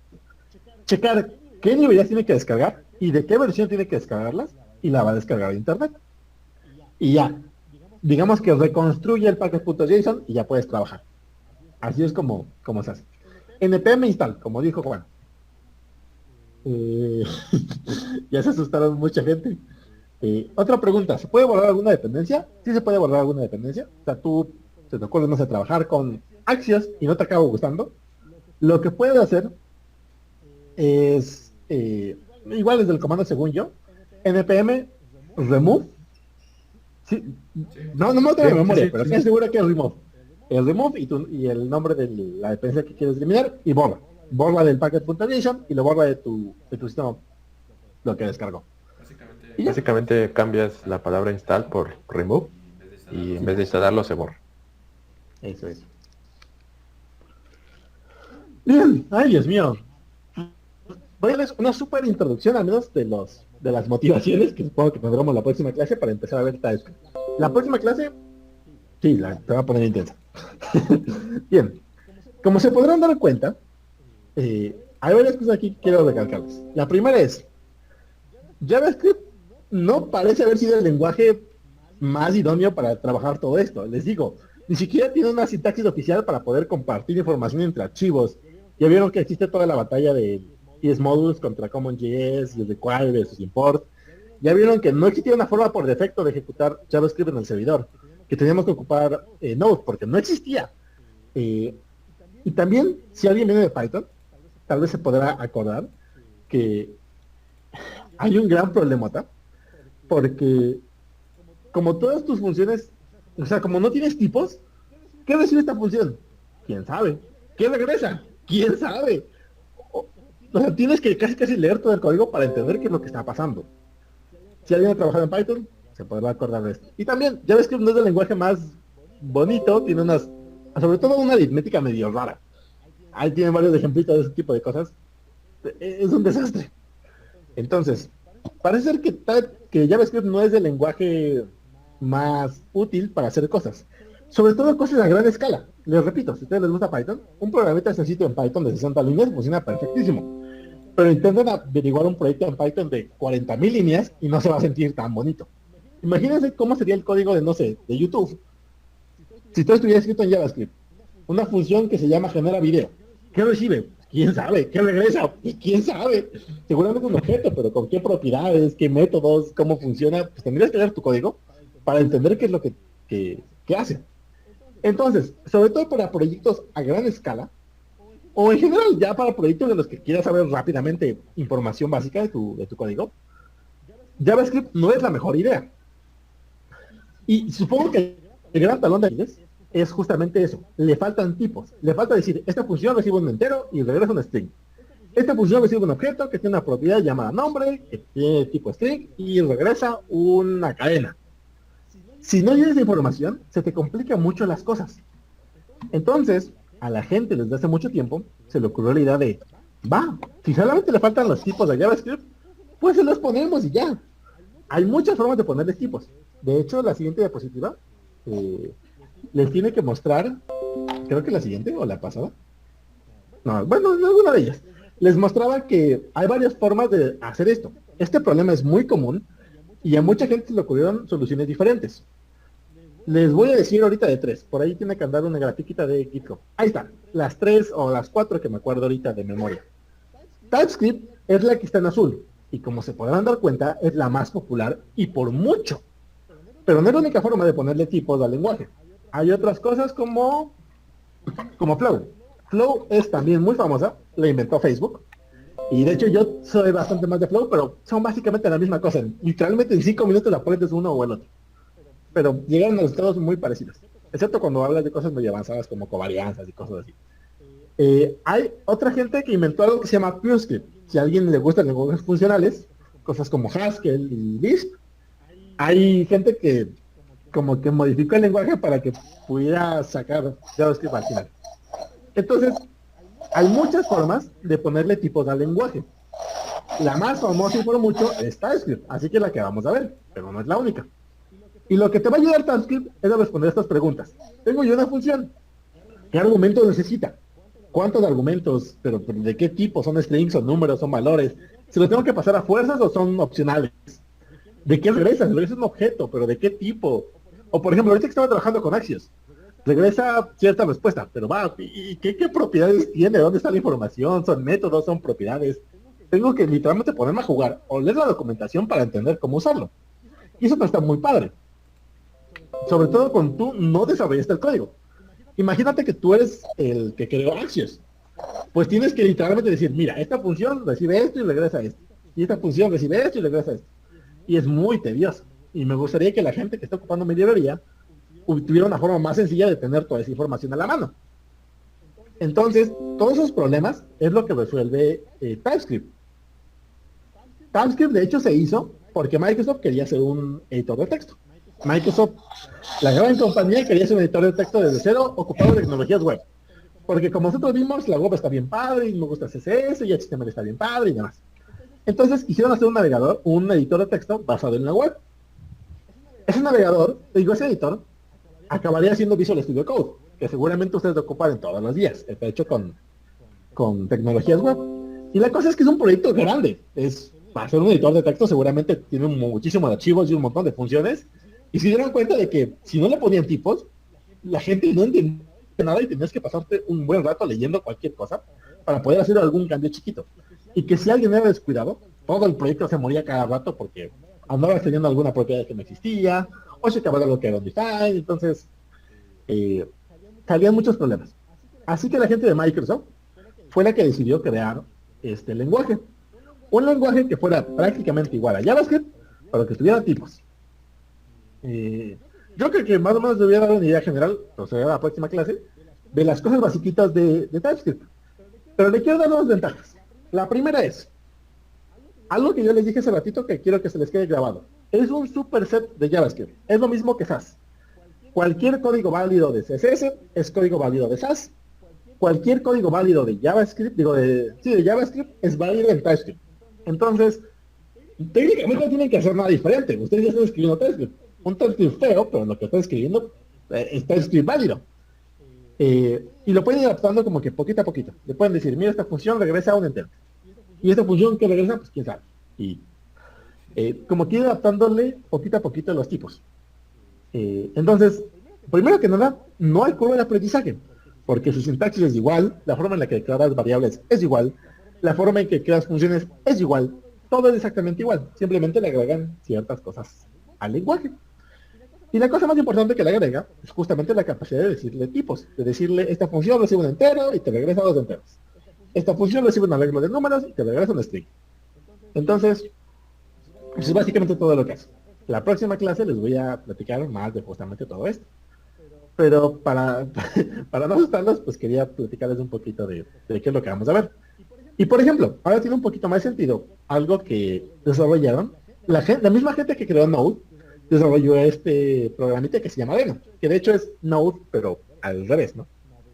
checar qué librerías tiene que descargar y de qué versión tiene que descargarlas, y la va a descargar de internet. Y ya, digamos que reconstruye el package.json y ya puedes trabajar. Así es como se hace. npm install, como dijo Juan. Ya se asustaron mucha gente. Otra pregunta, ¿se puede borrar alguna dependencia? Sí se puede borrar alguna dependencia. O sea, tú se te ocurre, no sé, trabajar con Axios y no te acaba gustando. Lo que puedes hacer es, igual desde el comando según yo, npm remove. Sí, no me tengo de memoria, pero estoy seguro que es remove. El remove y el nombre de la dependencia que quieres eliminar y borra. Borra del packet.json y lo borra de tu sistema lo que descargó. Básicamente cambias la palabra install por remove y en vez de instalarlo se borra. Eso es. Bien, ay Dios mío. Voy a darles una súper introducción al menos de las motivaciones que supongo que tendremos la próxima clase para empezar a ver TypeScript. La próxima clase, sí, te va a poner intensa. Bien, como se podrán dar cuenta, hay varias cosas aquí que quiero recalcarles. La primera es, JavaScript no parece haber sido el lenguaje más idóneo para trabajar todo esto. Les digo, ni siquiera tiene una sintaxis oficial para poder compartir información entre archivos. Ya vieron que existe toda la batalla de ES Modules contra CommonJS y el require versus import. Ya vieron que no existía una forma por defecto de ejecutar JavaScript en el servidor, que teníamos que ocupar Node, porque no existía. Y también, si alguien viene de Python, tal vez se podrá acordar que hay un gran problemota, porque como todas tus funciones, o sea, como no tienes tipos, ¿qué recibe esta función? ¿Quién sabe? ¿Qué regresa? ¿Quién sabe? O sea, tienes que casi leer todo el código para entender qué es lo que está pasando. Si alguien ha trabajado en Python, se podrá acordar de esto. Y también, ya ves que no es el lenguaje más bonito, tiene sobre todo una aritmética medio rara. Ahí tienen varios ejemplitos de ese tipo de cosas. Es un desastre. Entonces, parece ser que JavaScript no es el lenguaje más útil para hacer cosas. Sobre todo cosas a gran escala. Les repito, si a ustedes les gusta Python, un programita sencillo en Python de 60 líneas funciona perfectísimo. Pero intenten averiguar un proyecto en Python de 40.000 líneas y no se va a sentir tan bonito. Imagínense cómo sería el código de, no sé, de YouTube. Si todo estuviera escrito en JavaScript, una función que se llama genera video. ¿Qué recibe? ¿Quién sabe? ¿Qué regresa? ¿Quién sabe? Seguramente un objeto, pero con qué propiedades, qué métodos, cómo funciona, pues tendrías que leer tu código para entender qué es lo que hace. Entonces, sobre todo para proyectos a gran escala, o en general ya para proyectos de los que quieras saber rápidamente información básica de tu código, JavaScript no es la mejor idea. Y supongo que el gran talón de Aquiles es justamente eso. Le faltan tipos. Le falta decir, esta función recibe un entero y regresa un string. Esta función recibe un objeto que tiene una propiedad llamada nombre, que tiene tipo string, y regresa una cadena. Si no tienes información, se te complican mucho las cosas. Entonces, a la gente desde hace mucho tiempo se le ocurrió la idea de, si solamente le faltan los tipos de JavaScript, pues se los ponemos y ya. Hay muchas formas de ponerles tipos. De hecho, la siguiente diapositiva les tiene que mostrar, creo que la siguiente o la pasada. No, bueno, no alguna de ellas. Les mostraba que hay varias formas de hacer esto. Este problema es muy común y a mucha gente se le ocurrieron soluciones diferentes. Les voy a decir ahorita de 3. Por ahí tiene que andar una grafiquita de GitHub. Ahí está. Las 3 o las 4 que me acuerdo ahorita de memoria. TypeScript es la que está en azul. Y como se podrán dar cuenta, es la más popular y por mucho. Pero no es la única forma de ponerle tipos al lenguaje. Hay otras cosas como Flow. Flow es también muy famosa. La inventó Facebook. Y de hecho yo soy bastante más de Flow, pero son básicamente la misma cosa. Literalmente en 5 minutos la pones uno o el otro. Pero llegan a resultados muy parecidos, excepto cuando hablas de cosas medio avanzadas como covarianzas y cosas así. Hay otra gente que inventó algo que se llama PureScript. Si a alguien le gustan los lenguajes funcionales, cosas como Haskell y Lisp, hay gente que como que modificó el lenguaje para que pudiera sacar JavaScript al final. Entonces, hay muchas formas de ponerle tipos al lenguaje. La más famosa y por mucho es TypeScript, así que la que vamos a ver, pero no es la única. Y lo que te va a ayudar TypeScript es a responder estas preguntas. Tengo yo una función. ¿Qué argumentos necesita? ¿Cuántos argumentos? ¿Pero de qué tipo? ¿Son strings, son números, son valores? ¿Se los tengo que pasar a fuerzas o son opcionales? ¿De qué regresa? Regresa un objeto, pero ¿de qué tipo? O por ejemplo, ahorita que estaba trabajando con Axios, regresa cierta respuesta, pero ¿y qué propiedades tiene? ¿Dónde está la información? ¿Son métodos? ¿Son propiedades? Tengo que literalmente ponerme a jugar o leer la documentación para entender cómo usarlo. Y eso no está muy padre. Sobre todo cuando tú no desarrollaste el código. Imagínate que tú eres el que creó Axios. Pues tienes que literalmente decir, mira, esta función recibe esto y regresa esto. Y esta función recibe esto y regresa esto. Y es muy tedioso. Y me gustaría que la gente que está ocupando mi librería tuviera una forma más sencilla de tener toda esa información a la mano. Entonces, todos esos problemas es lo que resuelve TypeScript. TypeScript de hecho se hizo porque Microsoft quería hacer un editor de texto. Microsoft, la gran compañía, quería hacer un editor de texto desde cero, ocupado de tecnologías web. Porque como nosotros vimos, la web está bien padre, y me gusta CSS, y HTML está bien padre, y demás. Entonces quisieron hacer un navegador, un editor de texto basado en la web. Ese navegador, ese editor, acabaría siendo Visual Studio Code, que seguramente ustedes lo ocupan en todos los días. Está hecho con tecnologías web. Y la cosa es que es un proyecto grande. Para hacer un editor de texto seguramente tiene muchísimos archivos y un montón de funciones. Y se dieron cuenta de que si no le ponían tipos, la gente no entendía nada y tenías que pasarte un buen rato leyendo cualquier cosa para poder hacer algún cambio chiquito. Y que si alguien era descuidado, todo el proyecto se moría cada rato porque andabas teniendo alguna propiedad que no existía, o se acababa lo que era un design, entonces salían muchos problemas. Así que la gente de Microsoft fue la que decidió crear este lenguaje. Un lenguaje que fuera prácticamente igual a JavaScript, pero que tuviera tipos. Yo creo que más o menos le voy a dar una idea general, o sea, la próxima clase, de las cosas basiquitas de TypeScript. Pero le quiero dar dos ventajas. La primera es, algo que yo les dije hace ratito que quiero que se les quede grabado. Es un superset de JavaScript. Es lo mismo que SAS. Cualquier código válido de CSS es código válido de SAS. Cualquier código válido de JavaScript, de JavaScript es válido en TypeScript. Entonces, técnicamente no tienen que hacer nada diferente. Ustedes ya están escribiendo TypeScript. Un TypeScript feo, pero lo que están escribiendo es TypeScript válido. Y lo pueden ir adaptando como que poquito a poquito. Le pueden decir, mira, esta función regresa a un entero. Y esta función que regresa, pues quién sabe. Y como que ir adaptándole poquito a poquito los tipos. Entonces, primero que nada, no hay curva de aprendizaje. Porque su sintaxis es igual, la forma en la que declaras variables es igual, la forma en que creas funciones es igual. Todo es exactamente igual. Simplemente le agregan ciertas cosas al lenguaje. Y la cosa más importante que le agrega es justamente la capacidad de decirle tipos, de decirle esta función recibe un entero y te regresa dos enteros. Esta función recibe un arreglo de números y te regresa un string. Entonces, eso es básicamente todo lo que hace. La próxima clase les voy a platicar más de justamente todo esto. Pero para no asustarlos, pues quería platicarles un poquito de qué es lo que vamos a ver. Y por ejemplo, ahora tiene un poquito más sentido algo que desarrollaron. La misma gente que creó Node desarrolló este programita que se llama Deno, que de hecho es Node, pero al revés, ¿no?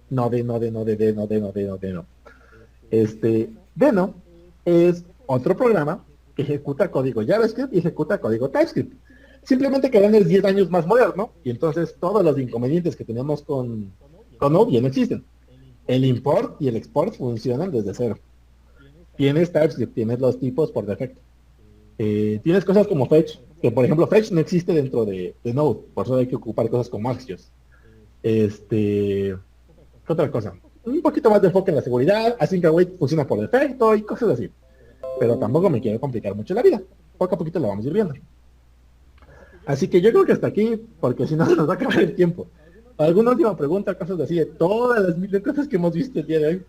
Node, Node, Node, Node, Node, Node, Node, Node. Deno es otro programa que ejecuta código JavaScript y ejecuta código TypeScript. Simplemente que Deno es 10 años más moderno y entonces todos los inconvenientes que tenemos con Node ya no existen. El import y el export funcionan desde cero. Tienes TypeScript, tienes los tipos por defecto. Tienes cosas como Fetch, que por ejemplo Fetch no existe dentro de Node, por eso hay que ocupar cosas como Axios. ¿Qué otra cosa? Un poquito más de enfoque en la seguridad, Async Await funciona por defecto y cosas así. Pero tampoco me quiero complicar mucho la vida. Poco a poquito lo vamos a ir viendo. Así que yo creo que hasta aquí, porque si no se nos va a acabar el tiempo. ¿Alguna última pregunta, cosas así de todas las mil cosas que hemos visto el día de hoy?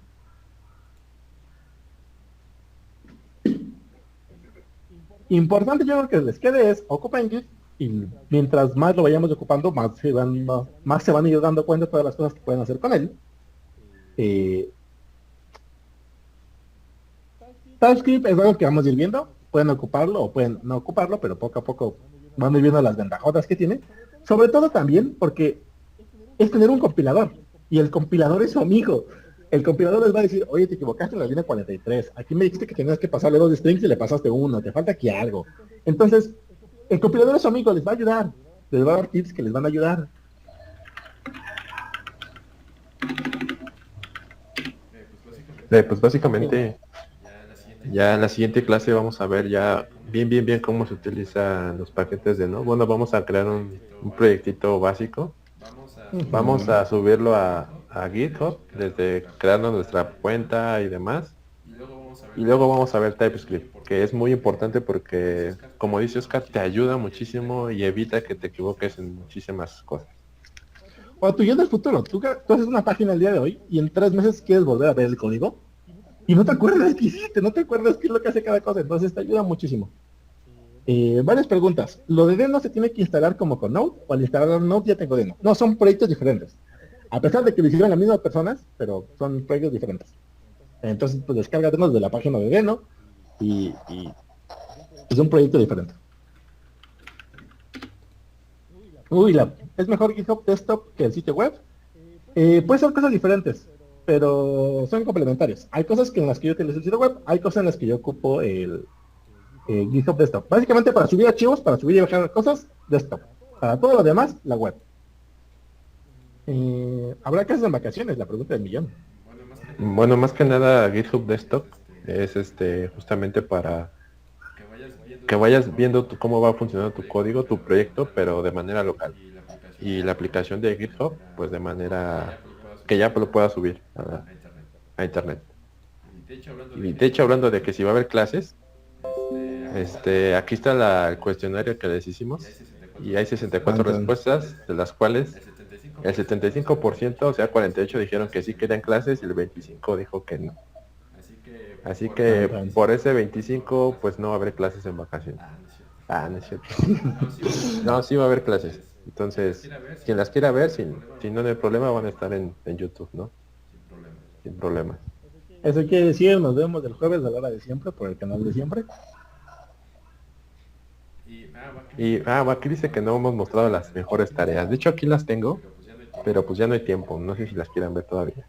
Importante yo creo que les quede es ocupen Git y mientras más lo vayamos ocupando, más se van a ir dando cuenta de todas las cosas que pueden hacer con él. TypeScript es algo que vamos a ir viendo, pueden ocuparlo o pueden no ocuparlo, pero poco a poco van a ir viendo las ventajotas que tiene, sobre todo también porque es tener un compilador, y el compilador es su amigo. El compilador les va a decir, oye, te equivocaste en la línea 43, aquí me dijiste que tenías que pasarle 2 strings y le pasaste uno, te falta aquí algo. Entonces, el compilador es su amigo, les va a ayudar, les va a dar tips que les van a ayudar. Pues básicamente ya en la siguiente clase vamos a ver ya bien cómo se utilizan los paquetes de no. Bueno, vamos a crear un proyectito básico. Vamos a subirlo a GitHub desde crearnos nuestra cuenta y demás. Y luego vamos a ver TypeScript, que es muy importante porque, como dice Oscar, te ayuda muchísimo y evita que te equivoques en muchísimas cosas. O tú ya en el futuro, tú haces una página el día de hoy y en 3 meses quieres volver a ver el código y no te acuerdas qué hiciste, no te acuerdas qué es lo que hace cada cosa, entonces te ayuda muchísimo. Varias preguntas. ¿Lo de Deno se tiene que instalar como con Node o al instalar Node ya tengo Deno? No, son proyectos diferentes. A pesar de que lo hicieron las mismas personas, pero son proyectos diferentes. Entonces, pues descarga Deno de la página de Deno y es un proyecto diferente. ¿Es mejor GitHub Desktop que el sitio web? Puede ser cosas diferentes, pero son complementarias. Hay cosas en las que yo utilizo el sitio web, hay cosas en las que yo ocupo el GitHub Desktop. Básicamente para subir archivos, para subir y bajar cosas, Desktop. Para todo lo demás, la web. ¿Habrá clases en vacaciones? La pregunta del millón. Bueno, más que nada GitHub Desktop es justamente para que vayas viendo cómo va funcionando tu código, tu proyecto, pero de manera local. Y la aplicación de GitHub, pues de manera que ya lo puedas subir a internet. Y de hecho, hablando de que si va a haber clases, aquí está el cuestionario que les hicimos y hay 64 respuestas, de las cuales el 75%, o sea 48 dijeron que sí querían clases y el 25 dijo que no. Así que por ese 25 pues no va a haber clases en vacaciones. No es cierto. No, sí va a haber clases. Entonces, quien las quiera ver, si no hay problema, van a estar en YouTube, ¿no? Sin problema. Eso quiere decir, nos vemos el jueves a la hora de siempre, por el canal de siempre. Y aquí dice que no hemos mostrado las mejores tareas. De hecho aquí las tengo, pero pues ya no hay tiempo. No sé si las quieran ver todavía.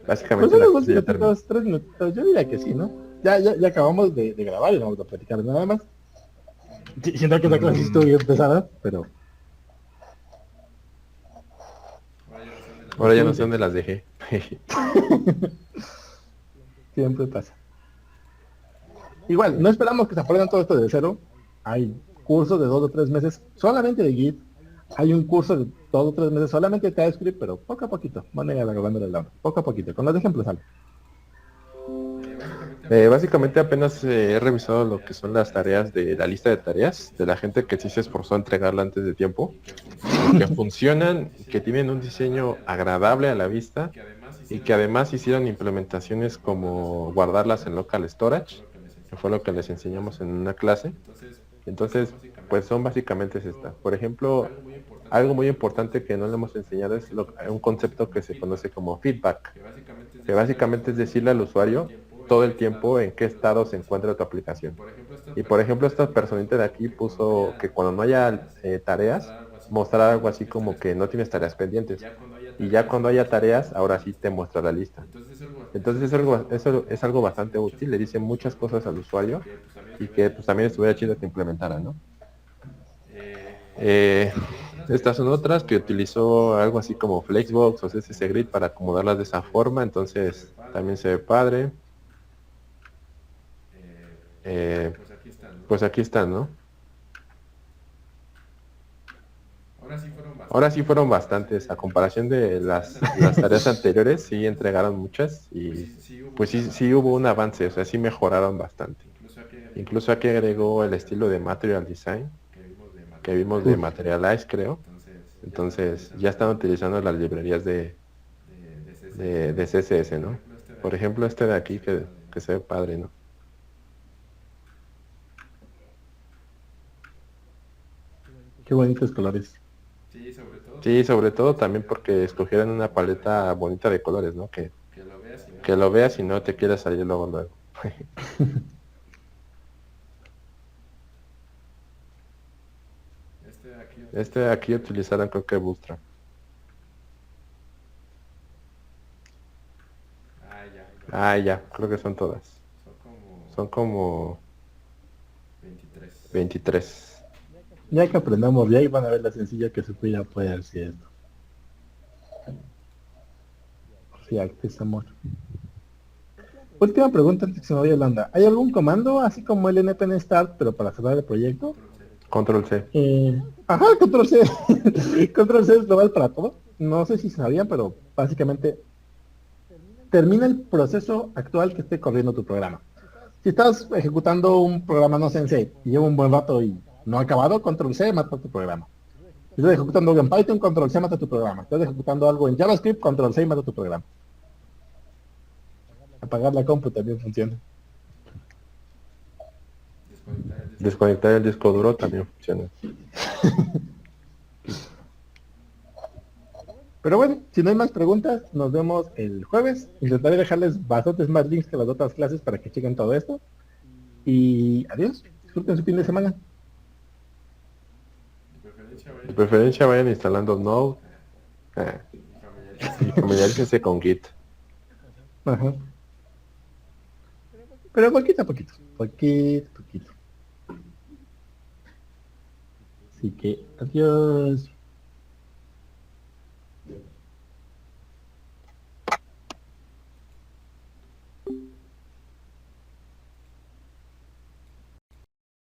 Básicamente pues ya 3 minutos, yo diría que sí, ¿no? Ya acabamos de grabar y no vamos a platicar nada más. Siento que esta clase estuvo bien pesada, pero... Ahora ya no sé dónde las dejé. Siempre pasa. Igual, no esperamos que se aprendan todo esto de cero. Hay cursos de 2 o 3 meses solamente de Git. Hay un curso de 2 o 3 meses solamente de TypeScript, pero poco a poquito. Van a ir agarrando el lado. Poco a poquito. Con los ejemplos sale. Básicamente apenas he revisado lo que son las tareas de la lista de tareas de la gente que sí se esforzó a entregarla antes de tiempo, que funcionan, que tienen un diseño agradable a la vista y que además hicieron implementaciones como guardarlas en local storage, que fue lo que les enseñamos en una clase. Entonces, pues son básicamente estas. Por ejemplo, algo muy importante que no le hemos enseñado es un concepto que se conoce como feedback, que básicamente es decirle al usuario todo el tiempo en qué estado se encuentra tu aplicación. Y por ejemplo, esta personita de aquí puso que cuando no haya tareas, mostrar algo así como que no tienes tareas pendientes. Y ya cuando haya tareas, ahora sí te muestra la lista. Entonces eso es algo bastante útil, le dice muchas cosas al usuario y que pues también estuviera chido que implementara, ¿no? Eh, Estas son otras que utilizó algo así como Flexbox o CSS Grid para acomodarlas de esa forma, entonces también se ve padre. Eh, pues aquí están, ¿no? Ahora sí fueron bastantes, a comparación de las tareas anteriores, sí entregaron muchas y pues sí hubo un avance, o sea, sí mejoraron bastante. Incluso aquí agregó el estilo de Material Design que vimos de Uf, Materialize, creo. Entonces ya están utilizando las librerías de CSS, ¿no? Por ejemplo, este de aquí que se ve padre, ¿no? qué bonitos colores. Sí, sobre todo también porque escogieron una paleta bonita de colores, ¿no? Que lo veas y no te quieras salir luego luego. Este de aquí utilizaron creo que Bootstrap. Ah, ya, creo que son todas. Son como 23. Ya que aprendamos de ahí van a ver la sencilla que se puede poder decir esto. Sí, Actes Amor. Última pregunta antes que se me vaya Holanda. ¿Hay algún comando así como el npm start pero para cerrar el proyecto? Control C. Ajá, control C. Control C es global para todo. No sé si sabían, pero básicamente termina el proceso actual que esté corriendo tu programa. Si estás ejecutando un programa, no sé, en C, y lleva un buen rato y no ha acabado, control C mata tu programa. Si estás ejecutando algo en Python, control C mata tu programa. Si estás ejecutando algo en JavaScript, control C mata tu programa. Apagar la compu también funciona. Desconectar el disco duro también funciona. Pero bueno, si no hay más preguntas, nos vemos el jueves. Intentaré dejarles bastantes más links que las otras clases para que chequen todo esto. Y adiós. Disfruten su fin de semana. De preferencia vayan instalando Node y familiarícense con Git. Ajá. Pero poquito a poquito. Poquito a poquito. Así que adiós.